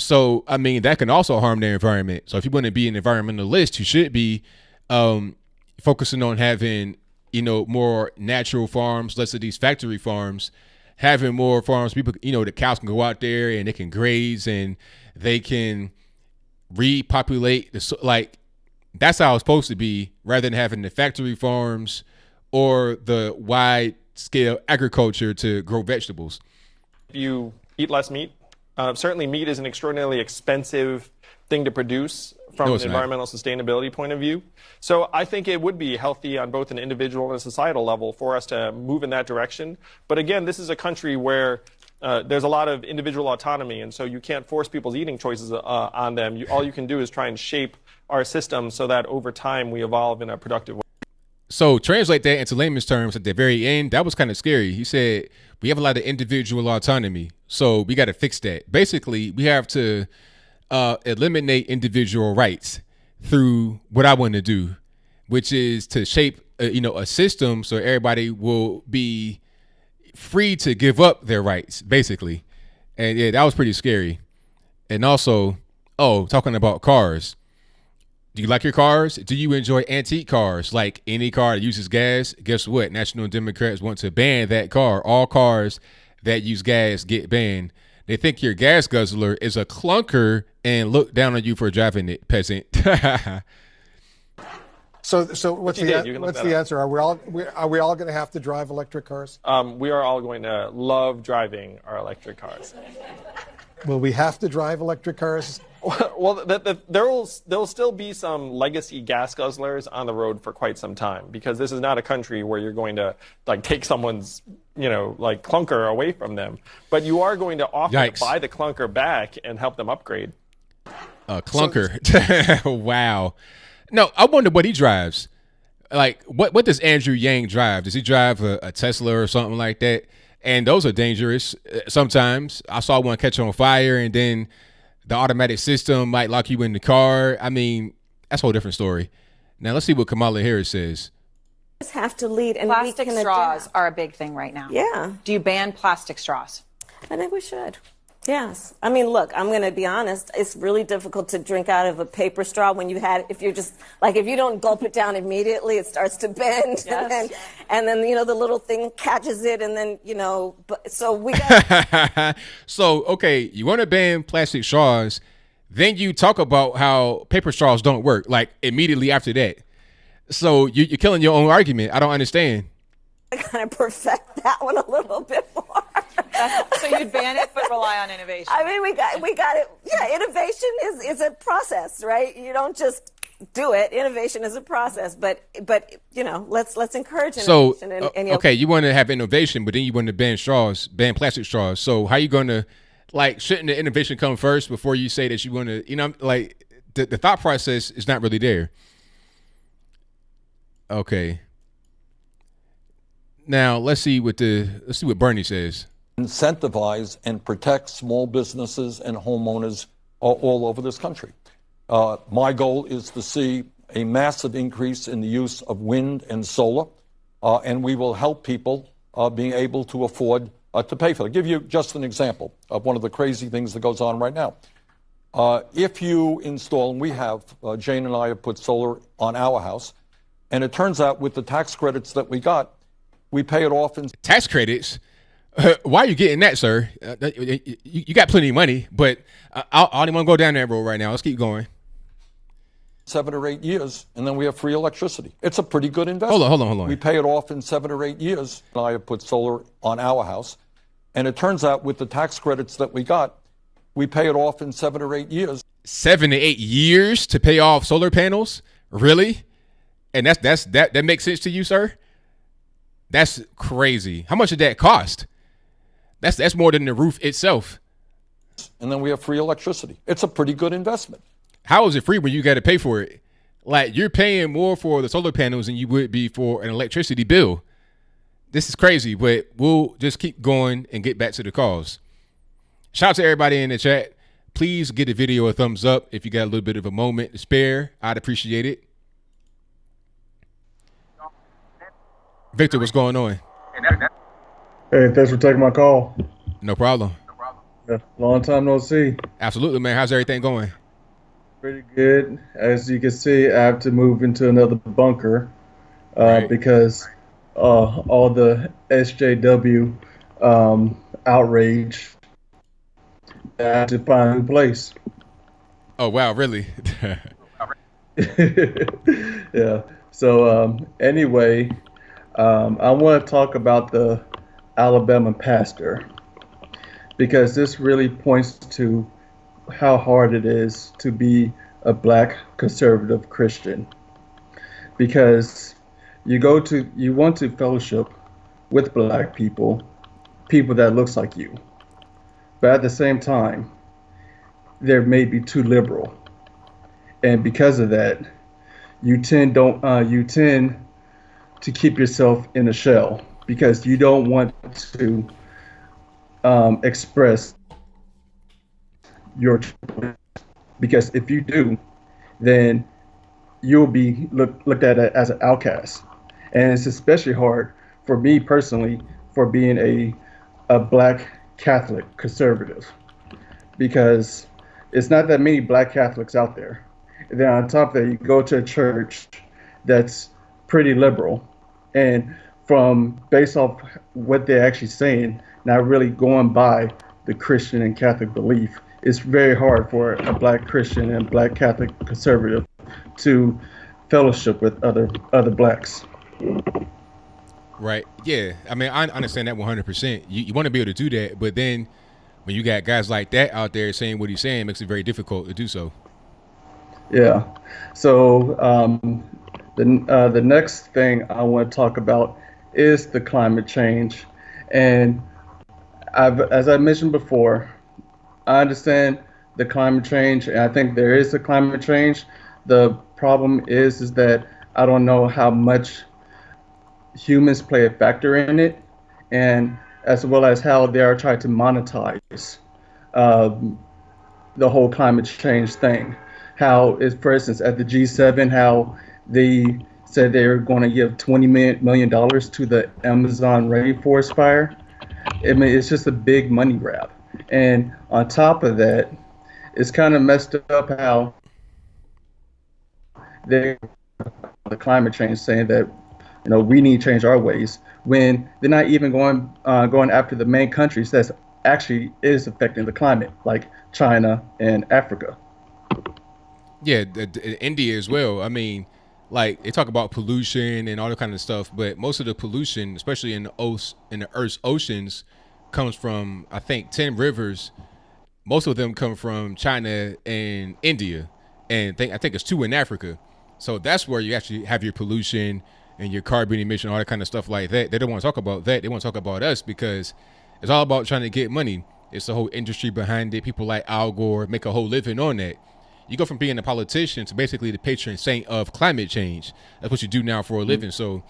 S1: So, I mean, that can also harm their environment. So if you want to be an environmentalist, you should be focusing on having, more natural farms, less of these factory farms, having more farms. People, the cows can go out there and they can graze and they can repopulate. That's how it's supposed to be, rather than having the factory farms or the wide scale agriculture to grow vegetables.
S18: You eat less meat. Certainly, meat is an extraordinarily expensive thing to produce from an environmental sustainability point of view. So I think it would be healthy on both an individual and a societal level for us to move in that direction. But again, this is a country where there's a lot of individual autonomy, and so you can't force people's eating choices on them. All you can do is try and shape our system so that over time we evolve in a productive way.
S1: So translate that into layman's terms at the very end. That was kind of scary. He said, we have a lot of individual autonomy, so we got to fix that. Basically, we have to eliminate individual rights through what I want to do, which is to shape, a system so everybody will be free to give up their rights, basically. And yeah, that was pretty scary. And also, talking about cars. Do you like your cars? Do you enjoy antique cars? Like any car that uses gas? Guess what? National Democrats want to ban that car. All cars that use gas get banned. They think your gas guzzler is a clunker and look down on you for driving it, peasant.
S17: So what's the answer? Are we all going to have to drive electric cars?
S18: We are all going to love driving our electric cars.
S17: Will we have to drive electric cars?
S18: Well, there'll still be some legacy gas guzzlers on the road for quite some time, because this is not a country where you're going to take someone's clunker away from them, but you are going to often buy the clunker back and help them upgrade.
S1: Clunker. Wow. No, I wonder what he drives. Like, what does Andrew Yang drive? Does he drive a Tesla or something like that? And those are dangerous sometimes. I saw one catch on fire, and then the automatic system might lock you in the car. I mean, that's a whole different story. Now, let's see what Kamala Harris says.
S19: Have to lead, and
S20: plastic
S19: we can
S20: straws
S19: adapt.
S20: are a big thing right now.
S19: Yeah.
S20: Do you ban plastic straws?
S19: I think we should. Yes. I mean, look, I'm going to be honest. It's really difficult to drink out of a paper straw when if you don't gulp it down immediately, it starts to bend.
S20: Yes.
S19: And then the little thing catches it. And then, so we got.
S1: So, okay, you want to ban plastic straws. Then you talk about how paper straws don't work, like immediately after that. So you're killing your own argument. I don't understand.
S19: I kind of perfect that one a little bit more.
S20: So you'd ban it, but rely on innovation.
S19: I mean, we got it. Yeah, innovation is a process, right? You don't just do it. Innovation is a process, but let's encourage innovation.
S1: So okay, you want to have innovation, but then you want to ban plastic straws. So how you going to shouldn't the innovation come first before you say that you want to? The thought process is not really there. Okay. Now let's see what Bernie says.
S10: Incentivize and protect small businesses and homeowners all over this country. My goal is to see a massive increase in the use of wind and solar, and we will help people being able to afford to pay for it. I'll give you just an example of one of the crazy things that goes on right now. If you install, and we have, Jane and I have put solar on our house, and it turns out with the tax credits that we got, we pay it off in
S1: tax credits. Why are you getting that, sir? You got plenty of money, but I don't want to go down that road right now. Let's keep going.
S10: 7 or 8 years, and then we have free electricity. It's a pretty good investment.
S1: Hold on.
S10: We pay it off in 7 or 8 years. I have put solar on our house, and it turns out with the tax credits that we got, we pay it off in 7 or 8 years.
S1: 7 to 8 years to pay off solar panels? Really? And that makes sense to you, sir? That's crazy. How much did that cost? That's more than the roof itself.
S10: And then we have free electricity. It's a pretty good investment.
S1: How is it free when you got to pay for it? Like, you're paying more for the solar panels than you would be for an electricity bill. This is crazy, but we'll just keep going and get back to the cause. Shout out to everybody in the chat. Please give the video a thumbs up if you got a little bit of a moment to spare. I'd appreciate it. Victor, what's going on?
S21: Hey, thanks for taking my call.
S1: No problem.
S21: Long time no see.
S1: Absolutely, man. How's everything going?
S21: Pretty good. As you can see, I have to move into another bunker because all the SJW outrage. I have to find a new place.
S1: Oh, wow, really?
S21: Yeah. So anyway, I want to talk about the Alabama pastor because this really points to how hard it is to be a black conservative Christian, because you want to fellowship with black people that looks like you, but at the same time they may be too liberal, and because of that you tend to keep yourself in a shell because you don't want to express your truth. Because if you do, then you'll be looked at as an outcast. And it's especially hard for me personally for being a black Catholic conservative, because it's not that many black Catholics out there. And then on top of that, you go to a church that's pretty liberal, and based off what they're actually saying, not really going by the Christian and Catholic belief, it's very hard for a black Christian and black Catholic conservative to fellowship with other blacks.
S1: Right. Yeah. I mean, I understand that 100%. You want to be able to do that, but then when you got guys like that out there saying what he's saying, it makes it very difficult to do so.
S21: Yeah. So the next thing I want to talk about is the climate change. And as I mentioned before, I understand the climate change, and I think there is a climate change. The problem is that I don't know how much humans play a factor in it, and as well as how they are trying to monetize the whole climate change thing. How is, for instance, at the G7, how they said they're going to give $20 million to the Amazon rainforest fire. I mean, it's just a big money grab. And on top of that, it's kind of messed up how the climate change saying that, we need to change our ways, when they're not even going after the main countries that actually is affecting the climate, like China and Africa.
S1: Yeah, India as well. I mean, like, they talk about pollution and all that kind of stuff, but most of the pollution, especially in the Earth's oceans, comes from, I think, 10 rivers. Most of them come from China and India, and I think it's 2 in Africa. So that's where you actually have your pollution and your carbon emission, all that kind of stuff like that. They don't want to talk about that. They want to talk about us because it's all about trying to get money. It's the whole industry behind it. People like Al Gore make a whole living on that. You go from being a politician to basically the patron saint of climate change. That's what you do now for a living. So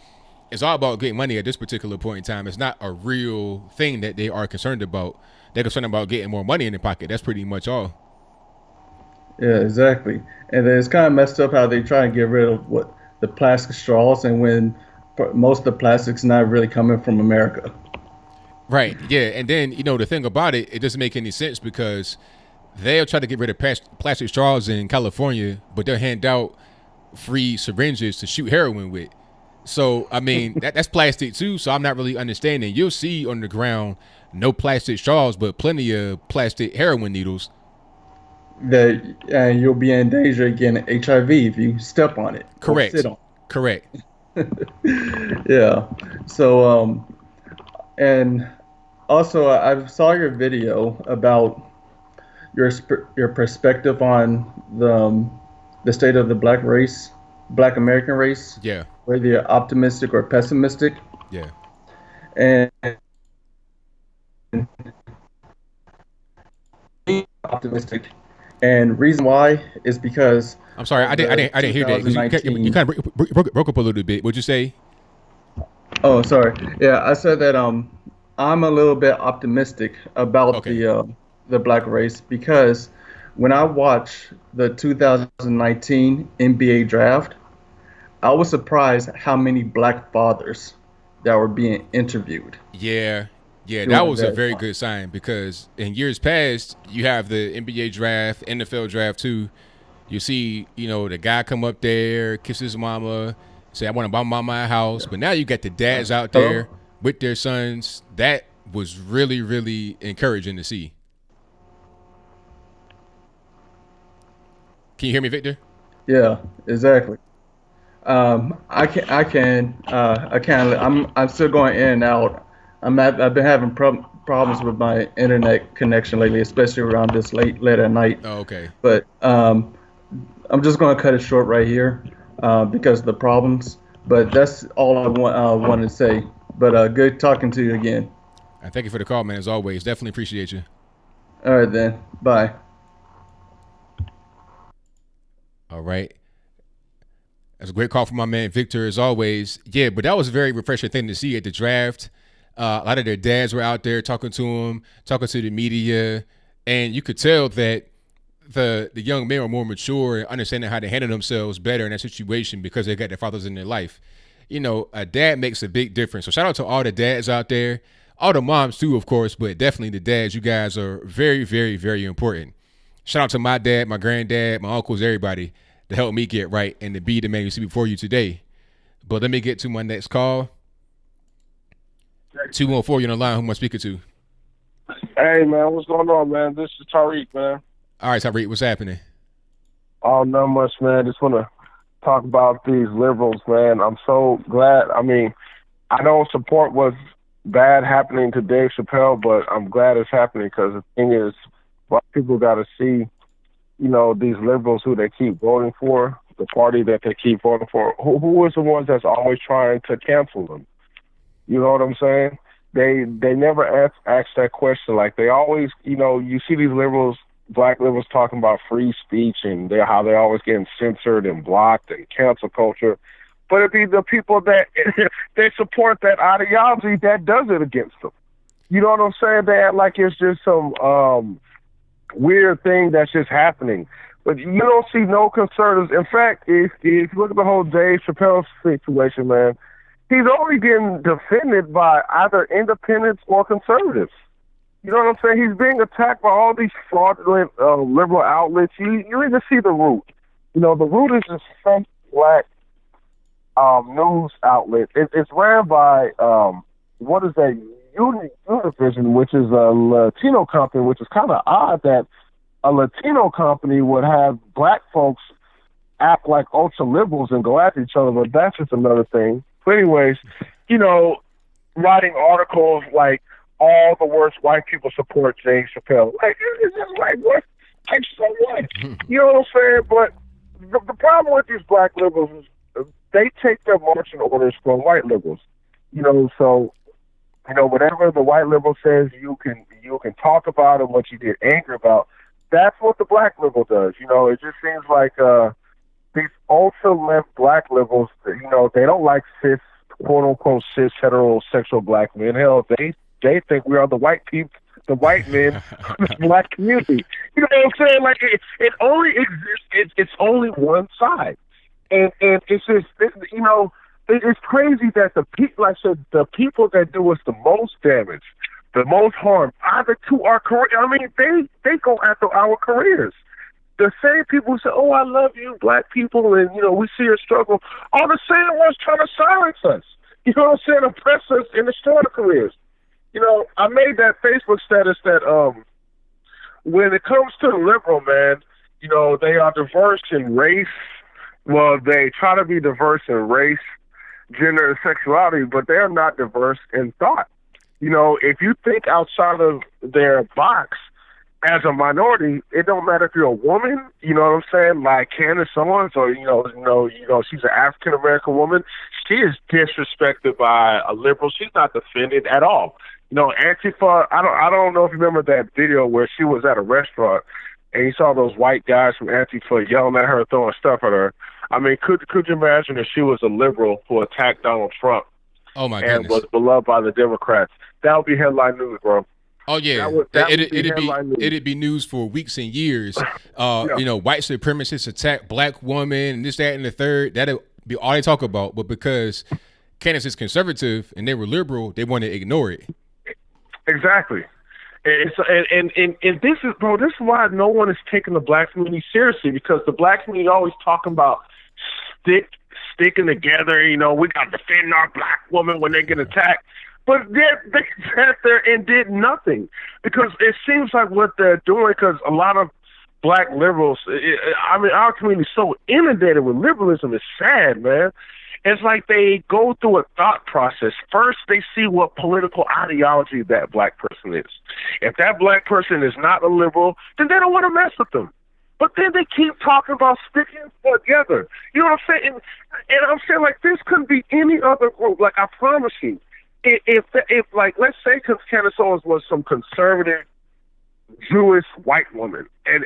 S1: it's all about getting money at this particular point in time. It's not a real thing that they are concerned about. They're concerned about getting more money in their pocket. That's pretty much all.
S21: Yeah, exactly. And then it's kind of messed up how they try and get rid of the plastic straws, and when most of the plastic's not really coming from America.
S1: Right. Yeah. And then, the thing about it doesn't make any sense because they'll try to get rid of plastic straws in California, but they'll hand out free syringes to shoot heroin with. So, I mean, that's plastic too. So I'm not really understanding. You'll see on the ground no plastic straws, but plenty of plastic heroin needles.
S21: That you'll be in danger of getting HIV if you step on it.
S1: Correct.
S21: Or sit on it.
S1: Correct.
S21: Yeah. So, and also I saw your video about your perspective on the state of the black American race.
S1: Yeah.
S21: Whether you're optimistic or pessimistic.
S1: Yeah.
S21: And optimistic, and reason why is because
S1: I'm sorry, I didn't hear that. You kind of broke up a little bit. What'd you say?
S21: Oh, sorry. Yeah, I said that I'm a little bit optimistic about the black race because when I watched the 2019 NBA draft, I was surprised how many black fathers that were being interviewed.
S1: Yeah. Yeah, that was a very good sign because in years past, you have the NBA draft, NFL draft too. You see, the guy come up there, kiss his mama, say, I want to buy my mama a house. But now you got the dads out there with their sons. That was really, really encouraging to see. Can you hear me, Victor?
S21: Yeah, exactly. I'm still going in and out. I've been having problems with my internet connection lately, especially around this late at night.
S1: Oh, okay.
S21: But I'm just going to cut it short right here because of the problems. But that's all I wanted to say. But good talking to you again.
S1: Thank you for the call, man. As always, definitely appreciate you.
S21: All right then. Bye.
S1: All right. That's a great call from my man Victor, as always. Yeah, but that was a very refreshing thing to see at the draft. A lot of their dads were out there talking to them, talking to the media, and you could tell that the young men were more mature and understanding how to handle themselves better in that situation because they got their fathers in their life. A dad makes a big difference. So shout out to all the dads out there, all the moms too, of course, but definitely the dads. You guys are very, very, very important. Shout out to my dad, my granddad, my uncles, everybody to help me get right and to be the man you see before you today. But let me get to my next call. 214, you're on the line. Who am I speaking to?
S2: Hey, man, what's going on, man? This is Tariq, man.
S1: All right, Tariq, what's happening?
S2: Oh, not much, man. Just want to talk about these liberals, man. I'm so glad. I mean, I don't support what's bad happening to Dave Chappelle, but I'm glad it's happening because the thing is, black people got to see, these liberals who they keep voting for, the party that they keep voting for, who is the ones that's always trying to cancel them? You know what I'm saying? They never ask that question. Like they always, you see these liberals, black liberals talking about free speech and how they're always getting censored and blocked and cancel culture. But it'd be the people that they support that ideology that does it against them. You know what I'm saying? They act like it's just some weird thing that's just happening. But you don't see no conservatives. In fact, if you look at the whole Dave Chappelle situation, man, he's only getting defended by either independents or conservatives. You know what I'm saying? He's being attacked by all these fraudulent liberal outlets. You need to see the Root. The Root is just some black news outlet. It's ran by, what is that, Univision, which is a Latino company, which is kind of odd that a Latino company would have black folks act like ultra liberals and go after each other, but that's just another thing. But anyways, writing articles like all the worst white people support Dave Chappelle. Like, it's just like, what? Like, so what? You know what I'm saying? But the problem with these black liberals is they take their marching orders from white liberals. So, whatever the white liberal says, you can talk about and what you get angry about. That's what the black liberal does. It just seems like these ultra-left black liberals, they don't like quote-unquote cis heterosexual black men. Hell, they think we are the white people, the white men of the black community. You know what I'm saying? Like, it only exists, it's only one side. And it's just, it's crazy that the people, like I said, the people that do us the most damage, the most harm, either to our career, they go after our careers. The same people who say, oh, I love you, black people, and, we see your struggle, are the same ones trying to silence us. You know what I'm saying? Oppress us and destroy our careers. I made that Facebook status that when it comes to the liberal, man, they are diverse in race. Well, they try to be diverse in race, gender, and sexuality, but they are not diverse in thought. If you think outside of their box, as a minority, it don't matter if you're a woman, you know what I'm saying, like Candace Owens, or she's an African American woman. She is disrespected by a liberal. She's not defended at all. Antifa. I don't know if you remember that video where she was at a restaurant and you saw those white guys from Antifa yelling at her, throwing stuff at her. Could you imagine if she was a liberal who attacked Donald Trump?
S1: Oh my
S2: and
S1: goodness.
S2: was beloved by the Democrats? That would be headline news, bro.
S1: Oh yeah, it'd be news for weeks and years. White supremacists attack black women and this, that, and the third. That'll be all they talk about. But because Candace is conservative and they were liberal, they want to ignore it.
S2: Exactly. And this is, bro, this is why no one is taking the black community seriously, because the black community always talking about sticking together. You know, we got to defend our black woman when they get attacked. But they sat there and did nothing, because it seems like what they're doing, because a lot of black liberals, our community is so inundated with liberalism. It's sad, man. It's like they go through a thought process. First, they see what political ideology that black person is. If that black person is not a liberal, then they don't want to mess with them. But then they keep talking about sticking together. You know what I'm saying? And I'm saying, like, this couldn't be any other group. Like, I promise you, if like, let's say Candace Owens was some conservative Jewish white woman, and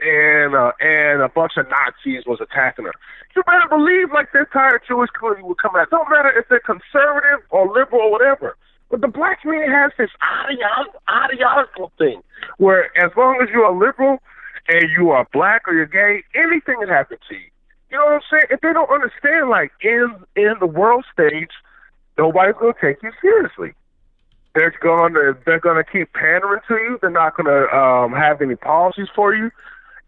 S2: a bunch of Nazis was attacking her, you better believe, like, the entire Jewish community would come out. Don't matter if they're conservative or liberal or whatever. But the black community has this ideological thing where, as long as you're a liberal and you are black or you're gay, anything can happen to you. You know what I'm saying? If they don't understand, like, in the world stage, nobody's going to take you seriously. They're gonna keep pandering to you. They're not gonna have any policies for you,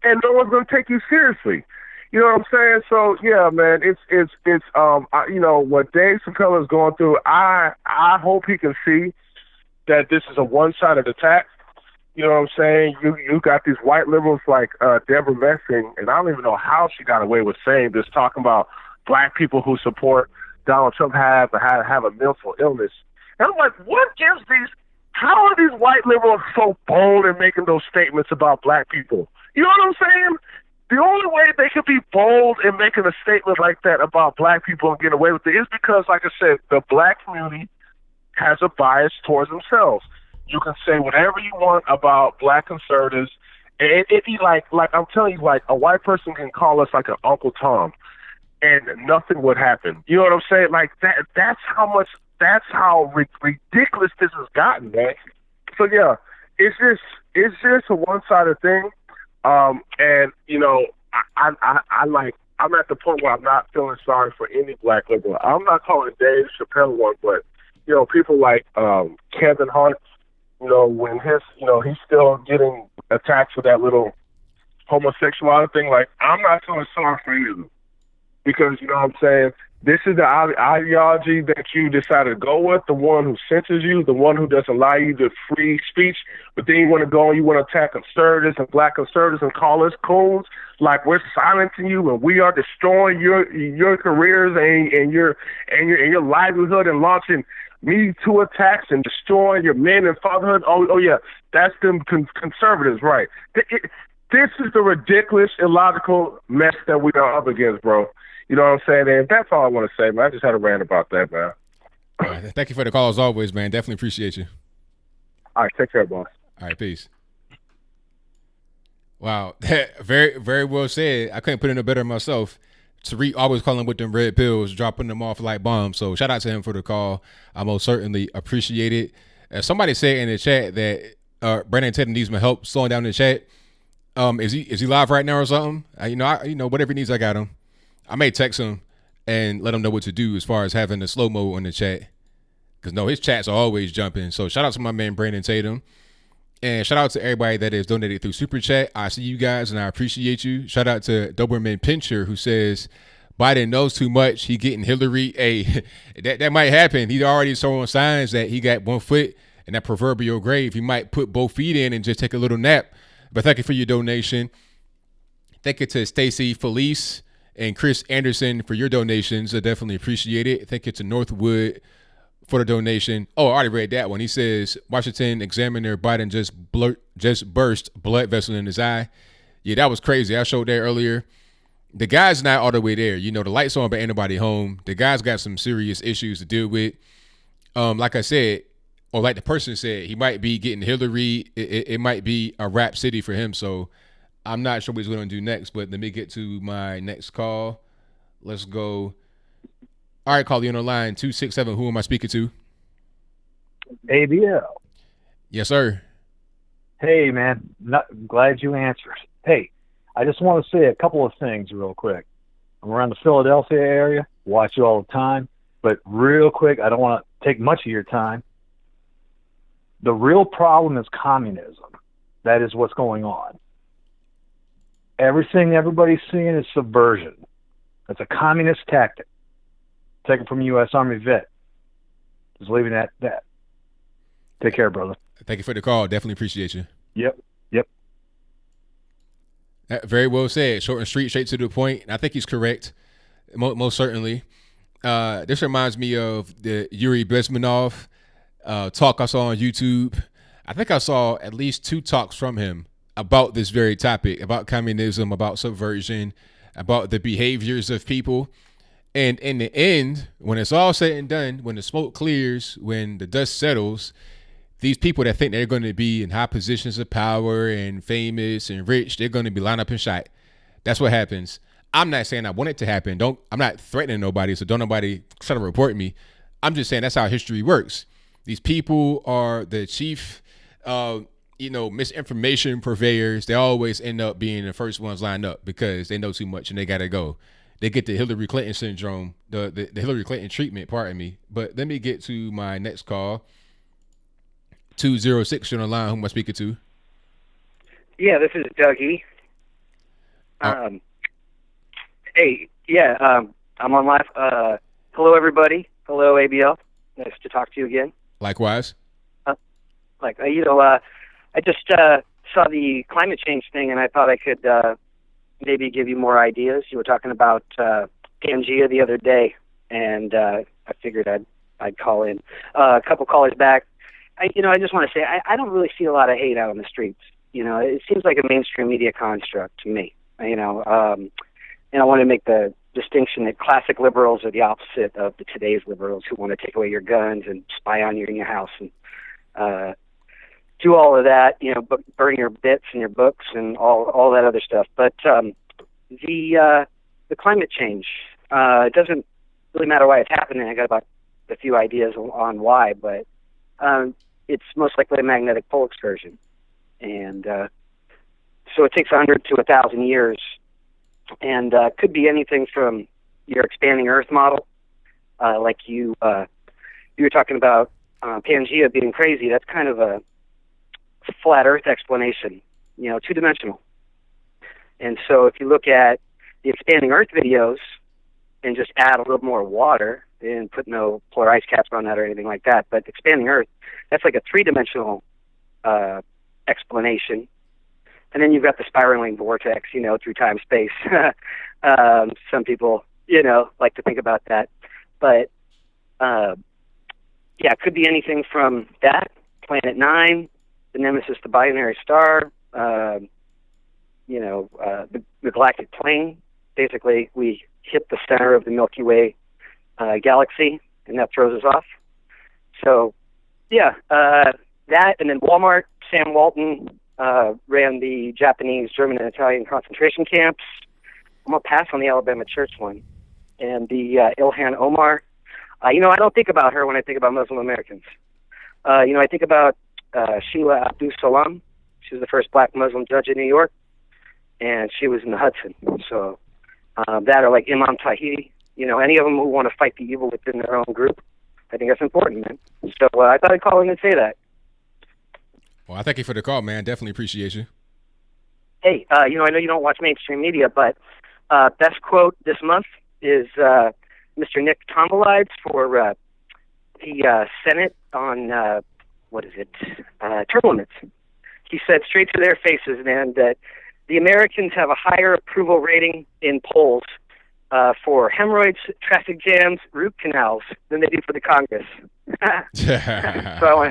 S2: and no one's gonna take you seriously. You know what I'm saying? So yeah, man, it's you know what Dave Chappelle is going through. I hope he can see that this is a one-sided attack. You know what I'm saying? You got these white liberals like Deborah Messing, and I don't even know how she got away with saying this, talking about black people who support Donald Trump have a mental illness. And I'm like, how are these white liberals so bold in making those statements about black people? You know what I'm saying? The only way they could be bold in making a statement like that about black people and get away with it is because, like I said, the black community has a bias towards themselves. You can say whatever you want about black conservatives, and it'd be like I'm telling you, like, a white person can call us like an Uncle Tom, and nothing would happen. You know what I'm saying? Like, that's how ridiculous this has gotten, man. So yeah, it's just a one-sided thing. And you know, I'm at the point where I'm not feeling sorry for any black liberal. I'm not calling Dave Chappelle one, but you know, people like Kevin Hart, you know, when he's still getting attacked for that little homosexuality thing. Like, I'm not feeling sorry for any of them, because, you know what I'm saying, this is the ideology that you decided to go with, the one who censors you, the one who doesn't allow you to free speech, but then you want to go and you want to attack conservatives and black conservatives and call us coons, like we're silencing you and we are destroying your careers and your livelihood and launching Me Too attacks and destroying your men and fatherhood. Oh yeah, that's them conservatives, right? This is the ridiculous, illogical mess that we are up against, bro. You know what I'm saying? And that's all I want to say, man. I just had a rant about that, man.
S1: All right, thank you for the call as always, man. Definitely appreciate you.
S2: All right, take care, boss.
S1: All right, peace. Wow, very, very well said. I couldn't put in a better myself. Tariq always calling with them red pills, dropping them off like bombs. So shout out to him for the call. I most certainly appreciate it. Somebody said in the chat that Brandon Tatum needs my help slowing down the chat. Is he live right now or something? Whatever he needs, I got him. I may text him and let him know what to do as far as having the slow-mo on the chat. Because, no, his chats are always jumping. So, shout out to my man, Brandon Tatum. And shout out to everybody that has donated through Super Chat. I see you guys, and I appreciate you. Shout out to Doberman Pincher, who says, Biden knows too much. He getting Hillary. Hey, that might happen. He's already showing signs that he got one foot in that proverbial grave. He might put both feet in and just take a little nap. But thank you for your donation. Thank you to Stacy Felice and Chris Anderson for your donations. I definitely appreciate it. Thank you to Northwood for the donation. Oh, I already read that one. He says, Washington Examiner, Biden just burst blood vessel in his eye. Yeah, that was crazy. I showed that earlier. The guy's not all the way there. You know, the light's on, but ain't nobody home. The guy's got some serious issues to deal with. Like I said, or like the person said, he might be getting Hillary. It might be a rap city for him. So I'm not sure what he's going to do next, but let me get to my next call. Let's go. All right, call you on the line, 267. Who am I speaking to?
S3: ABL.
S1: Yes, sir.
S3: Hey, man. Glad you answered. Hey, I just want to say a couple of things real quick. I'm around the Philadelphia area, watch you all the time, but real quick, I don't want to take much of your time. The real problem is communism. That is what's going on. Everything everybody's seeing is subversion. That's a communist tactic. Taken from a U.S. Army vet. Just leaving it at that. Take care, brother.
S1: Thank you for the call. Definitely appreciate you.
S3: Yep.
S1: Very well said. Short and straight to the point. I think he's correct. Most certainly. This reminds me of the Yuri Bezmenov talk I saw on YouTube. I think I saw at least 2 talks from him about this very topic, about communism, about subversion, about the behaviors of people. And in the end, when it's all said and done, when the smoke clears, when the dust settles, these people that think they're going to be in high positions of power and famous and rich, they're going to be lined up and shot. That's what happens. I'm not saying I want it to happen. I'm not threatening nobody, so don't nobody try to report me. I'm just saying that's how history works. These people are the chief, misinformation purveyors. They always end up being the first ones lined up because they know too much and they got to go. They get the Hillary Clinton syndrome, the Hillary Clinton treatment, pardon me. But let me get to my next call. 206 on the line. Who am I speaking to?
S4: Yeah, this is Dougie. I'm on live. Hello, everybody. Hello, ABL. Nice to talk to you again.
S1: Likewise.
S4: I just saw the climate change thing, and I thought I could maybe give you more ideas. You were talking about Pangea the other day, and I figured I'd call in. A couple callers back. I just want to say I don't really see a lot of hate out on the streets. It seems like a mainstream media construct to me. And I want to make the distinction that classic liberals are the opposite of the today's liberals who want to take away your guns and spy on you in your house and do all of that, burn your bits and your books and all that other stuff. But the climate change, it doesn't really matter why it's happening. I got about a few ideas on why, but it's most likely a magnetic pole excursion. And so it takes 100 to 1,000 years, and could be anything from your expanding Earth model, like you were talking about Pangea being crazy. That's kind of a flat Earth explanation, 2-dimensional. And so if you look at the expanding Earth videos and just add a little more water and put no polar ice caps on that or anything like that, but expanding Earth, that's like a 3-dimensional explanation. And then you've got the spiraling vortex, through time space. Some people, like to think about that. But, it could be anything from that, Planet 9, the Nemesis, the binary star, the galactic plane. Basically, we hit the center of the Milky Way galaxy, and that throws us off. So, that, and then Walmart, Sam Walton ran the Japanese, German, and Italian concentration camps. I'm going to pass on the Alabama church one. And the Ilhan Omar. I don't think about her when I think about Muslim Americans. I think about Sheila Abdul Salam. She was the first black Muslim judge in New York, and she was in the Hudson. So that, or like Imam Tahiri, any of them who want to fight the evil within their own group. I think that's important, man. So I thought I'd call in and say that.
S1: Well, I thank you for the call, man. Definitely appreciate you.
S4: Hey, I know you don't watch mainstream media, but best quote this month is Mr. Nick Tombolides for the Senate on, term limits. He said straight to their faces, man, that the Americans have a higher approval rating in polls for hemorrhoids, traffic jams, root canals than they do for the Congress. So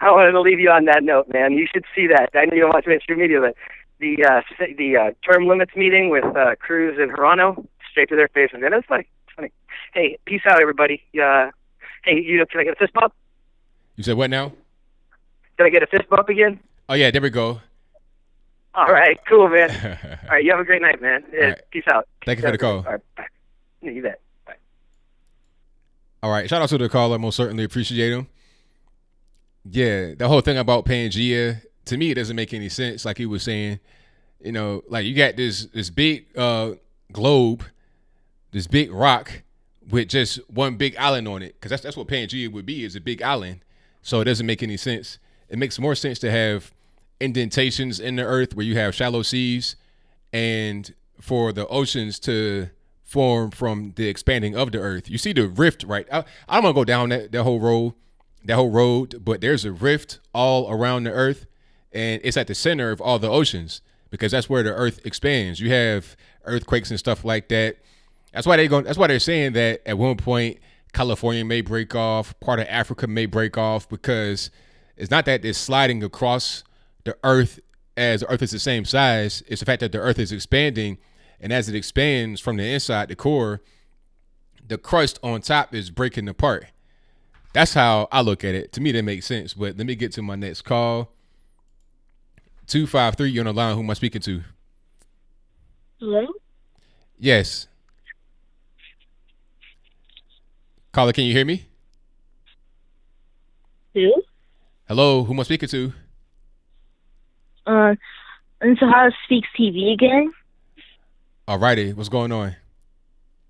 S4: I wanted to leave you on that note, man. You should see that. I know you don't watch mainstream media, but the term limits meeting with Cruz and Hirano, straight to their faces, and it's like funny. Hey, peace out, everybody. Hey, can I get a fist bump?
S1: You said what now?
S4: Can I get a fist bump again?
S1: Oh yeah, there we go.
S4: All right, cool, man. All right, you have a great night, man.
S1: Right.
S4: Peace out.
S1: Thank you for the call.
S4: All right, bye. You bet. Bye.
S1: All right, shout out to the caller. Most certainly appreciate him. Yeah, the whole thing about Pangea, to me, it doesn't make any sense. Like he was saying, like you got this big globe, this big rock with just one big island on it, because that's what Pangea would be, is a big island. So it doesn't make any sense. it makes more sense to have indentations in the earth where you have shallow seas, and for the oceans to form from the expanding of the earth. You see the rift, right? I don't want to go down that whole road, but there's a rift all around the earth, and it's at the center of all the oceans because that's where the earth expands. You have earthquakes and stuff like that. That's why they're saying that at one point California may break off, part of Africa may break off, because it's not that it's sliding across the earth as the earth is the same size. It's the fact that the earth is expanding, and as it expands from the inside, the core, the crust on top is breaking apart. That's how I look at it. To me, that makes sense. But let me get to my next call. 253, you're on the line. Who am I speaking to?
S5: Hello?
S1: Yes. Caller, can you hear me?
S5: Who?
S1: Hello, who am I speaking to?
S5: And so how Speaks TV again?
S1: Alrighty, what's going on?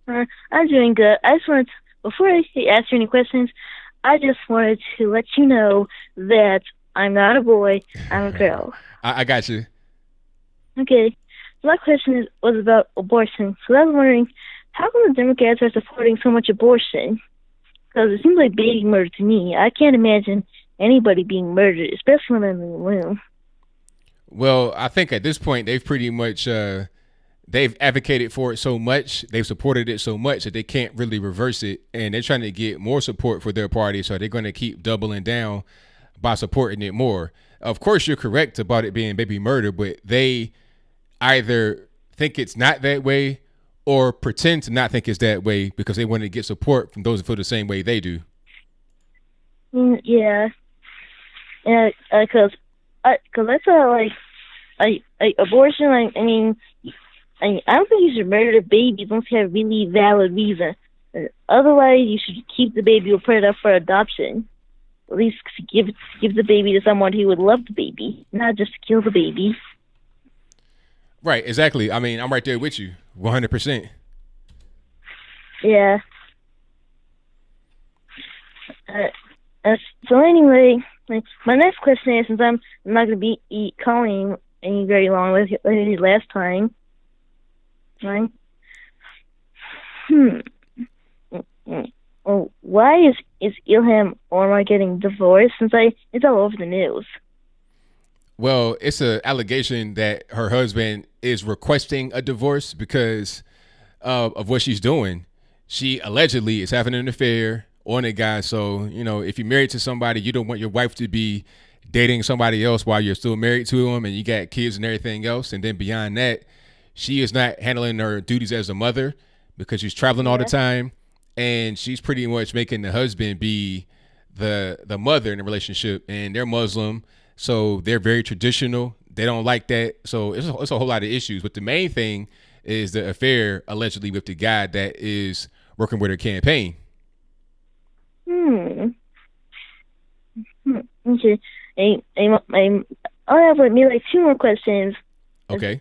S5: I'm doing good. I just wanted to, before I ask you any questions, I just wanted to let you know that I'm not a boy, I'm a girl.
S1: I got you.
S5: Okay. So my question was about abortion. So I was wondering, how come the Democrats are supporting so much abortion? Because it seems like baby murder to me. I can't imagine anybody being murdered, especially when they're in the womb.
S1: Well, I think at this point they've pretty much they've advocated for it so much, they've supported it so much that they can't really reverse it, and they're trying to get more support for their party, so they're going to keep doubling down by supporting it more. Of course, you're correct about it being baby murder, but they either think it's not that way or pretend to not think it's that way because they want to get support from those who feel the same way they do.
S5: Yeah. Yeah, because I thought, abortion, I don't think you should murder the baby unless you have a really valid reason. Otherwise, you should keep the baby or put it up for adoption. At least give the baby to someone who would love the baby, not just kill the baby.
S1: Right, exactly. I'm right there with you, 100%.
S5: Yeah. So anyway, my next question is, since I'm not going to be calling any very long like I did last time, right? Well, why is Ilhan Omar getting divorced? Since it's all over the news.
S1: Well, it's an allegation that her husband is requesting a divorce because of what she's doing. She allegedly is having an affair on a guy. So, if you're married to somebody, you don't want your wife to be dating somebody else while you're still married to him and you got kids and everything else. And then beyond that, she is not handling her duties as a mother because she's traveling all the time. And she's pretty much making the husband be the mother in the relationship. And they're Muslim, so they're very traditional. They don't like that. So it's a whole lot of issues. But the main thing is the affair allegedly with the guy that is working with her campaign.
S5: Okay. I'll have maybe 2 more questions.
S1: Okay.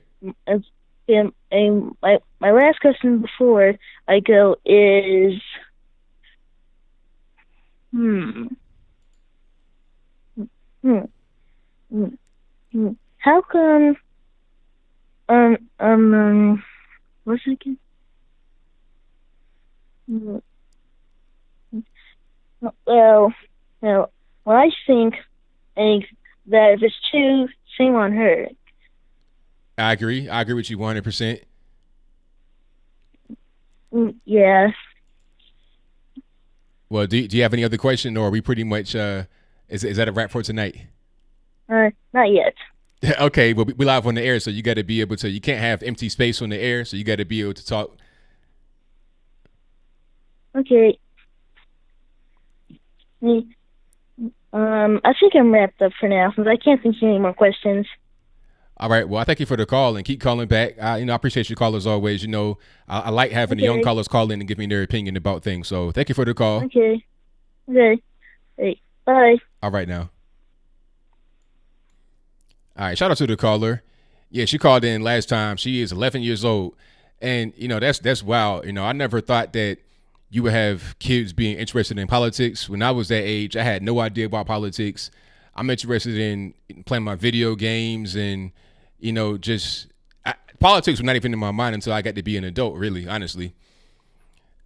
S5: My last question before I go is, how come what's it again? Well, I think that if it's true, shame on her.
S1: I agree with you 100%.
S5: Yeah.
S1: Well, do you have any other question, or are we pretty much is that a wrap for tonight?
S5: Not yet.
S1: Okay, well, we live on the air, so you got to be able to. You can't have empty space on the air, so you got to be able to talk.
S5: Okay. I think I'm wrapped up for now, since I can't think of any more questions.
S1: All right. Well, I thank you for the call and keep calling back. I appreciate your call as always. I like having the young callers call in and give me their opinion about things. So thank you for the call.
S5: Okay. Hey, bye.
S1: All right now. All right. Shout out to the caller. Yeah, she called in last time. She is 11 years old. And, that's wild. I never thought that you would have kids being interested in politics. When I was that age, I had no idea about politics. I'm interested in playing my video games and, just politics was not even in my mind until I got to be an adult, really, honestly.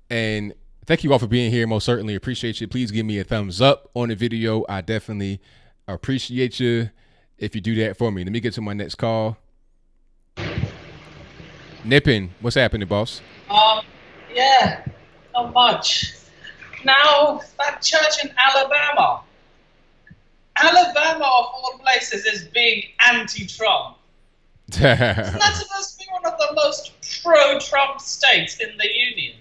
S1: And thank you all for being here. Most certainly appreciate you. Please give me a thumbs up on the video. I definitely appreciate you if you do that for me. Let me get to my next call. Nippin, what's happening, boss?
S6: Yeah, not much. Now, that church in Alabama of all places is being anti-Trump. Isn't that supposed to be one of the most pro-Trump states in the union?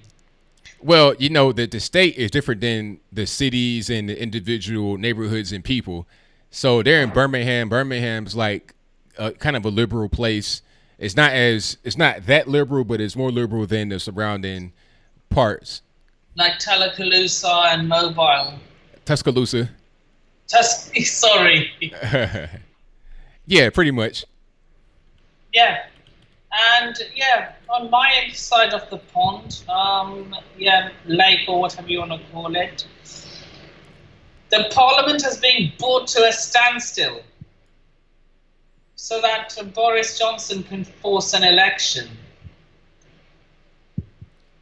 S1: Well, the state is different than the cities and the individual neighborhoods and people. So they're in Birmingham. Birmingham's like kind of a liberal place. It's not that liberal, but it's more liberal than the surrounding parts.
S6: Like Tuscaloosa and Mobile.
S1: Tuscaloosa.
S6: Sorry.
S1: Yeah, pretty much.
S6: Yeah. And yeah, on my side of the pond, lake or whatever you want to call it, the parliament has been brought to a standstill so that Boris Johnson can force an election.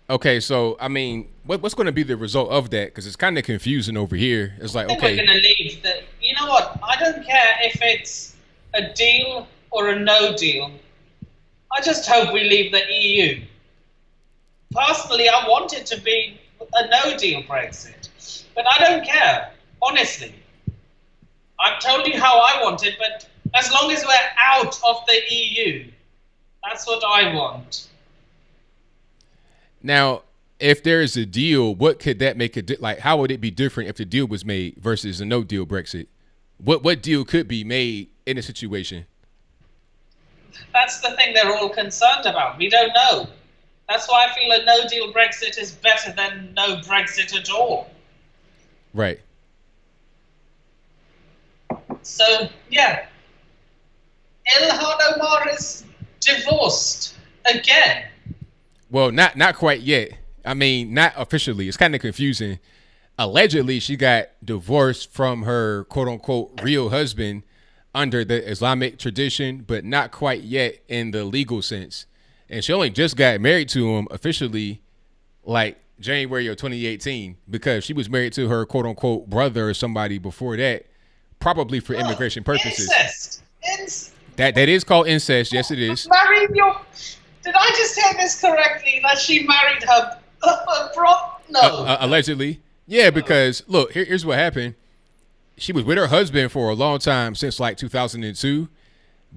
S1: Okay, so I mean, what's going to be the result of that? Because it's kind of confusing over here. It's like,
S6: I think
S1: okay,
S6: we're going to leave. You know what? I don't care if it's a deal or a no deal. I just hope we leave the EU. Personally, I want it to be a no-deal Brexit, but I don't care, honestly. I've told you how I want it, but as long as we're out of the EU, that's what I want.
S1: Now, if there is a deal, what could that make how would it be different if the deal was made versus a no-deal Brexit? What deal could be made in a situation?
S6: That's the thing they're all concerned about. We don't know. That's why I feel a no-deal Brexit is better than no Brexit at all.
S1: Right.
S6: So, yeah. Ilhan Omar is divorced again.
S1: Well, not quite yet. I mean, not officially. It's kind of confusing. Allegedly, she got divorced from her quote-unquote real husband under the Islamic tradition, but not quite yet in the legal sense. And she only just got married to him officially like January of 2018 because she was married to her quote-unquote brother or somebody before that, probably for immigration purposes.
S6: Incest.
S1: That is called incest. Yes, it is.
S6: Did I just hear this correctly, that she married her No.
S1: Allegedly. Yeah, because look, here's what happened. She was with her husband for a long time, since like 2002,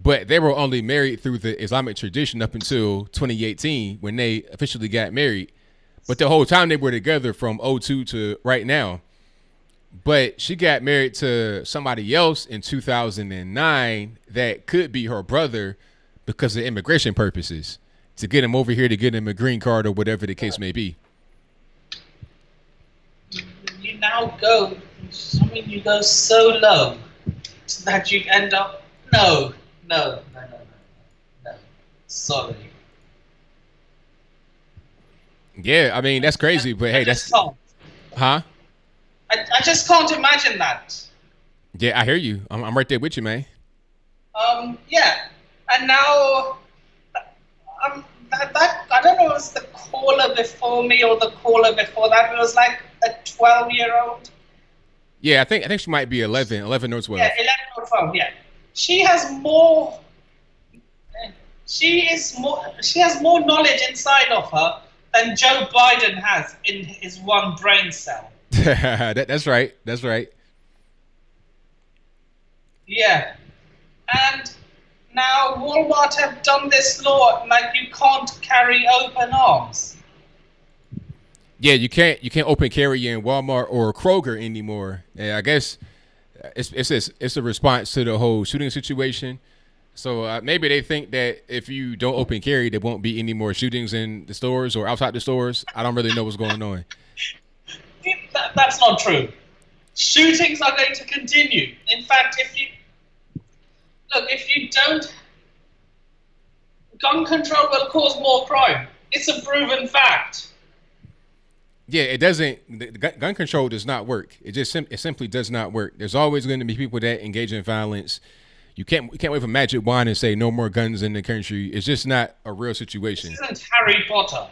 S1: but they were only married through the Islamic tradition up until 2018 when they officially got married. But the whole time they were together from 2002 to right now. But she got married to somebody else in 2009 that could be her brother because of immigration purposes, to get him over here to get him a green card or whatever the case may be.
S6: You now go, you go so low that you end up, no, sorry.
S1: Yeah, I mean, that's crazy, but hey, that's... Huh?
S6: I just can't imagine that.
S1: Yeah, I hear you. I'm right there with you, man.
S6: Yeah, and now, I don't know if it was the caller before me or the caller before that, it was like a 12-year-old.
S1: Yeah, I think she might be 11 or 12.
S6: Yeah, 11 or 12, yeah. She has more knowledge inside of her than Joe Biden has in his one brain cell.
S1: That's right. That's right.
S6: Yeah. And now Walmart have done this law, like you can't carry open arms.
S1: Yeah, you can't open carry in Walmart or Kroger anymore. And I guess it's a response to the whole shooting situation. So maybe they think that if you don't open carry, there won't be any more shootings in the stores or outside the stores. I don't really know what's going on.
S6: That's not true. Shootings are going to continue. In fact, if you don't, gun control will cause more crime. It's a proven fact.
S1: Yeah, it doesn't. Gun control does not work. It simply does not work. There's always going to be people that engage in violence. You can't wave a magic wand and say no more guns in the country. It's just not a real situation.
S6: This isn't Harry Potter.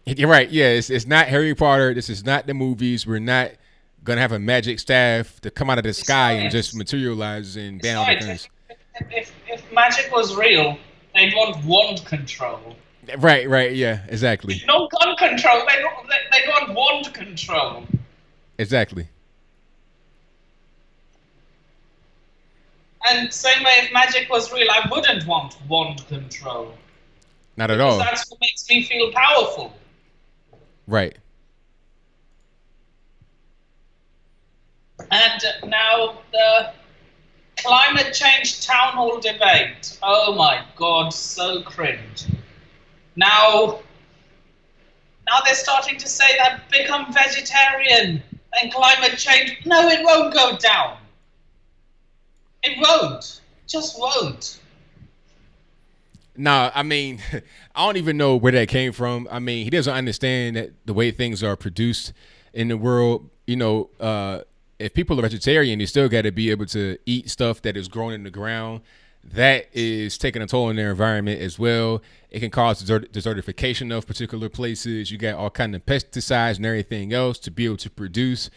S1: You're right. Yeah, it's not Harry Potter. This is not the movies. We're not gonna have a magic staff to come out of the sky and just materialize and ban all the guns.
S6: If magic was real, they'd want wand control.
S1: Right. Yeah, exactly.
S6: No gun control. They want wand control.
S1: Exactly.
S6: And same way, if magic was real, I wouldn't want wand control.
S1: Not at all.
S6: That's what makes me feel powerful.
S1: Right.
S6: And now the climate change town hall debate. Oh my God, so cringe. Now they're starting to say that become vegetarian and climate change. No, it won't go down. It won't. Just won't.
S1: No, I mean, I don't even know where that came from. I mean, he doesn't understand that the way things are produced in the world. You know, if people are vegetarian, they still got to be able to eat stuff that is grown in the ground. That is taking a toll on their environment as well. It can cause desertification of particular places. You got all kind of pesticides and everything else to be able to produce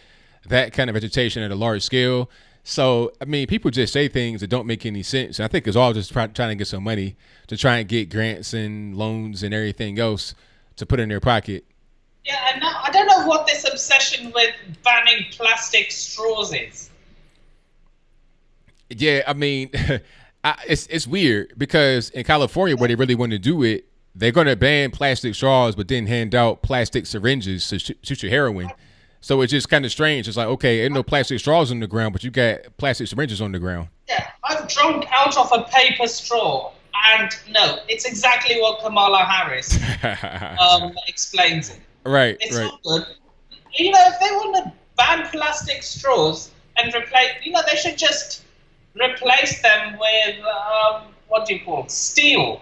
S1: that kind of vegetation at a large scale. So, I mean, people just say things that don't make any sense. And I think it's all just trying to get some money to try and get grants and loans and everything else to put in their pocket.
S6: Yeah, and I don't know what this obsession with banning plastic straws is.
S1: Yeah, I mean, it's weird because in California, where they really want to do it, they're going to ban plastic straws, but then hand out plastic syringes to shoot your heroin. So it's just kind of strange. It's like, okay, ain't no plastic straws on the ground, but you got plastic syringes on the ground.
S6: Yeah, I've drunk out of a paper straw, and no, it's exactly what Kamala Harris explains it.
S1: Right,
S6: it's
S1: right.
S6: Not good. You know, if they want to ban plastic straws and replace, they should just replace them with what do you call steel?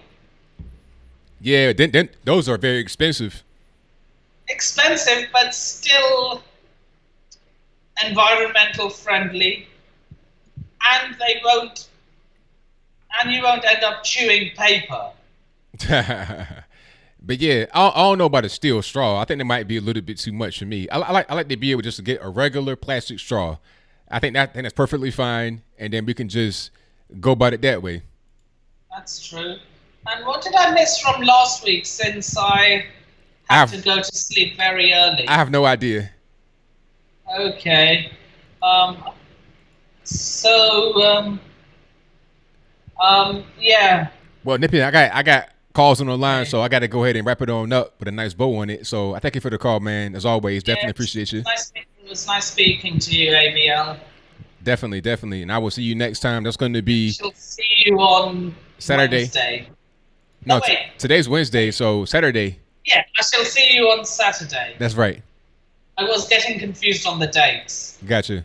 S1: Yeah, then those are very expensive.
S6: Expensive, but still environmental friendly, and you won't end up chewing paper.
S1: But yeah, I don't know about a steel straw. I think that might be a little bit too much for me. I like to be able just to get a regular plastic straw. I think that's perfectly fine, and then we can just go about it that way.
S6: That's true. And what did I miss from last week since I had to go to sleep very early?
S1: I have no idea.
S6: Okay. Yeah.
S1: Well, Nippy, I got calls on the line, so I got to go ahead and wrap it on up with a nice bow on it. So I thank you for the call, man. As always, definitely appreciate you.
S6: It was nice speaking to you, ABL.
S1: Definitely. And I will see you next time. That's going to be...
S6: She'll see you on
S1: Saturday.
S6: Wednesday.
S1: No, today's Wednesday, so Saturday.
S6: Yeah, I shall see you on Saturday.
S1: That's right.
S6: I was getting confused on the dates.
S1: Gotcha.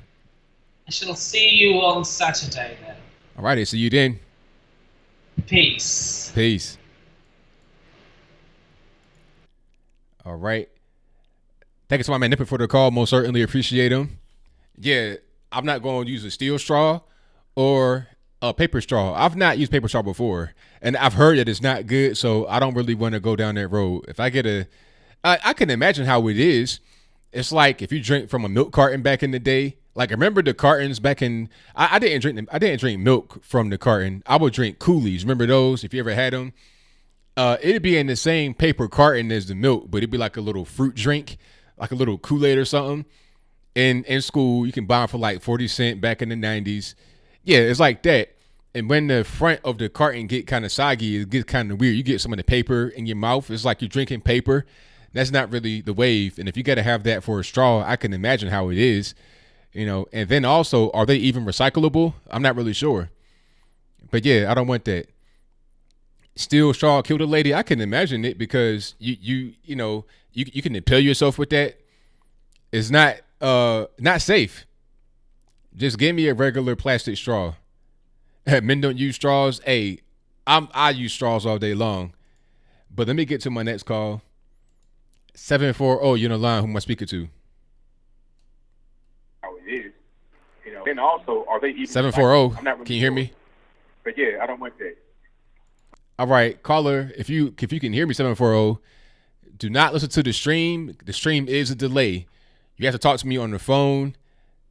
S6: I shall see you on Saturday then.
S1: All righty, see you then.
S6: Peace.
S1: All right. Thank you to my man Nipper for the call. Most certainly appreciate him. Yeah, I'm not going to use a steel straw or a paper straw. I've not used paper straw before, and I've heard that it's not good, so I don't really want to go down that road. If I get I can imagine how it is. It's like if you drink from a milk carton back in the day. Like, remember the cartons back in? I didn't drink them. I didn't drink milk from the carton. I would drink Koolies. Remember those? If you ever had them, it'd be in the same paper carton as the milk, but it'd be like a little fruit drink, like a little Kool-Aid or something. In school, you can buy them for like 40 cents back in the 90s. Yeah, it's like that. And when the front of the carton get kind of soggy, it gets kind of weird. You get some of the paper in your mouth. It's like you're drinking paper. That's not really the wave. And if you got to have that for a straw, I can imagine how it is. And then also, are they even recyclable? I'm not really sure. But yeah, I don't want that. Steel straw killed a lady. I can imagine it because you can impale yourself with that. It's not safe. Just give me a regular plastic straw. Men don't use straws. Hey, I use straws all day long. But let me get to my next call. 740, you're on the line. Who am I speaking to?
S15: How it is. Then also, are they even
S1: 740.
S15: I'm not really
S1: Can you hear
S15: sure.
S1: me?
S15: But yeah, I don't want that.
S1: All right, caller, if you can hear me, 740, do not listen to the stream. The stream is a delay. You have to talk to me on the phone,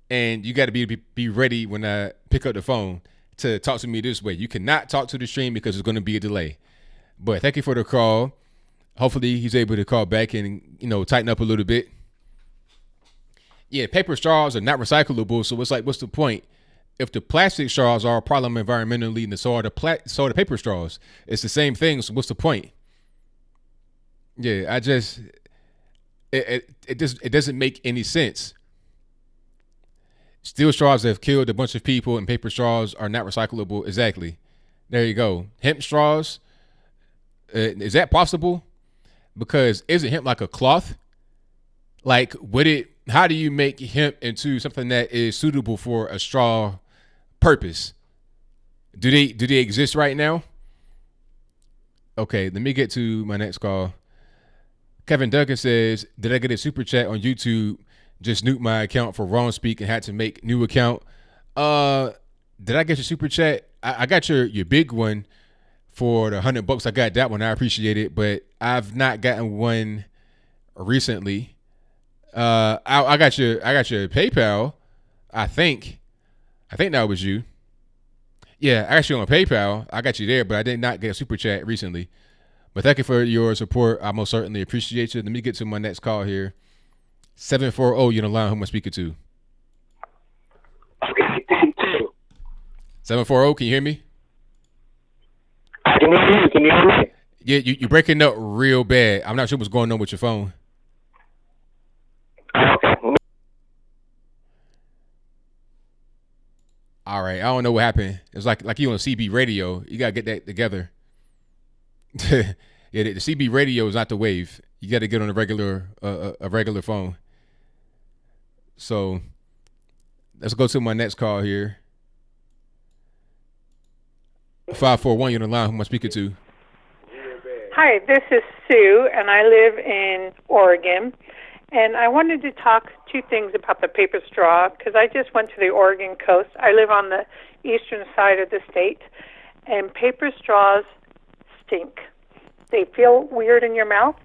S1: and you got to be ready when I pick up the phone to talk to me this way. You cannot talk to the stream because there's going to be a delay. But thank you for the call. Hopefully he's able to call back and, tighten up a little bit. Yeah, paper straws are not recyclable, so it's like, what's the point? If the plastic straws are a problem environmentally, and so are the paper straws. It's the same thing, so what's the point? Yeah, it doesn't make any sense. Steel straws have killed a bunch of people, and paper straws are not recyclable. Exactly. There you go. Hemp straws, is that possible? Because isn't hemp like a cloth? Like, how do you make hemp into something that is suitable for a straw purpose? Do they exist right now? Okay, let me get to my next call. Kevin Duncan says, did I get a super chat on YouTube? Just nuked my account for wrong speak and had to make new account. Did I get your super chat? I got your big one for the $100. I got that one. I appreciate it, but I've not gotten one recently. I got your PayPal. I think that was you. Yeah, I got you on PayPal. I got you there, but I did not get a super chat recently. But thank you for your support. I most certainly appreciate you. Let me get to my next call here. 740, you're on the line. Who am I speaking to? 740, can you hear me?
S7: I can hear you. Can you hear me?
S1: Yeah, you're breaking up real bad. I'm not sure what's going on with your phone.
S7: Okay.
S1: All right, I don't know what happened. It's like you on CB radio. You gotta get that together. Yeah, the CB radio is not the wave. You got to get on a regular phone. So let's go to my next call here. 541, you're on the line. Who am I speaking to?
S22: Hi, this is Sue, and I live in Oregon. And I wanted to talk two things about the paper straw, because I just went to the Oregon coast. I live on the eastern side of the state, and paper straws stink. They feel weird in your mouth.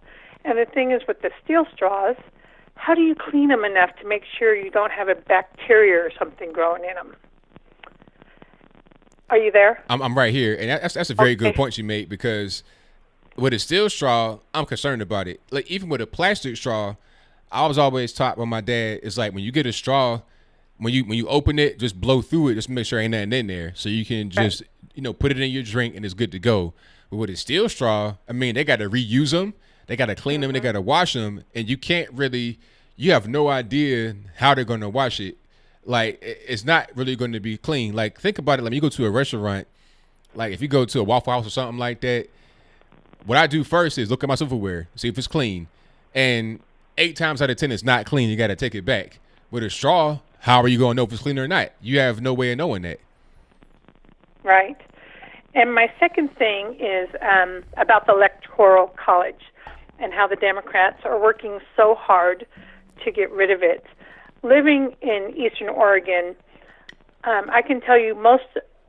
S22: And the thing is, with the steel straws, how do you clean them enough to make sure you don't have a bacteria or something growing in them? Are you there?
S1: I'm right here, and that's a very good point you made, because with a steel straw, I'm concerned about it. Like, even with a plastic straw, I was always taught by my dad, it's like when you get a straw, when you open it, just blow through it, just make sure ain't nothing in there, so you can just put it in your drink and it's good to go. But with a steel straw, I mean, they got to reuse them, they got to clean them, they got to wash them, and you have no idea how they're going to wash it. Like, it's not really going to be clean. Like, think about it. Like, you go to a restaurant, like if you go to a Waffle House or something like that, what I do first is look at my silverware, see if it's clean. And 8 times out of 10, it's not clean. You got to take it back. With a straw, how are you going to know if it's clean or not? You have no way of knowing that.
S22: Right. And my second thing is about the Electoral College and how the Democrats are working so hard to get rid of it. Living in Eastern Oregon, I can tell you most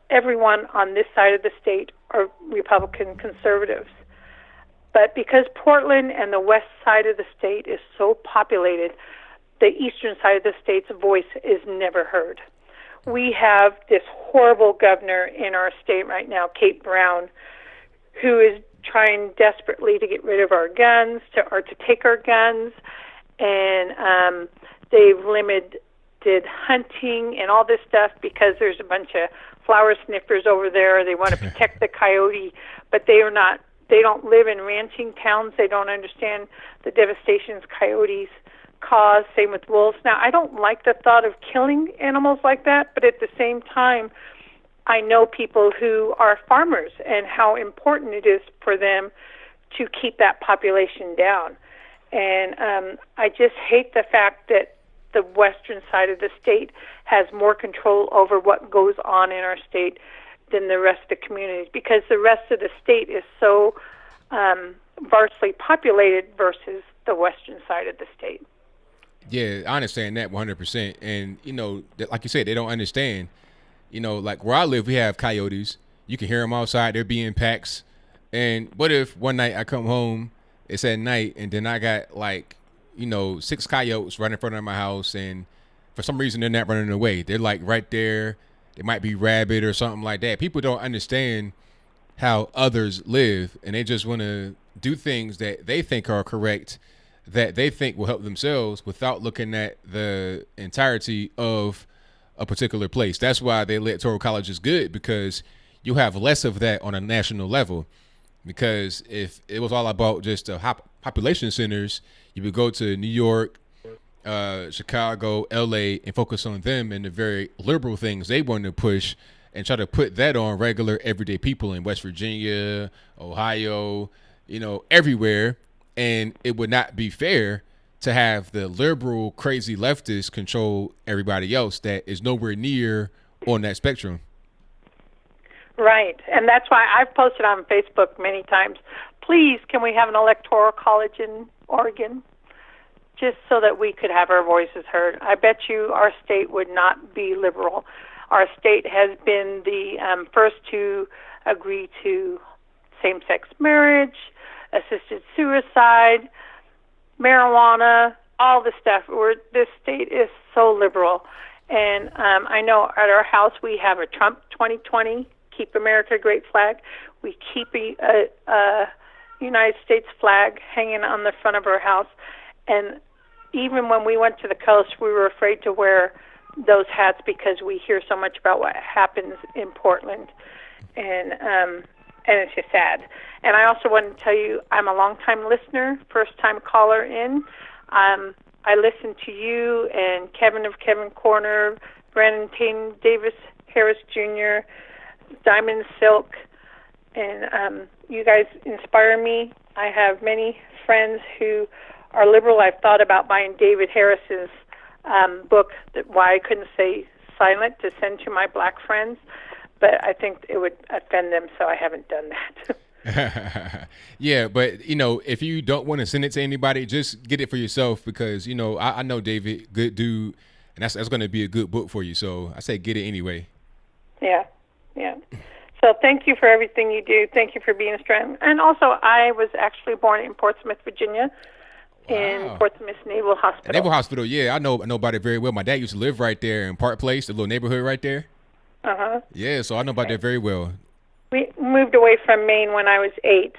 S22: everyone on this side of the state are Republican conservatives. But because Portland and the west side of the state is so populated, the eastern side of the state's voice is never heard. We have this horrible governor in our state right now, Kate Brown, who is trying desperately to get rid of our guns, to take our guns, and they've limited hunting and all this stuff because there's a bunch of flower sniffers over there. They want to protect the coyote, but they don't live in ranching towns. They don't understand the devastations coyotes cause. Same with wolves. Now, I don't like the thought of killing animals like that, but at the same time, I know people who are farmers and how important it is for them to keep that population down. And I just hate the fact that the western side of the state has more control over what goes on in our state than the rest of the communities, because the rest of the state is so sparsely populated versus the western side of the state.
S1: Yeah, I understand that 100%. And, like you said, they don't understand. Like where I live, we have coyotes. You can hear them outside. They're being packs. And what if one night I come home, it's at night, and then I got 6 coyotes right in front of my house, and for some reason they're not running away. They're like right there. They might be rabid or something like that. People don't understand how others live, and they just want to do things that they think are correct, that they think will help themselves without looking at the entirety of a particular place. That's why the electoral college is good, because you have less of that on a national level. Because if it was all about just the population centers, you would go to New York, Chicago, LA, and focus on them and the very liberal things they want to push, and try to put that on regular everyday people in West Virginia, Ohio, everywhere. And it would not be fair to have the liberal, crazy leftists control everybody else that is nowhere near on that spectrum.
S22: Right, and that's why I've posted on Facebook many times, please, can we have an electoral college in Oregon? Just so that we could have our voices heard. I bet you our state would not be liberal. Our state has been the first to agree to same-sex marriage, assisted suicide, marijuana, all the stuff. This state is so liberal. And I know at our house we have a Trump 2020, Keep America Great flag. We keep a United States flag hanging on the front of our house. And even when we went to the coast, we were afraid to wear those hats because we hear so much about what happens in Portland. And it's just sad. And I also want to tell you, I'm a long-time listener, first-time caller in. I listen to you and Kevin of Kevin Corner, Brandon Tatum Davis Harris Jr., Diamond Silk, and you guys inspire me. I have many friends who are liberal. I've thought about buying David Harris's book, Why I Couldn't Stay Silent, to send to my black friends, but I think it would offend them, so I haven't done that.
S1: Yeah, but if you don't want to send it to anybody, just get it for yourself, because I know David, good dude, and that's going to be a good book for you. So I say get it anyway.
S22: Yeah. So thank you for everything you do. Thank you for being strong. And also, I was actually born in Portsmouth, Virginia, in Portsmouth Naval Hospital.
S1: Naval Hospital, yeah, I know about it very well. My dad used to live right there in Park Place, the little neighborhood right there. Yeah, so I know about that very well.
S22: We moved away from Maine when I was 8,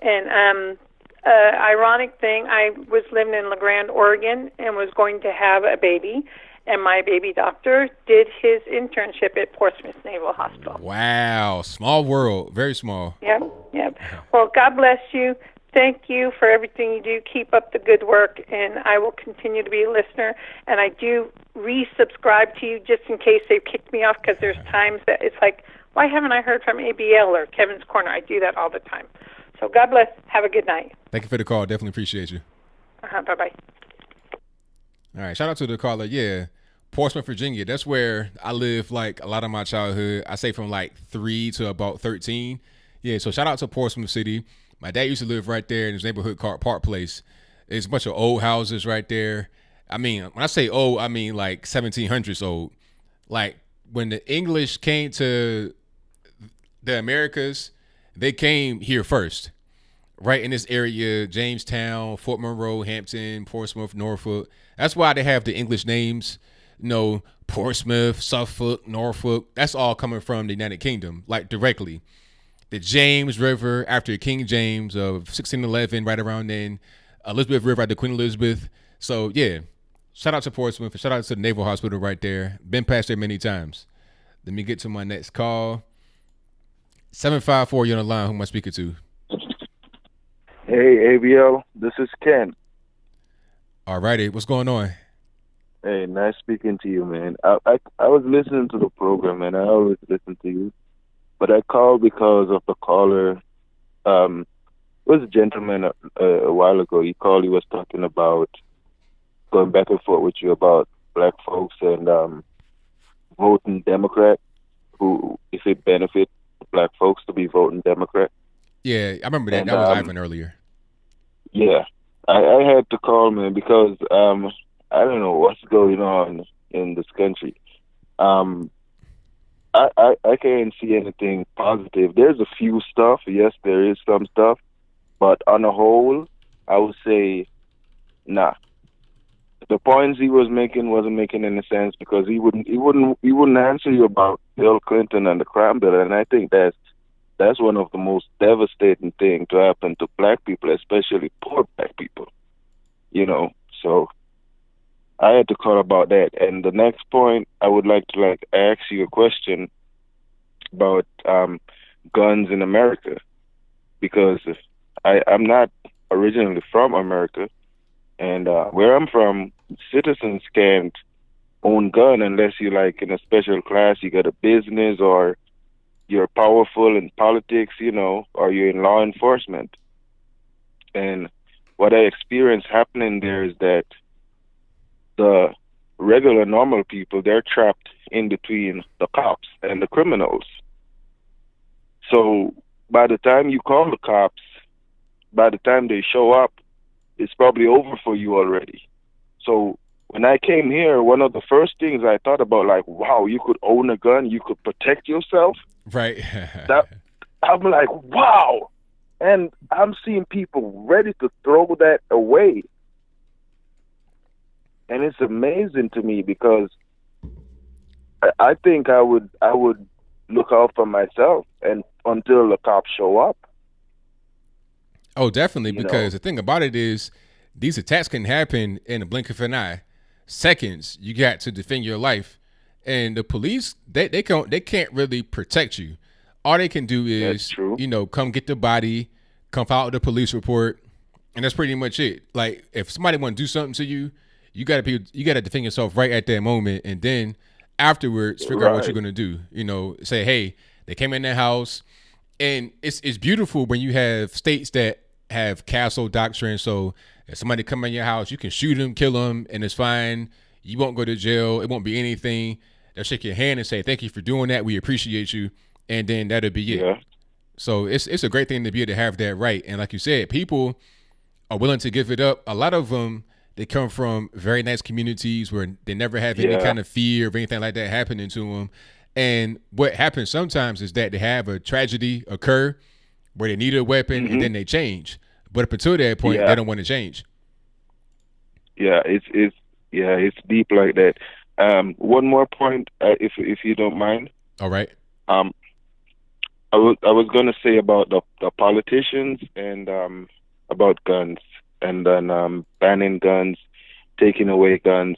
S22: and ironic thing, I was living in La Grande, Oregon, and was going to have a baby, and my baby doctor did his internship at Portsmouth Naval Hospital.
S1: Wow, small world, very small.
S22: Yep. Well, God bless you. Thank you for everything you do. Keep up the good work, and I will continue to be a listener. And I do resubscribe to you just in case they've kicked me off, because there's times that it's like, why haven't I heard from ABL or Kevin's Corner? I do that all the time. So God bless. Have a good night.
S1: Thank you for the call. Definitely appreciate you.
S22: Bye-bye.
S1: All right. Shout out to the caller. Yeah. Portsmouth, Virginia. That's where I lived like a lot of my childhood. I say from like 3 to about 13. Yeah. So shout out to Portsmouth City. My dad used to live right there in his neighborhood called Park Place. There's a bunch of old houses right there. I mean, when I say old, I mean like 1700s old. Like when the English came to the Americas, they came here first. Right in this area, Jamestown, Fort Monroe, Hampton, Portsmouth, Norfolk. That's why they have the English names. Portsmouth, Suffolk, Norfolk. That's all coming from the United Kingdom, like directly. The James River after King James of 1611, right around then. Elizabeth River after Queen Elizabeth. So, yeah, shout out to Portsmouth. Shout out to the Naval Hospital right there. Been past there many times. Let me get to my next call. 754, you're on the line. Who am I speaking to?
S8: Hey, ABL. This is Ken.
S1: All righty. What's going on?
S8: Hey, nice speaking to you, man. I was listening to the program, and I always listen to you. But I called because of the caller. It was a gentleman a while ago. He called. He was talking about going back and forth with you about black folks and voting Democrat. Who, if it benefits black folks to be voting Democrat.
S1: Yeah, I remember that. That was Ivan earlier.
S8: Yeah. I had to call, man, because I don't know what's going on in this country. I can't see anything positive. There's a few stuff, yes, there is some stuff, but on the whole, I would say, nah. The points he was making wasn't making any sense because he wouldn't answer you about Bill Clinton and the crime bill, and I think that's one of the most devastating things to happen to black people, especially poor black people. So I had to call about that. And the next point, I would like to ask you a question about guns in America, because I'm not originally from America, and where I'm from, citizens can't own gun unless you in a special class, you got a business, or you're powerful in politics, or you're in law enforcement. And what I experienced happening there is that the regular normal people, they're trapped in between the cops and the criminals. So by the time you call the cops, by the time they show up, it's probably over for you already. So when I came here, one of the first things I thought about, wow, you could own a gun, you could protect yourself.
S1: Right.
S8: I'm like, wow. And I'm seeing people ready to throw that away. And it's amazing to me because I think I would look out for myself and until the cops show up.
S1: Oh, definitely, because the thing about it is these attacks can happen in a blink of an eye. Seconds, you got to defend your life. And the police, they can't really protect you. All they can do is, come get the body, come file the police report, and that's pretty much it. Like, if somebody want to do something to you, you gotta defend yourself right at that moment, and then afterwards figure out what you're gonna do. Say, hey, they came in their house, and it's beautiful when you have states that have castle doctrine. So if somebody come in your house, you can shoot them, kill them, and it's fine. You won't go to jail. It won't be anything. They'll shake your hand and say, thank you for doing that. We appreciate you. And then that'll be it. Yeah. So it's a great thing to be able to have that right. And like you said, people are willing to give it up. A lot of them, they come from very nice communities where they never have any kind of fear of anything like that happening to them. And what happens sometimes is that they have a tragedy occur where they need a weapon and then they change. But up until that point, they don't want to change. Yeah, it's deep like that. One more point, if you don't mind. All right. I was going to say about the politicians and about guns, and then banning guns, taking away guns.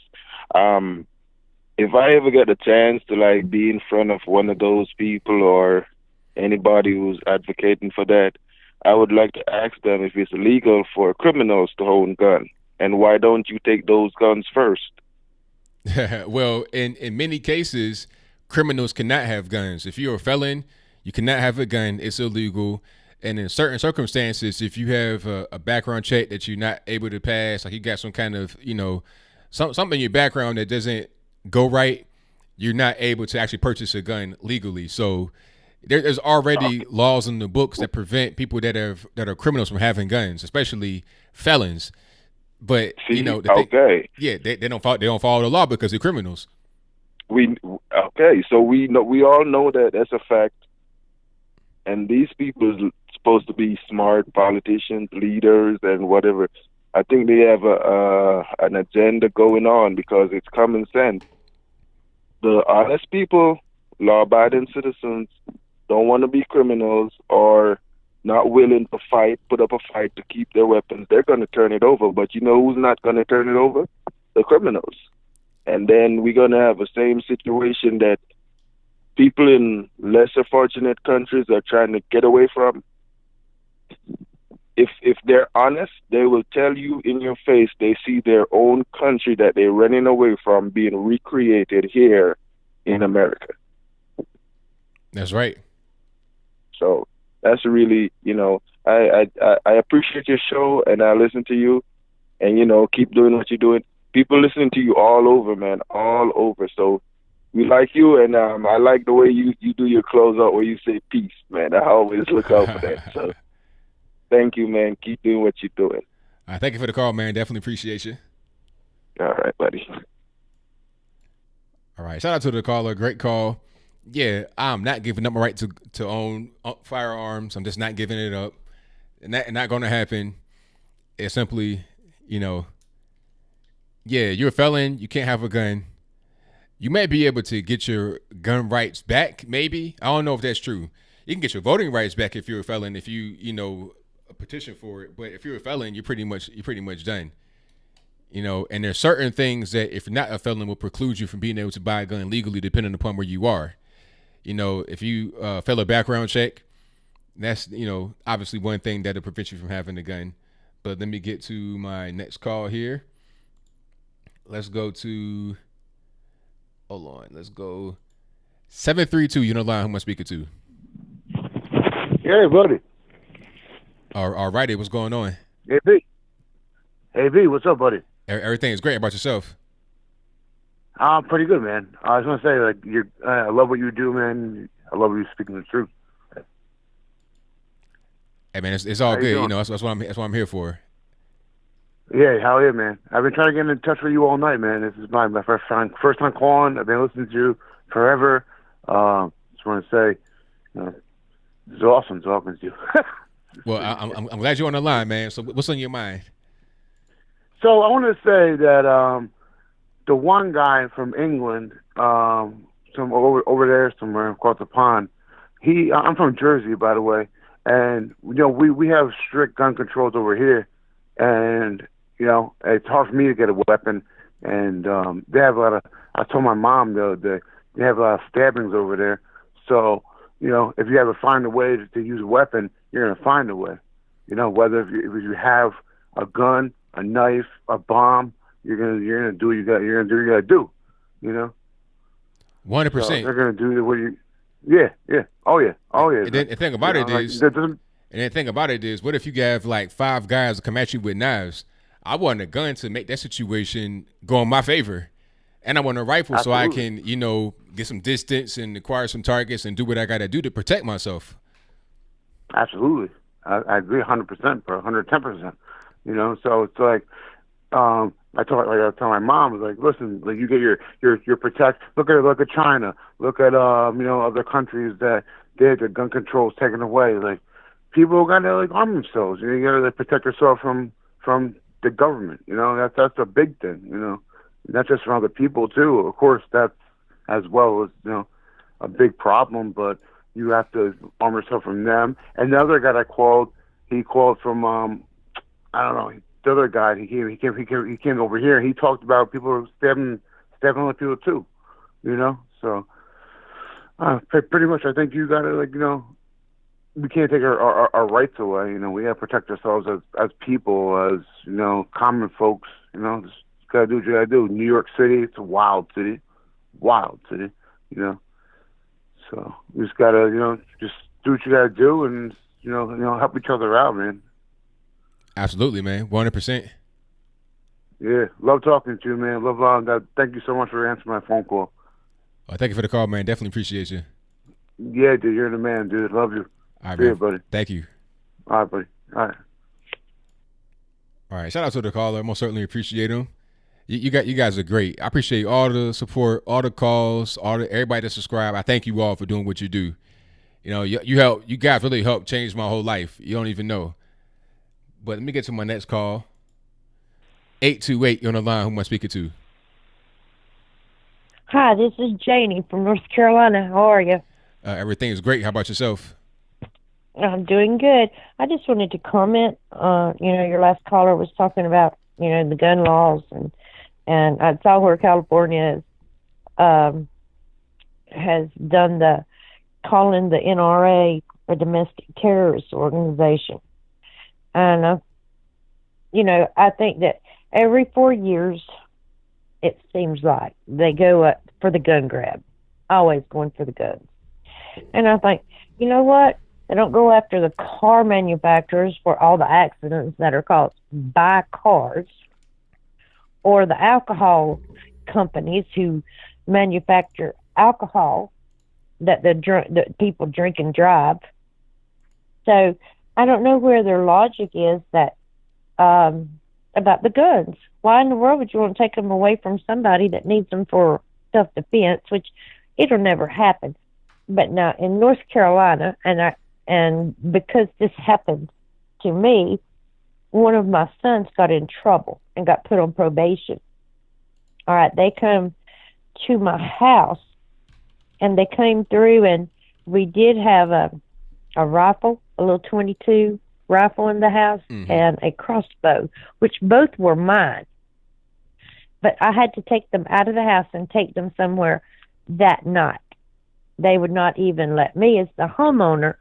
S1: If I ever get a chance to be in front of one of those people or anybody who's advocating for that, I would like to ask them if it's illegal for criminals to own guns, and why don't you take those guns first? Well, in many cases, criminals cannot have guns. If you're a felon, you cannot have a gun. It's illegal. And in certain circumstances, if you have a background check that you're not able to pass, like you got some kind of, something in your background that doesn't go right, you're not able to actually purchase a gun legally. So there's already laws in the books that prevent people that are criminals from having guns, especially felons. But they don't follow the law because they're criminals. So we all know that that's a fact. And these people are supposed to be smart politicians, leaders, and whatever. I think they have an agenda going on because it's common sense. The honest people, law-abiding citizens, don't want to be criminals or not willing to fight, put up a fight to keep their weapons. They're going to turn it over. But you know who's not going to turn it over? The criminals. And then we're going to have the same situation that people in lesser fortunate countries are trying to get away from. If they're honest, they will tell you in your face they see their own country that they're running away from being recreated here in America. That's right. So that's really, I appreciate your show and I listen to you, and, keep doing what you're doing. People listening to you all over, man, all over. So we like you, and I like the way you do your closeout where you say peace, man. I always look out for that. So thank you, man. Keep doing what you're doing. Thank you for the call, man. Definitely appreciate you.
S8: All right, buddy.
S1: All right. Shout out to the caller. Great call. Yeah, I'm not giving up my right to own firearms. I'm just not giving it up. And that not going to happen. It's simply, yeah, you're a felon. You can't have a gun. You may be able to get your gun rights back, maybe. I don't know if that's true. You can get your voting rights back if you're a felon, if you petition for it. But if you're a felon, you're pretty much done. And there's certain things that if you're not a felon will preclude you from being able to buy a gun legally, depending upon where you are. If you fail a background check, that's, obviously one thing that'll prevent you from having a gun. But let me get to my next call here. Let's go 732. You know, line. Who am I speaking to?
S9: Hey, buddy.
S1: All righty. What's going on?
S9: Hey, B. Hey, B. What's up, buddy?
S1: Everything is great. How about yourself?
S9: I'm pretty good, man. I was gonna say, I love what you do, man. I love you speaking the truth.
S1: Hey, man, it's all good. That's what I'm here for.
S9: Yeah, hell yeah, man. I've been trying to get in touch with you all night, man. This is my first time calling. I've been listening to you forever. Just want to say, it's awesome talking to you.
S1: Well, I'm glad you're on the line, man. So what's on your mind?
S9: So I want to say that the one guy from England, some over there somewhere across the pond, I'm from Jersey, by the way, and we have strict gun controls over here, and it's hard for me to get a weapon, and they have a lot of. I told my mom the other day they have a lot of stabbings over there, so if you ever find a way to use a weapon, you're gonna find a way. Whether if you have a gun, a knife, a bomb, you're gonna do what you gotta do.
S1: 100%.
S9: So they're gonna do what you. Yeah. Oh yeah.
S1: And then the thing about it is, what if you have like 5 guys come at you with knives? I want a gun to make that situation go in my favor, and I want a rifle so I can, get some distance and acquire some targets and do what I gotta do to protect myself.
S9: Absolutely, I agree 100%, bro, 110%. So it's like, I tell my mom, like, listen, like you get your protect. Look at China. Look at other countries that they had their gun controls taken away. Like people gotta arm themselves. You gotta protect yourself from the government. That's a big thing. Not just from other people too. Of course, that's as well as a big problem. But you have to arm yourself from them. And the other guy that called, he called from I don't know. The other guy, he came over here. And he talked about people stabbing other people too. So pretty much, I think you gotta we can't take our rights away. We gotta protect ourselves as people, as common folks. Just gotta do what you gotta do. New York City, it's a wild city. So we just gotta just do what you gotta do, and help each other out, man.
S1: Absolutely, man. 100%.
S9: Yeah, love talking to you, man. Love thank you so much for answering my phone call.
S1: Thank you for the call, man. Definitely appreciate you.
S9: Yeah, dude, you're the man, dude. Love you.
S1: All right,
S9: See
S1: man.
S9: you, buddy.
S1: Thank you.
S9: All right, buddy. All
S1: right. Shout out to the caller. Most certainly appreciate him. You guys are great. I appreciate all the support, all the calls, everybody that subscribe. I thank you all for doing what you do. You guys really helped change my whole life. You don't even know. But let me get to my next call. 828, you're on the line. Who am I speaking to?
S11: Hi, this is Janie from North Carolina. How are you?
S1: Everything is great. How about yourself?
S11: I'm doing good. I just wanted to comment. Your last caller was talking about, the gun laws, and I saw where California has done calling the NRA a domestic terrorist organization. And, I think that every 4 years, it seems like they go up for the gun grab, always going for the guns. And I think, you know what? They don't go after the car manufacturers for all the accidents that are caused by cars, or the alcohol companies who manufacture alcohol that that people drink and drive. So I don't know where their logic is that about the guns. Why in the world would you want to take them away from somebody that needs them for self-defense, which it'll never happen. But now in North Carolina, and because this happened to me, one of my sons got in trouble and got put on probation. All right, they come to my house, and they came through, and we did have a rifle, a little .22 rifle in the house, and a crossbow, which both were mine. But I had to take them out of the house and take them somewhere that night. They would not even let me, as the homeowner,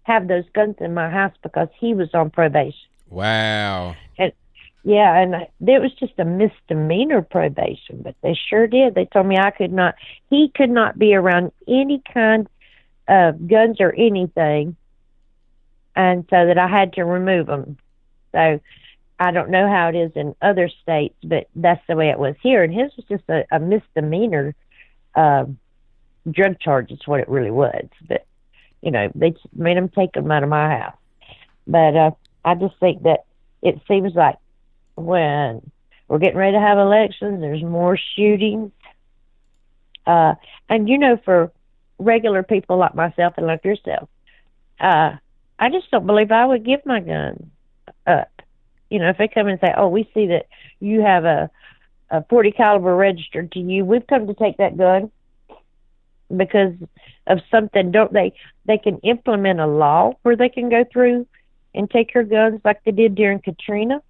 S11: have those guns in my house because he was on probation.
S1: Wow.
S11: And yeah, and it was just a misdemeanor probation, but they sure did. They told me he could not be around any kind of guns or anything, and so that I had to remove them. So I don't know how it is in other states, but that's the way it was here. And his was just a misdemeanor drug charge is what it really was. But, they just made him take them out of my house. But I just think that it seems like when we're getting ready to have elections, there's more shootings. And, for regular people like myself and like yourself, I just don't believe I would give my gun up. If they come and say, oh, we see that you have a 40 caliber registered to you, we've come to take that gun because of something. Don't they can implement a law where they can go through and take your guns like they did during Katrina.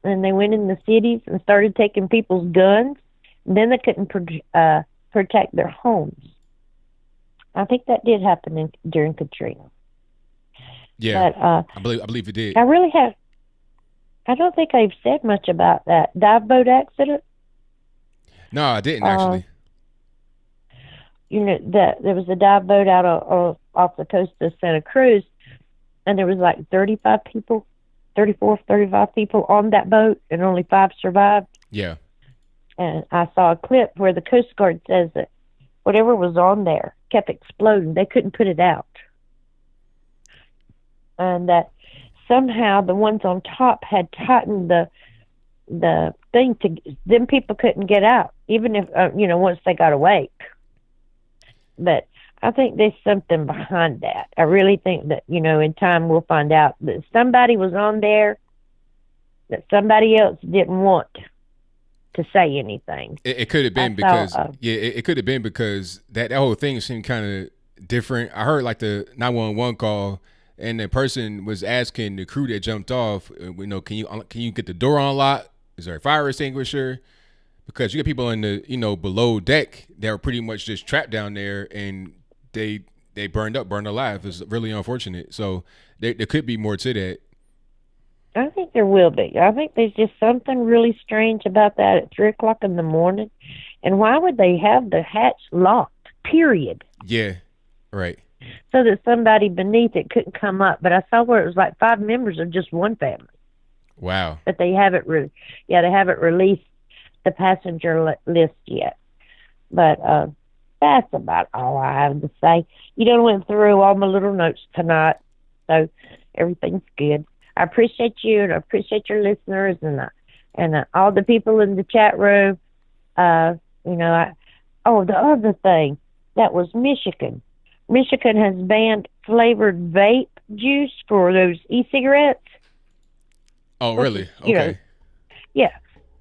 S11: And they went in the cities and started taking people's guns. And then they couldn't protect their homes. I think that did happen during Katrina.
S1: Yeah,
S11: but,
S1: I believe it did.
S11: I don't think I've said much about that dive boat accident.
S1: No, I didn't actually.
S11: There was a dive boat out off the coast of Santa Cruz, and there was like 35 people on that boat, and only 5 survived.
S1: Yeah.
S11: And I saw a clip where the Coast Guard says that whatever was on there kept exploding. They couldn't put it out. And that somehow the ones on top had tightened the thing to them. People couldn't get out, even if once they got awake. But I think there's something behind that. I really think that in time we'll find out that somebody was on there that somebody else didn't want to say anything.
S1: It could have been because it could have been because that whole thing seemed kind of different. I heard like the 911 call. And the person was asking the crew that jumped off, can you get the door unlocked? Is there a fire extinguisher? Because you get people in the below deck that were pretty much just trapped down there, and they burned alive. It's really unfortunate. So there could be more to that.
S11: I think there will be. I think there's just something really strange about that at 3:00 in the morning. And why would they have the hatch locked? Period.
S1: Yeah, right.
S11: So that somebody beneath it couldn't come up. But I saw where it was like 5 members of just one family.
S1: Wow.
S11: But they haven't released the passenger list yet. But that's about all I have to say. You done went through all my little notes tonight, so everything's good. I appreciate you, and I appreciate your listeners, and all the people in the chat room. The other thing, that was Michigan. Michigan has banned flavored vape juice for those e-cigarettes.
S1: Oh, really? Okay.
S11: Yeah.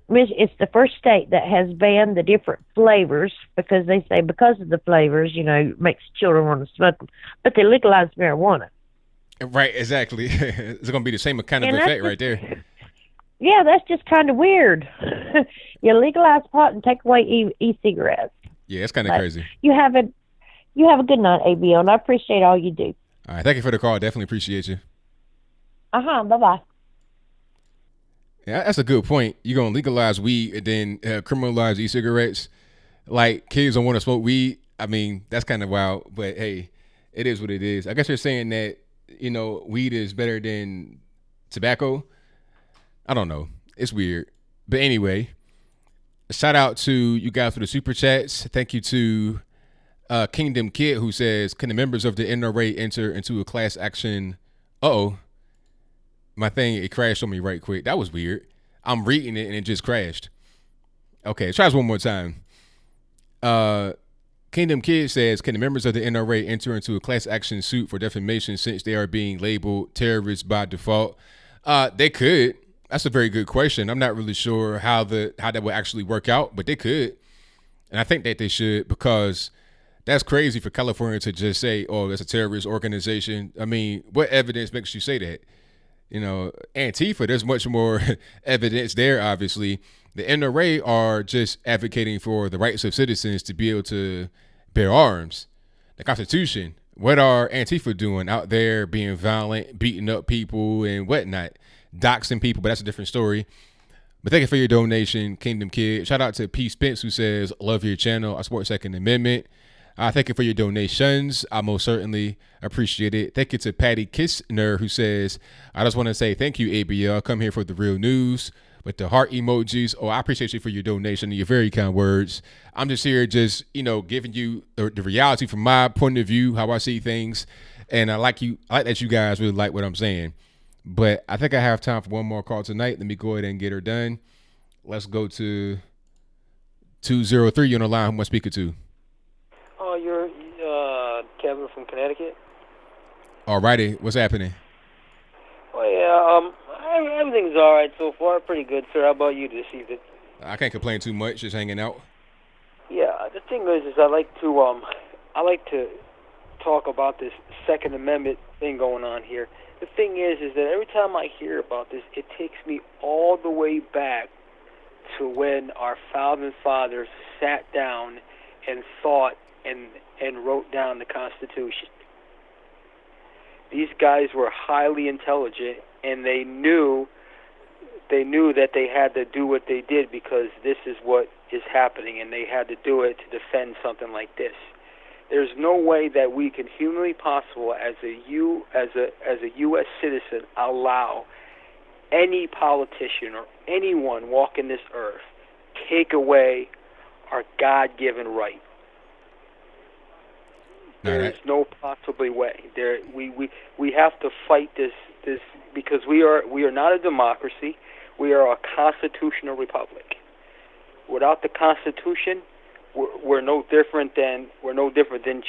S11: It's the first state that has banned the different flavors because they say because of the flavors, makes children want to smoke them. But they legalized marijuana.
S1: Right, exactly. It's going to be the same kind of effect right there.
S11: Yeah, that's just kind of weird. You legalize pot and take away e-cigarettes.
S1: Yeah, it's kind of crazy.
S11: You have a good night, ABL, and I appreciate all you do.
S1: All right, thank you for the call. Definitely appreciate you.
S11: Bye-bye.
S1: Yeah, that's a good point. You're going to legalize weed and then criminalize e-cigarettes. Like, kids don't want to smoke weed. I mean, that's kind of wild. But, hey, it is what it is. I guess you're saying that, weed is better than tobacco. I don't know. It's weird. But anyway, shout out to you guys for the super chats. Thank you to Kingdom Kid, who says, can the members of the NRA enter into a class action My thing, it crashed on me right quick. That was weird. I'm reading it and it just crashed. Okay, try this one more time. Kingdom Kid says, can the members of the NRA enter into a class action suit for defamation since they are being labeled terrorists by default? They could. That's a very good question. I'm not really sure how that would actually work out, but they could. And I think that they should, because that's crazy for California to just say, oh, that's a terrorist organization. I mean, what evidence makes you say that? You know, Antifa, there's much more evidence there, obviously. The NRA are just advocating for the rights of citizens to be able to bear arms. The Constitution, what are Antifa doing out there being violent, beating up people and whatnot, doxing people, but that's a different story. But thank you for your donation, Kingdom Kid. Shout out to P. Spence, who says, love your channel. I support Second Amendment. Thank you for your donations. I most certainly appreciate it. Thank you to Patty Kistner, who says, I just want to say thank you, ABL. Come here for the real news. With the heart emojis. Oh, I appreciate you for your donation and your very kind words. I'm just here just, giving you the reality from my point of view, how I see things. And I like that you guys really like what I'm saying. But I think I have time for one more call tonight. Let me go ahead and get her done. Let's go to 203 on the line. Who am I speaking to?
S12: Oh, you're Kevin from Connecticut.
S1: All righty. What's happening?
S12: Oh, yeah. Everything's all right so far. Pretty good, sir. How about you this evening?
S1: I can't complain too much. Just hanging out.
S12: Yeah. The thing is I like to talk about this Second Amendment thing going on here. The thing is that every time I hear about this, it takes me all the way back to when our founding fathers sat down and thought and wrote down the Constitution. These guys were highly intelligent, and they knew that they had to do what they did because this is what is happening, and they had to do it to defend something like this. There's no way that we can humanly possible as a U.S. citizen allow any politician or anyone walking this earth take away our God-given right. There is no possible way. We have to fight this because we are not a democracy. We are a constitutional republic. Without the Constitution, we're no different than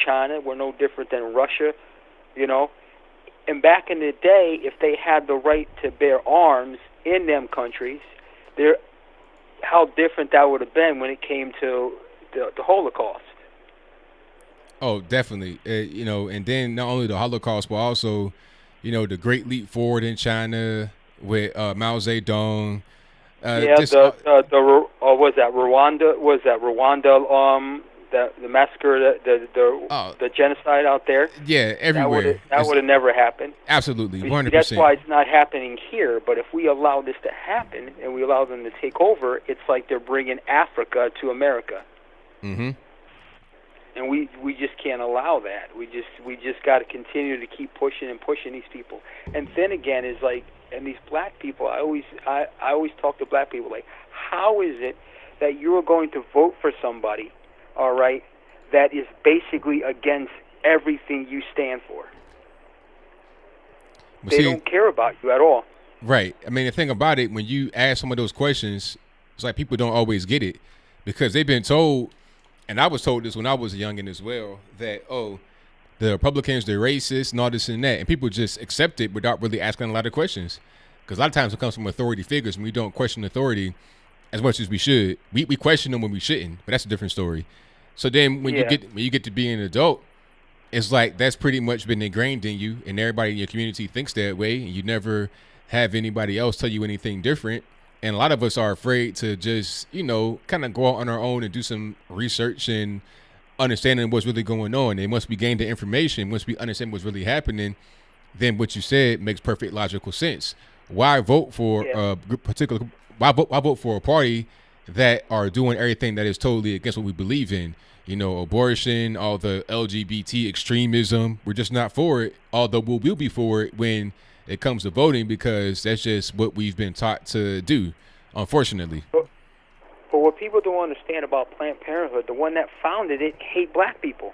S12: China. We're no different than Russia, And back in the day, if they had the right to bear arms in them countries, how different that would have been when it came to the Holocaust.
S1: Oh, definitely. And then not only the Holocaust, but also, the Great Leap Forward in China with Mao Zedong.
S12: Was that Rwanda? Was that Rwanda? The massacre, the genocide out there.
S1: Yeah, everywhere.
S12: That would have never happened.
S1: Absolutely, 100%.
S12: That's why it's not happening here. But if we allow this to happen and we allow them to take over, it's like they're bringing Africa to America.
S1: Mm-hmm.
S12: And we just can't allow that. We just got to continue to keep pushing these people. And then again, is like, and these black people, I always talk to black people like, how is it that you are going to vote for somebody, all right, that is basically against everything you stand for? They don't care about you at all.
S1: Right. I mean, the thing about it, when you ask some of those questions, it's like people don't always get it because they've been told. And I was told this when I was a youngin' as well, that, the Republicans, they're racist and all this and that. And people just accept it without really asking a lot of questions. Because a lot of times it comes from authority figures and we don't question authority as much as we should. We question them when we shouldn't, but that's a different story. So then when you get to be an adult, it's like that's pretty much been ingrained in you and everybody in your community thinks that way. And you never have anybody else tell you anything different. And a lot of us are afraid to just, kind of go out on our own and do some research and understanding what's really going on. And once we gain the information, once we understand what's really happening, then what you said makes perfect logical sense. Why vote for a particular? Why vote for a party that are doing everything that is totally against what we believe in? Abortion, all the LGBT extremism. We're just not for it. Although we will be for it when it comes to voting, because that's just what we've been taught to do, unfortunately.
S12: But what people don't understand about Planned Parenthood, the one that founded it hate black people.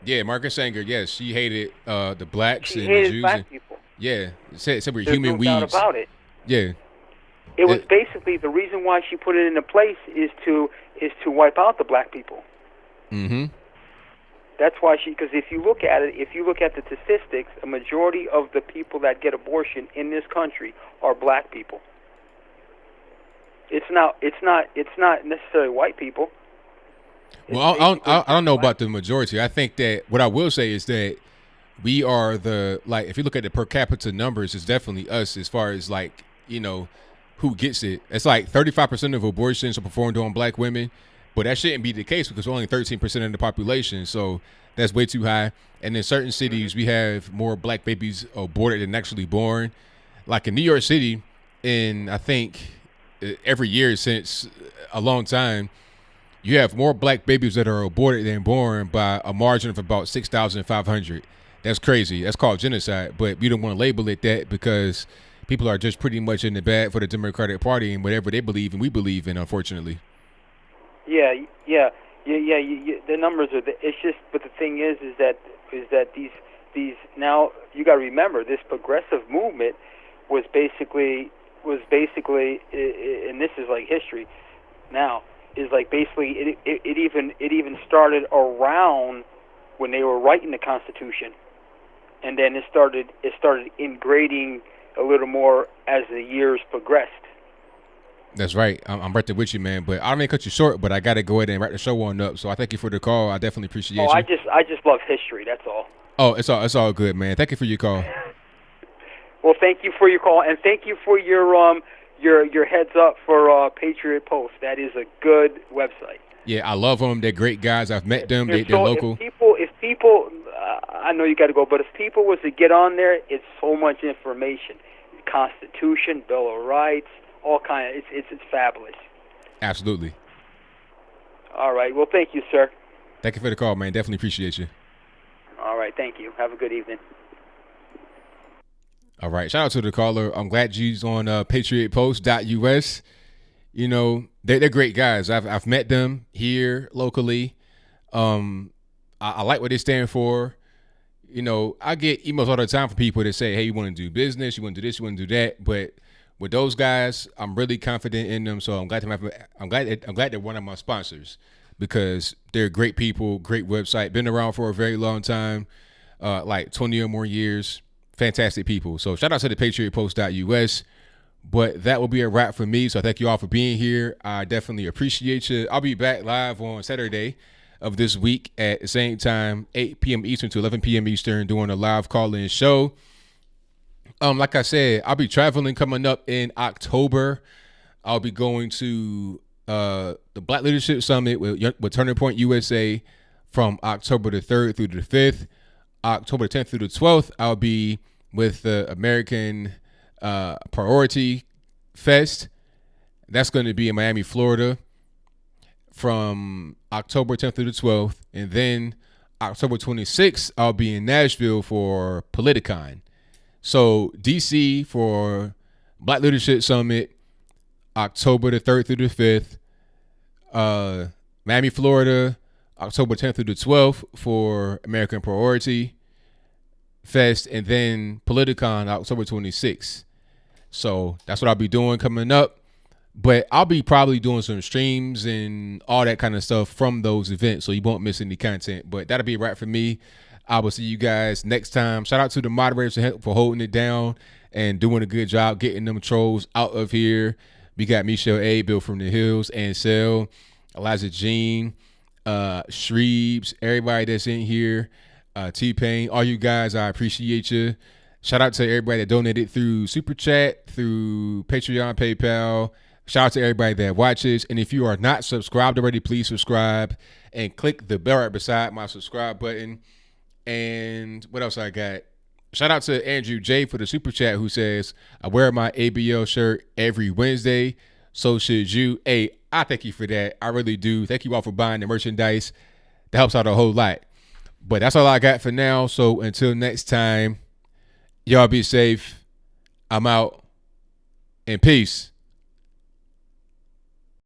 S1: Yeah, Margaret Sanger, yes, she hated the blacks and
S12: hated
S1: the Jews.
S12: Black people.
S1: Yeah, said we're
S13: There's
S1: human
S13: no doubt
S1: weeds.
S13: about it.
S1: Yeah.
S13: It was basically the reason why she put it into place is to wipe out the black people.
S1: Mm-hmm.
S13: That's why because if you look at it, if you look at the statistics, a majority of the people that get abortion in this country are black people. It's not necessarily white people.
S1: Well, I don't know about the majority. I think that what I will say is that we are if you look at the per capita numbers, it's definitely us as far as who gets it. It's like 35% of abortions are performed on black women, but that shouldn't be the case because only 13% of the population. So that's way too high. And in certain cities, we have more black babies aborted than actually born. Like in New York City, I think every year since a long time, you have more black babies that are aborted than born by a margin of about 6,500. That's crazy. That's called genocide. But we don't want to label it that because people are just pretty much in the bad for the Democratic Party and whatever they believe and we believe in, unfortunately.
S13: Yeah. The numbers are. It's just, but the thing is that these now you got to remember this progressive movement was basically, and this is like history now. Is like basically it even started around when they were writing the Constitution, and then it started ingrading a little more as the years progressed.
S1: That's right. I'm right there with you, man. But I don't mean to cut you short, but I got to go ahead and wrap the show on up. So I thank you for the call. I definitely appreciate you.
S13: I just love history. That's all.
S1: Oh, it's all good, man. Thank you for your call.
S13: Well, thank you for your call, and thank you for your heads up for Patriot Post. That is a good website.
S1: Yeah, I love them. They're great guys. I've met them. They're local.
S13: If people, I know you got to go, but if people was to get on there, it's so much information. Constitution, Bill of Rights, all kind of. It's fabulous.
S1: Absolutely.
S13: All right. Well, thank you, sir.
S1: Thank you for the call, man. Definitely appreciate you.
S13: All right. Thank you. Have a good evening.
S1: All right. Shout out to the caller. I'm glad you's on patriotpost.us. You know, they're great guys. I've met them here locally. I like what they stand for. You know, I get emails all the time from people that say, hey, you want to do business, you want to do this, you want to do that. But with those guys, I'm really confident in them. So I'm glad they're one of my sponsors because they're great people, great website, been around for a very long time, like 20 or more years. Fantastic people. So shout out to the patriotpost.us. But that will be a wrap for me. So thank you all for being here. I definitely appreciate you. I'll be back live on Saturday of this week at the same time, 8 p.m. Eastern to 11 p.m. Eastern, doing a live call-in show. Like I said, I'll be traveling coming up in October. I'll be going to the Black Leadership Summit with Turning Point USA from October the 3rd through the 5th. October 10th through the 12th, I'll be with the American Priority Fest. That's going to be in Miami, Florida from October 10th through the 12th. And then October 26th, I'll be in Nashville for Politicon. So DC for Black Leadership Summit, October the 3rd through the 5th. Miami, Florida, October 10th through the 12th for American Priority Fest. And then Politicon, October 26th. So that's what I'll be doing coming up. But I'll be probably doing some streams and all that kind of stuff from those events, so you won't miss any content. But that'll be a wrap for me. I will see you guys next time. Shout out to the moderators for holding it down and doing a good job getting them trolls out of here. We got Michelle A, Bill from the Hills, Ansel, Elijah Jean, Shreebs, everybody that's in here, T-Pain, all you guys, I appreciate you. Shout out to everybody that donated through Super Chat, through Patreon, PayPal. Shout out to everybody that watches. And if you are not subscribed already, please subscribe and click the bell right beside my subscribe button. And what else I got? Shout out to Andrew J for the Super Chat who says, I wear my ABL shirt every Wednesday. So should you. Hey, I thank you for that. I really do. Thank you all for buying the merchandise. That helps out a whole lot. But that's all I got for now. So until next time, y'all be safe. I'm out. And peace.